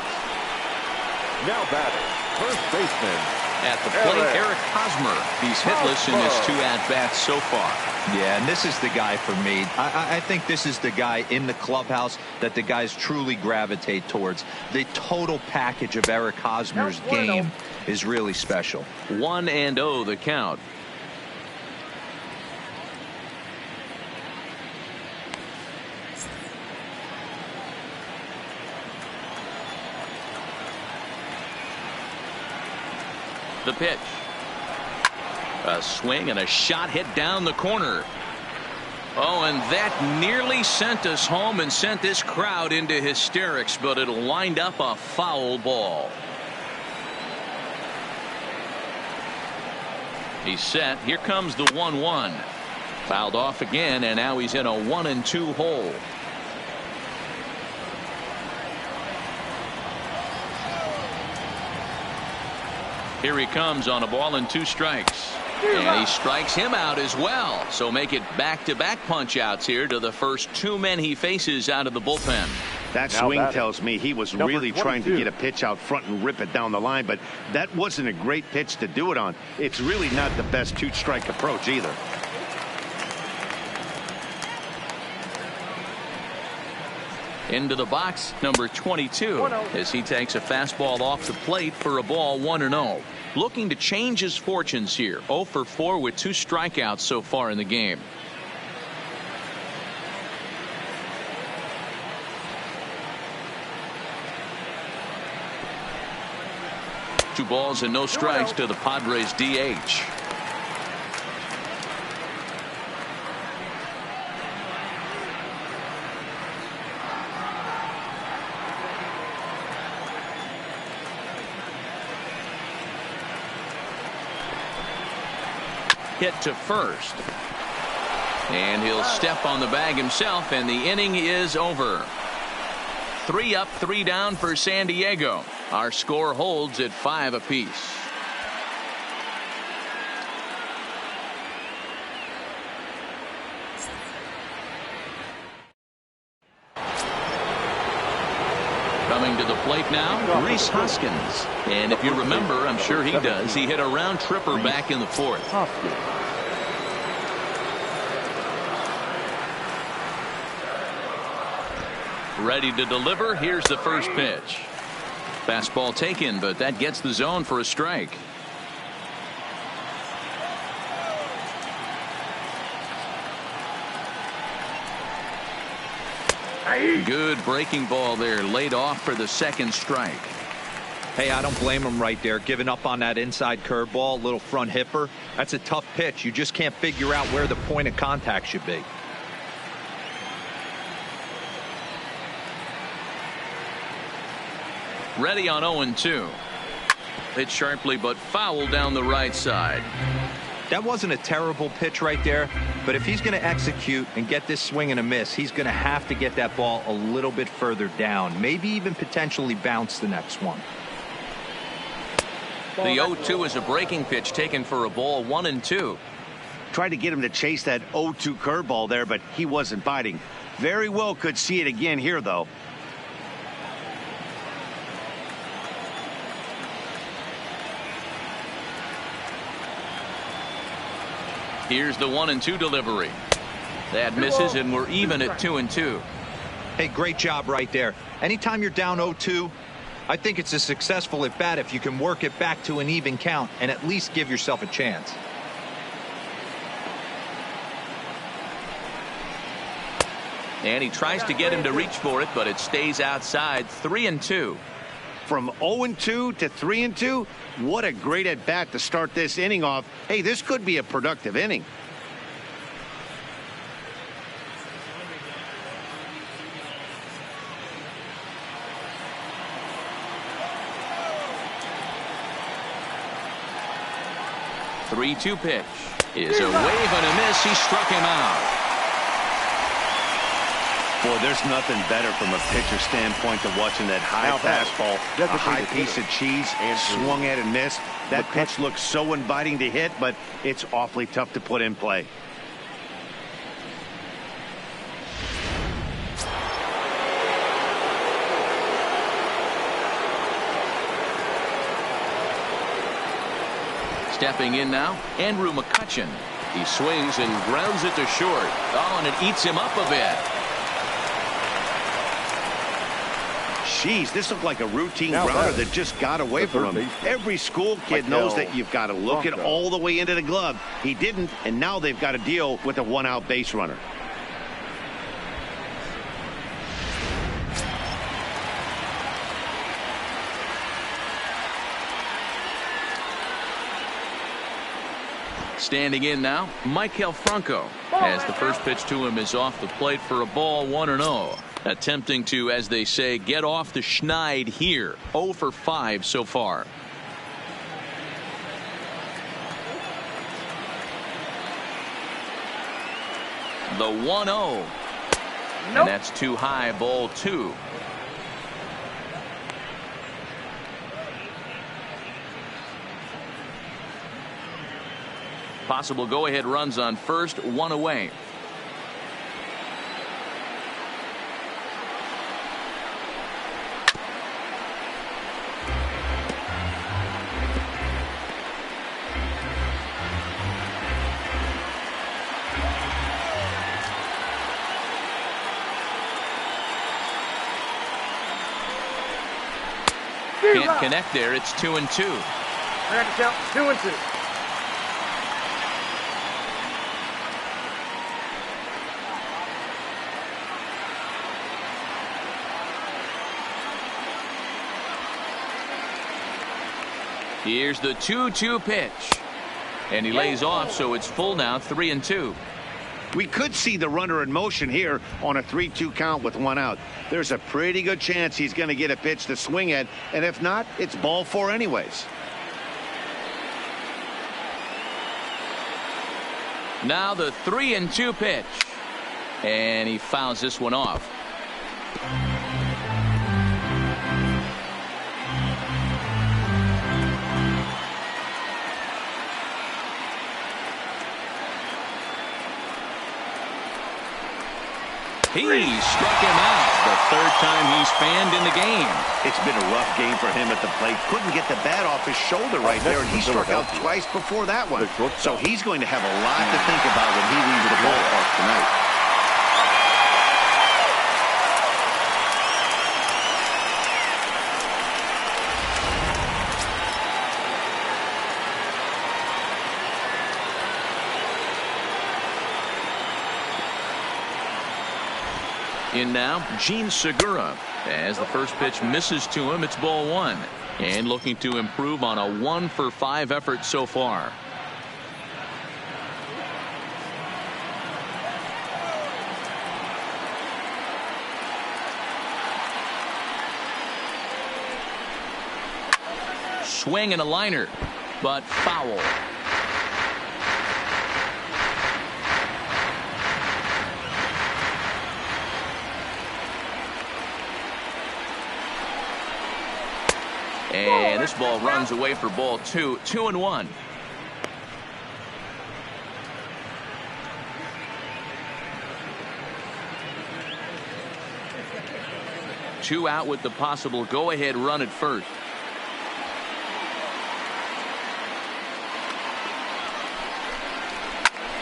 Now batting, first baseman. At the plate, Eric Hosmer. He's hitless in his 2 at-bats so far. Yeah, and this is the guy for me. I think this is the guy in the clubhouse that the guys truly gravitate towards. The total package of Eric Hosmer's game is really special. 1-0 the count. The pitch. A swing and a shot hit down the corner. Oh, and that nearly sent us home and sent this crowd into hysterics, but it'll wind up a foul ball. He's set. Here comes the 1-1. Fouled off again, and now he's in a 1-2 hole. Here he comes on a ball and 2 strikes. And he strikes him out as well. So make it back-to-back punch-outs here to the first 2 men he faces out of the bullpen. That swing tells me he was really trying to get a pitch out front and rip it down the line, but that wasn't a great pitch to do it on. It's really not the best 2-strike approach either. Into the box, number 22, as he takes a fastball off the plate for a ball. 1-0. Looking to change his fortunes here. 0 for 4 with 2 strikeouts so far in the game. Two balls and no strikes to the Padres DH. Hit to first. And he'll step on the bag himself, and the inning is over. 3 up, 3 down for San Diego. Our score holds at 5 apiece. Coming to the plate now, Rhys Hoskins. And if you remember, I'm sure he does, he hit a round tripper back in the 4th. Ready to deliver. Here's the first pitch. Fastball taken, but that gets the zone for a strike. Good breaking ball there, laid off for the second strike. Hey, I don't blame him right there, giving up on that inside curveball, little front hipper. That's a tough pitch. You just can't figure out where the point of contact should be. Ready on 0-2. Hit sharply but foul down the right side. That wasn't a terrible pitch right there, but if he's going to execute and get this swing and a miss, he's going to have to get that ball a little bit further down, maybe even potentially bounce the next one. The 0-2 is a breaking pitch taken for a ball, 1-2. Tried to get him to chase that 0-2 curveball there, but he wasn't biting. Very well could see it again here, though. Here's the 1-2 delivery. That misses, and we're even at 2-2. Hey, great job right there. Anytime you're down 0-2, I think it's a successful at bat if you can work it back to an even count and at least give yourself a chance. And he tries to get him to reach for it, but it stays outside. 3-2. From 0-2 to 3-2, what a great at bat to start this inning off. Hey, this could be a productive inning. Three-two pitch is a wave and a miss. He struck him out. Boy, there's nothing better from a pitcher standpoint than watching that high fastball, a high piece of cheese, and swung at and missed. That pitch looks so inviting to hit, but it's awfully tough to put in play. Stepping in now, Andrew McCutchen. He swings and grounds it to short. Oh, and it eats him up a bit. Jeez, this looked like a routine grounder that just got away from him. Every school kid knows that you've got to look it all the way into the glove. He didn't, and now they've got to deal with a one-out base runner. Standing in now, Maikel Franco, as the first pitch to him is off the plate for a ball, 1-0. Attempting to, as they say, get off the schneid here. 0 for 5 so far. The 1-0. Nope. And that's too high, ball 2. Possible go-ahead runs on first, 1 away. Can't connect there. It's 2-2. I got to count 2-2. Here's the 2-2 pitch. And he lays off, so it's full now, 3-2. We could see the runner in motion here on a 3-2 count with 1 out. There's a pretty good chance he's going to get a pitch to swing at, and if not, it's ball 4 anyways. Now the 3-2 pitch. And he fouls this one off. He struck him out. The third time he's fanned in the game. It's been a rough game for him at the plate. Couldn't get the bat off his shoulder right there, and he struck out twice before that one. So he's going to have a lot to think about when he leaves the ballpark tonight. In now, Gene Segura. As the first pitch misses to him, it's ball one. And looking to improve on a 1-for-5 effort so far. Swing and a liner, but foul. And this ball runs away for ball two. 2-1. Two out with the possible go-ahead run at first.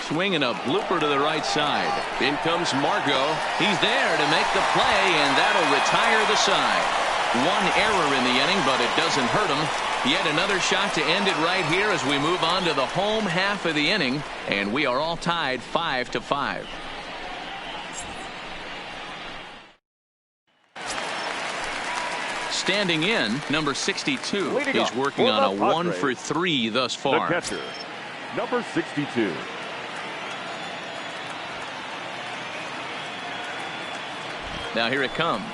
Swinging a blooper to the right side. In comes Margot. He's there to make the play, and that'll retire the side. One error in the inning, but it doesn't hurt him. Yet another shot to end it right here as we move on to the home half of the inning, and we are all tied 5-5. Standing in, number 62 is working on a 1-for-3 thus far. The catcher, number 62. Now here it comes.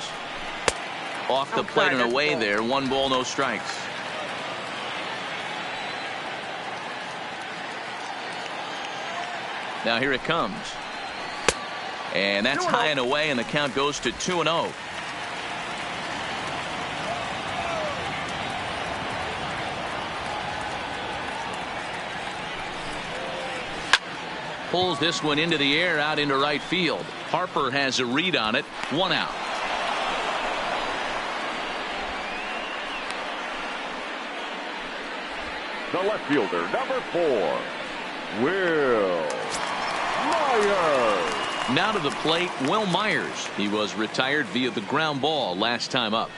Off the plate and away there. 1 ball, no strikes. Now here it comes. And that's high and away, and the count goes to 2-0. Pulls this one into the air out into right field. Harper has a read on it. 1 out. The left fielder, number 4, Will Myers. Now to the plate, Will Myers. He was retired via the ground ball last time up.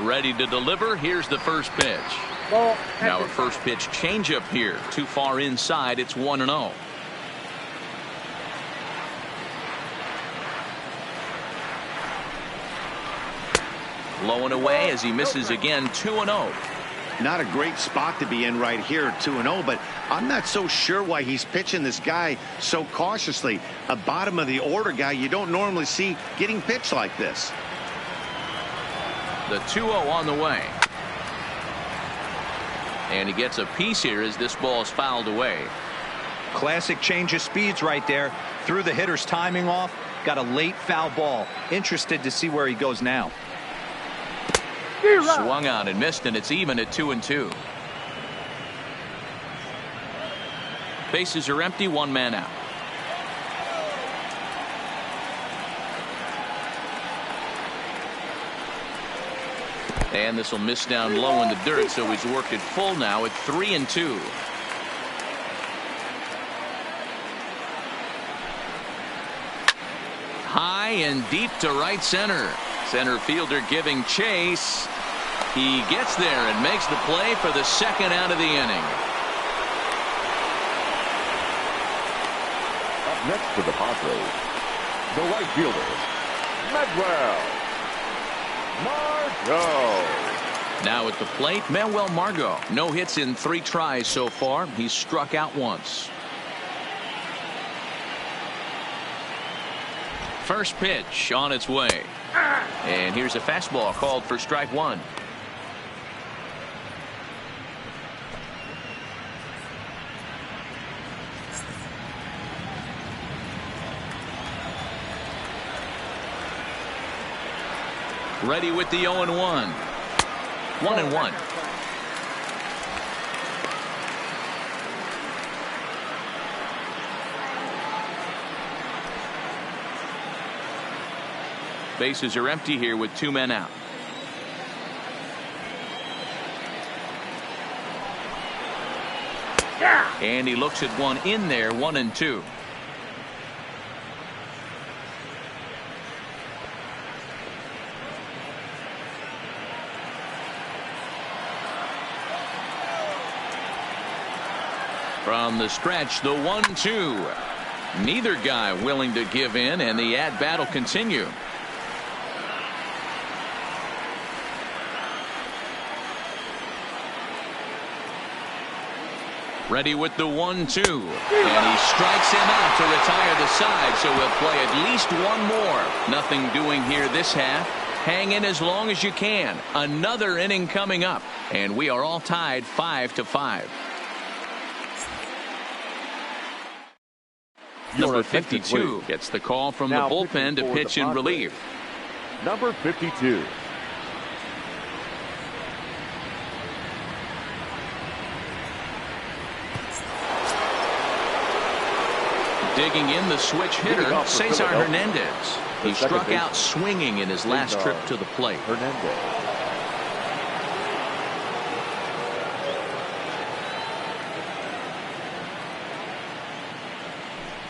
Ready to deliver. Here's the first pitch. Now a first pitch changeup here. Too far inside. It's 1-0. Low and away as he misses again. 2-0. Not a great spot to be in right here, 2-0, but I'm not so sure why he's pitching this guy so cautiously. A bottom of the order guy you don't normally see getting pitched like this. The 2-0 on the way. And he gets a piece here as this ball is fouled away. Classic change of speeds right there. Threw the hitter's timing off. Got a late foul ball. Interested to see where he goes now. Swung on and missed, and it's even at 2-2. Bases are empty. 1 man out. And this will miss down low in the dirt, so he's worked it full now at 3-2. High and deep to right center. Center fielder giving chase. He gets there and makes the play for the second out of the inning. Up next for the Padres, the right fielder, Margot. Now at the plate, Manuel Margot. No hits in 3 tries so far. He's struck out once. First pitch on its way. And here's a fastball called for strike 1. Ready with the 0-1. 1-1. Bases are empty here with 2 men out. And he looks at one in there, 1-2. From the stretch, the 1-2. Neither guy willing to give in, and the at-bat will continue. Ready with the 1-2. And he strikes him out to retire the side, so we'll play at least one more. Nothing doing here this half. Hang in as long as you can. Another inning coming up, and we are all tied 5-5. Number 52 gets the call from the bullpen to pitch in relief. Number 52. Digging in the switch hitter, Cesar Hernandez. He struck out swinging in his last trip to the plate. Hernandez.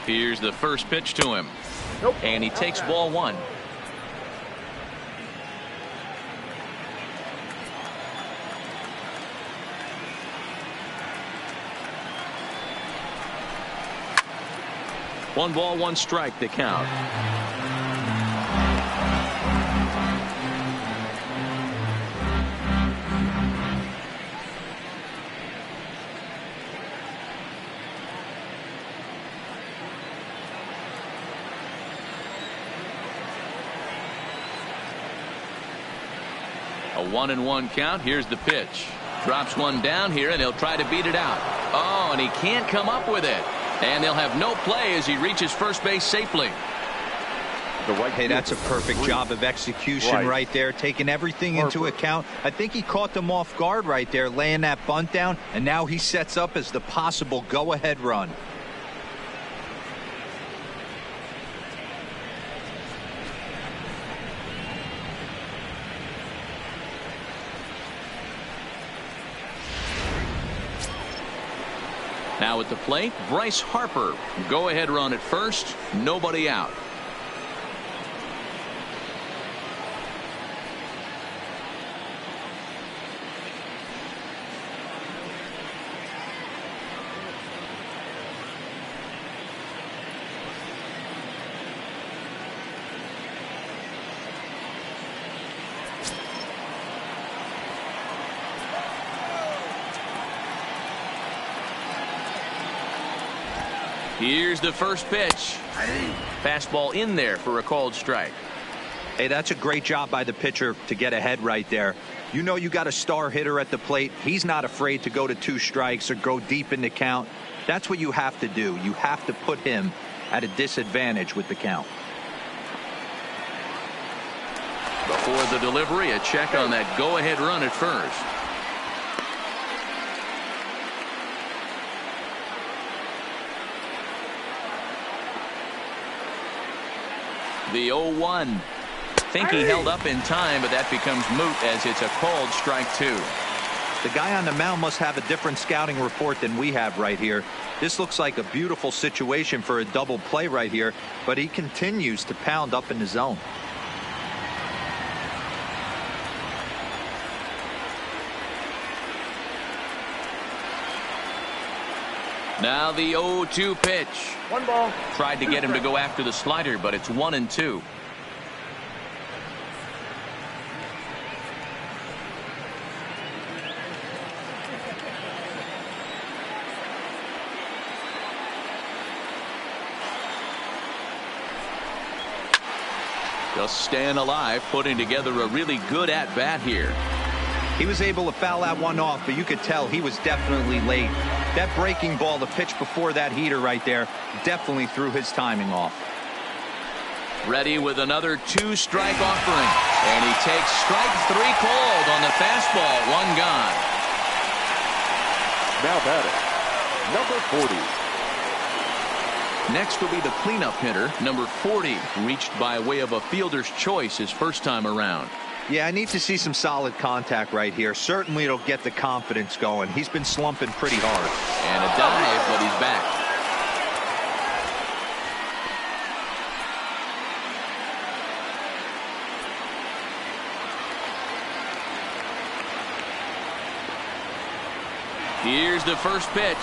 Here's the first pitch to him. And he takes ball 1. One ball, 1 strike, the count. A 1-1 count. Here's the pitch. Drops one down here, and he'll try to beat it out. Oh, and he can't come up with it. And they'll have no play as he reaches first base safely. Hey, that's a perfect job of execution right there, taking everything into account. I think he caught them off guard right there, laying that bunt down, and now he sets up as the possible go-ahead run. Now at the plate, Bryce Harper. Go-ahead run at first. Nobody out. Here's the first pitch. Fastball in there for a called strike. Hey, that's a great job by the pitcher to get ahead right there. You know you got a star hitter at the plate. He's not afraid to go to 2 strikes or go deep in the count. That's what you have to do. You have to put him at a disadvantage with the count. Before the delivery, a check on that go-ahead run at first. The 0-1. Think he held up in time, but that becomes moot as it's a called strike 2. The guy on the mound must have a different scouting report than we have right here. This looks like a beautiful situation for a double play right here, but he continues to pound up in the zone. Now the 0-2 pitch. 1 ball. Tried to get him to go after the slider, but it's 1-2. Just staying alive, putting together a really good at-bat here. He was able to foul that one off, but you could tell he was definitely late. That breaking ball, the pitch before that heater right there, definitely threw his timing off. Ready with another 2-strike offering. And he takes strike 3 called on the fastball. 1 gone. Now batting, number 40. Next will be the cleanup hitter, number 40, reached by way of a fielder's choice his first time around. Yeah, I need to see some solid contact right here. Certainly it'll get the confidence going. He's been slumping pretty hard. And a dive, but he's back. Here's the first pitch.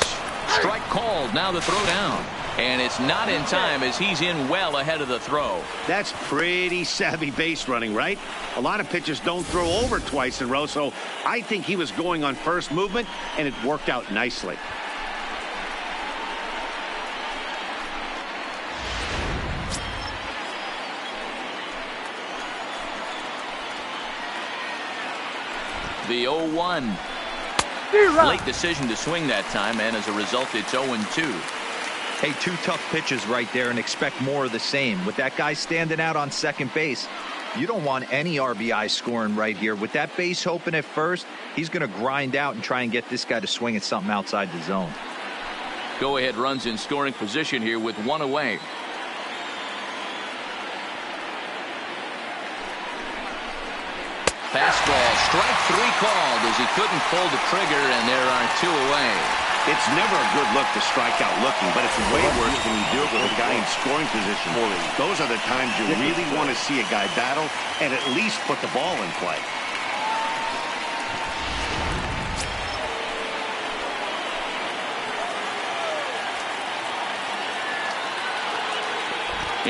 Strike called. Now the throw down. And it's not in time as he's in well ahead of the throw. That's pretty savvy base running, right? A lot of pitchers don't throw over twice in a row, so I think he was going on first movement, and it worked out nicely. The 0-1. Late decision to swing that time, and as a result, it's 0-2. Hey, 2 tough pitches right there, and expect more of the same. With that guy standing out on second base, you don't want any RBI scoring right here. With that base open at first, he's going to grind out and try and get this guy to swing at something outside the zone. Go-ahead runs in scoring position here with 1 away. Fastball, strike 3 called as he couldn't pull the trigger, and there are 2 away. It's never a good look to strike out looking, but it's way worse when you do it with a guy in scoring position. Those are the times you really want to see a guy battle and at least put the ball in play.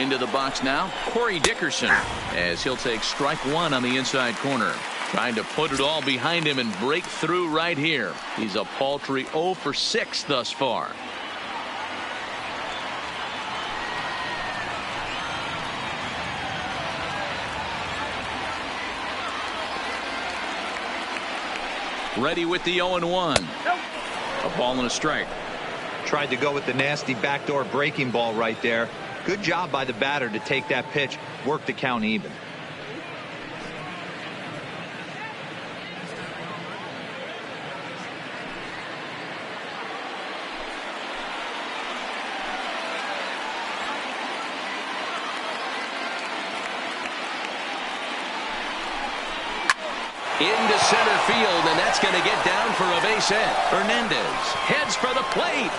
Into the box now, Corey Dickerson, as he'll take strike 1 on the inside corner. Trying to put it all behind him and break through right here. He's a paltry 0 for 6 thus far. Ready with the 0-1. A ball and a strike. Tried to go with the nasty backdoor breaking ball right there. Good job by the batter to take that pitch, work the count even. Into center field, and that's going to get down for a base hit. Hernandez heads for the plate.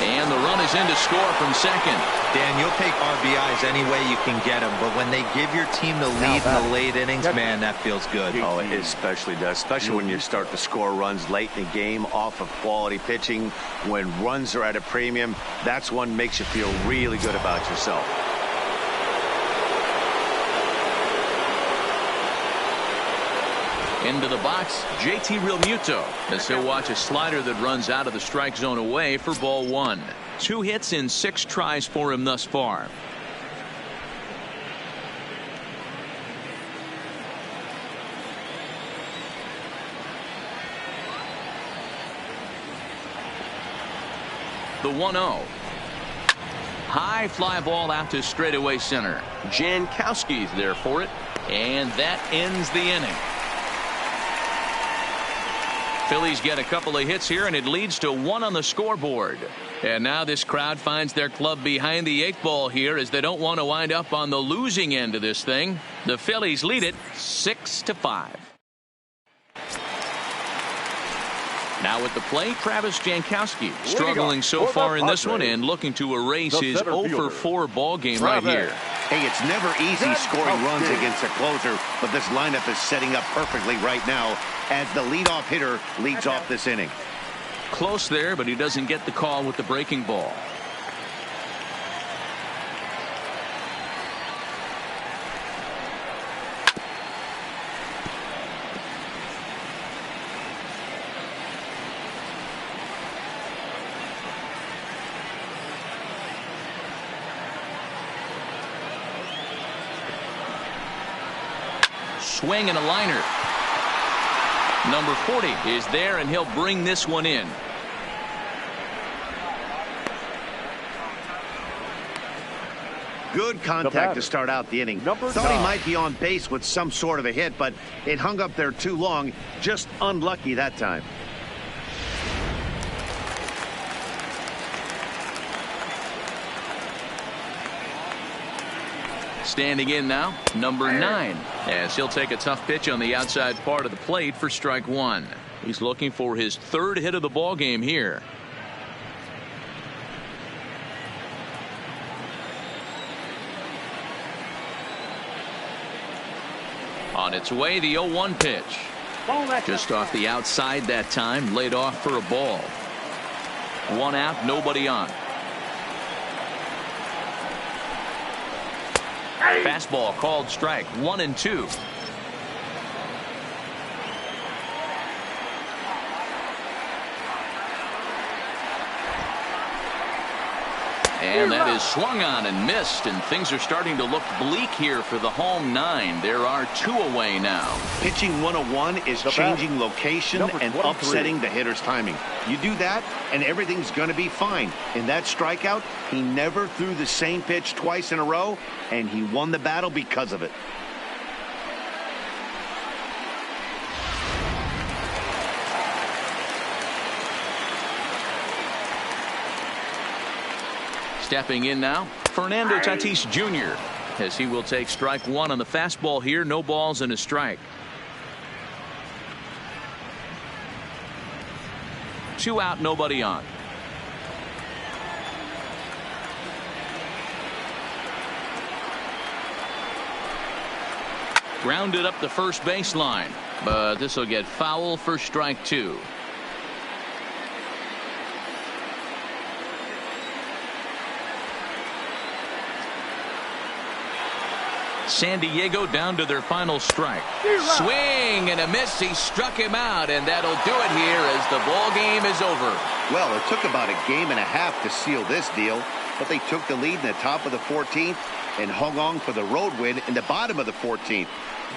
And the run is in to score from second. Dan, you'll take RBIs any way you can get them, but when they give your team the lead in the late innings, man, that feels good. Oh, it especially does, especially when you start to score runs late in the game off of quality pitching. When runs are at a premium, that's one makes you feel really good about yourself. Into the box, JT Realmuto, as he'll watch a slider that runs out of the strike zone away for ball 1. 2 hits in 6 tries for him thus far. The 1-0. High fly ball out to straightaway center. Jankowski's there for it, and that ends the inning. Phillies get a couple of hits here, and it leads to 1 on the scoreboard. And now this crowd finds their club behind the 8th ball here, as they don't want to wind up on the losing end of this thing. The Phillies lead it 6-5. Now at the plate, Travis Jankowski, struggling so far in this one and looking to erase his 0 for 4 ball game right here. Hey, it's never easy scoring runs against a closer, but this lineup is setting up perfectly right now as the leadoff hitter leads off this inning. Close there, but he doesn't get the call with the breaking ball. swing and a liner. Number 40 is there, and he'll bring this one in. Good contact to start out the inning. Thought he might be on base with some sort of a hit, but it hung up there too long. Just unlucky that time. Standing in now, number 9, as he'll take a tough pitch on the outside part of the plate for strike 1. He's looking for his 3rd hit of the ball game here. On its way, the 0-1 pitch. Just off the outside that time, laid off for a ball. 1 out, nobody on. Fastball called strike 1 and 2. And that is swung on and missed, and things are starting to look bleak here for the home 9. There are 2 away now. Pitching 101 is changing location and upsetting the hitter's timing. You do that, and everything's going to be fine. In that strikeout, he never threw the same pitch twice in a row, and he won the battle because of it. Stepping in now, Fernando Tatis Jr., as he will take strike 1 on the fastball here. No balls and a strike. 2 out, nobody on. Grounded up the first baseline, but this will get foul for strike 2. San Diego down to their final strike. Swing and a miss. He struck him out, and that'll do it here as the ball game is over. Well, it took about a game and a half to seal this deal, but they took the lead in the top of the 14th and hung on for the road win in the bottom of the 14th.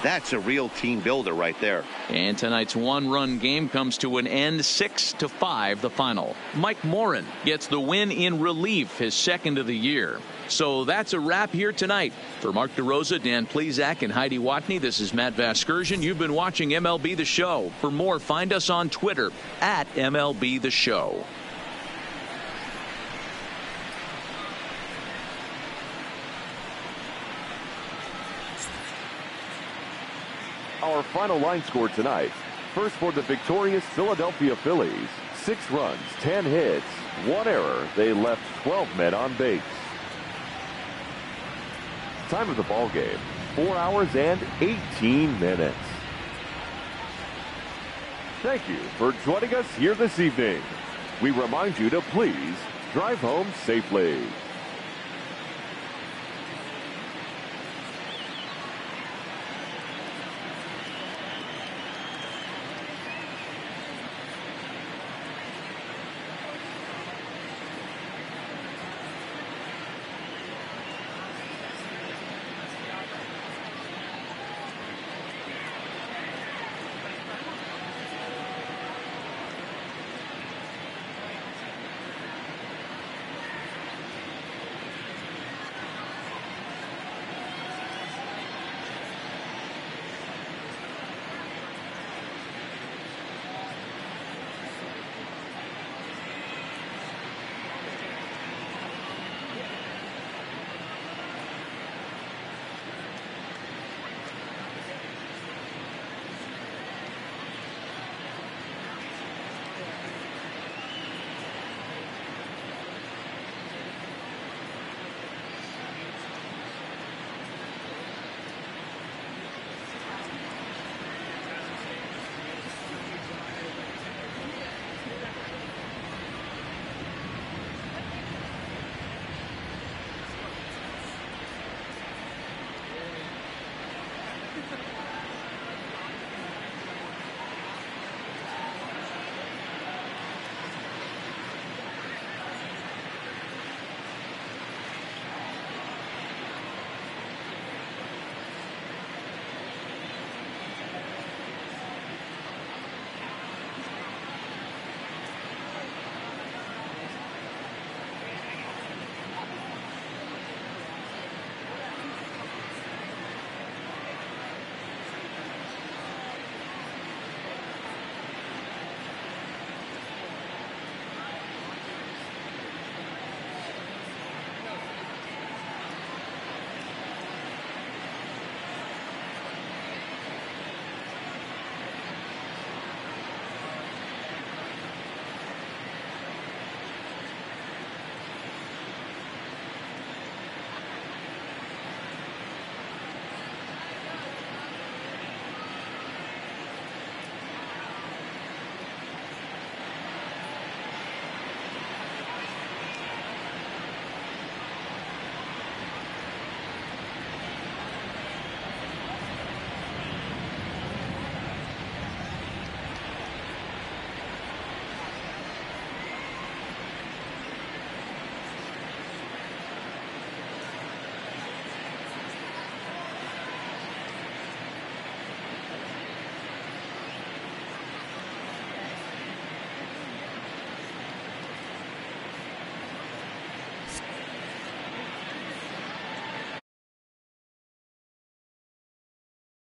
That's a real team builder right there. And tonight's 1-run game comes to an end, 6-5 the final. Mike Morin gets the win in relief, his 2nd of the year. So that's a wrap here tonight. For Mark DeRosa, Dan Plesac, and Heidi Watney, this is Matt Vasgersian. You've been watching MLB The Show. For more, find us on Twitter at MLB The Show. Our final line score tonight. First for the victorious Philadelphia Phillies. 6 runs, 10 hits, 1 error. They left 12 men on base. Time of the ball game, 4 hours and 18 minutes. Thank you for joining us here this evening. We remind you to please drive home safely.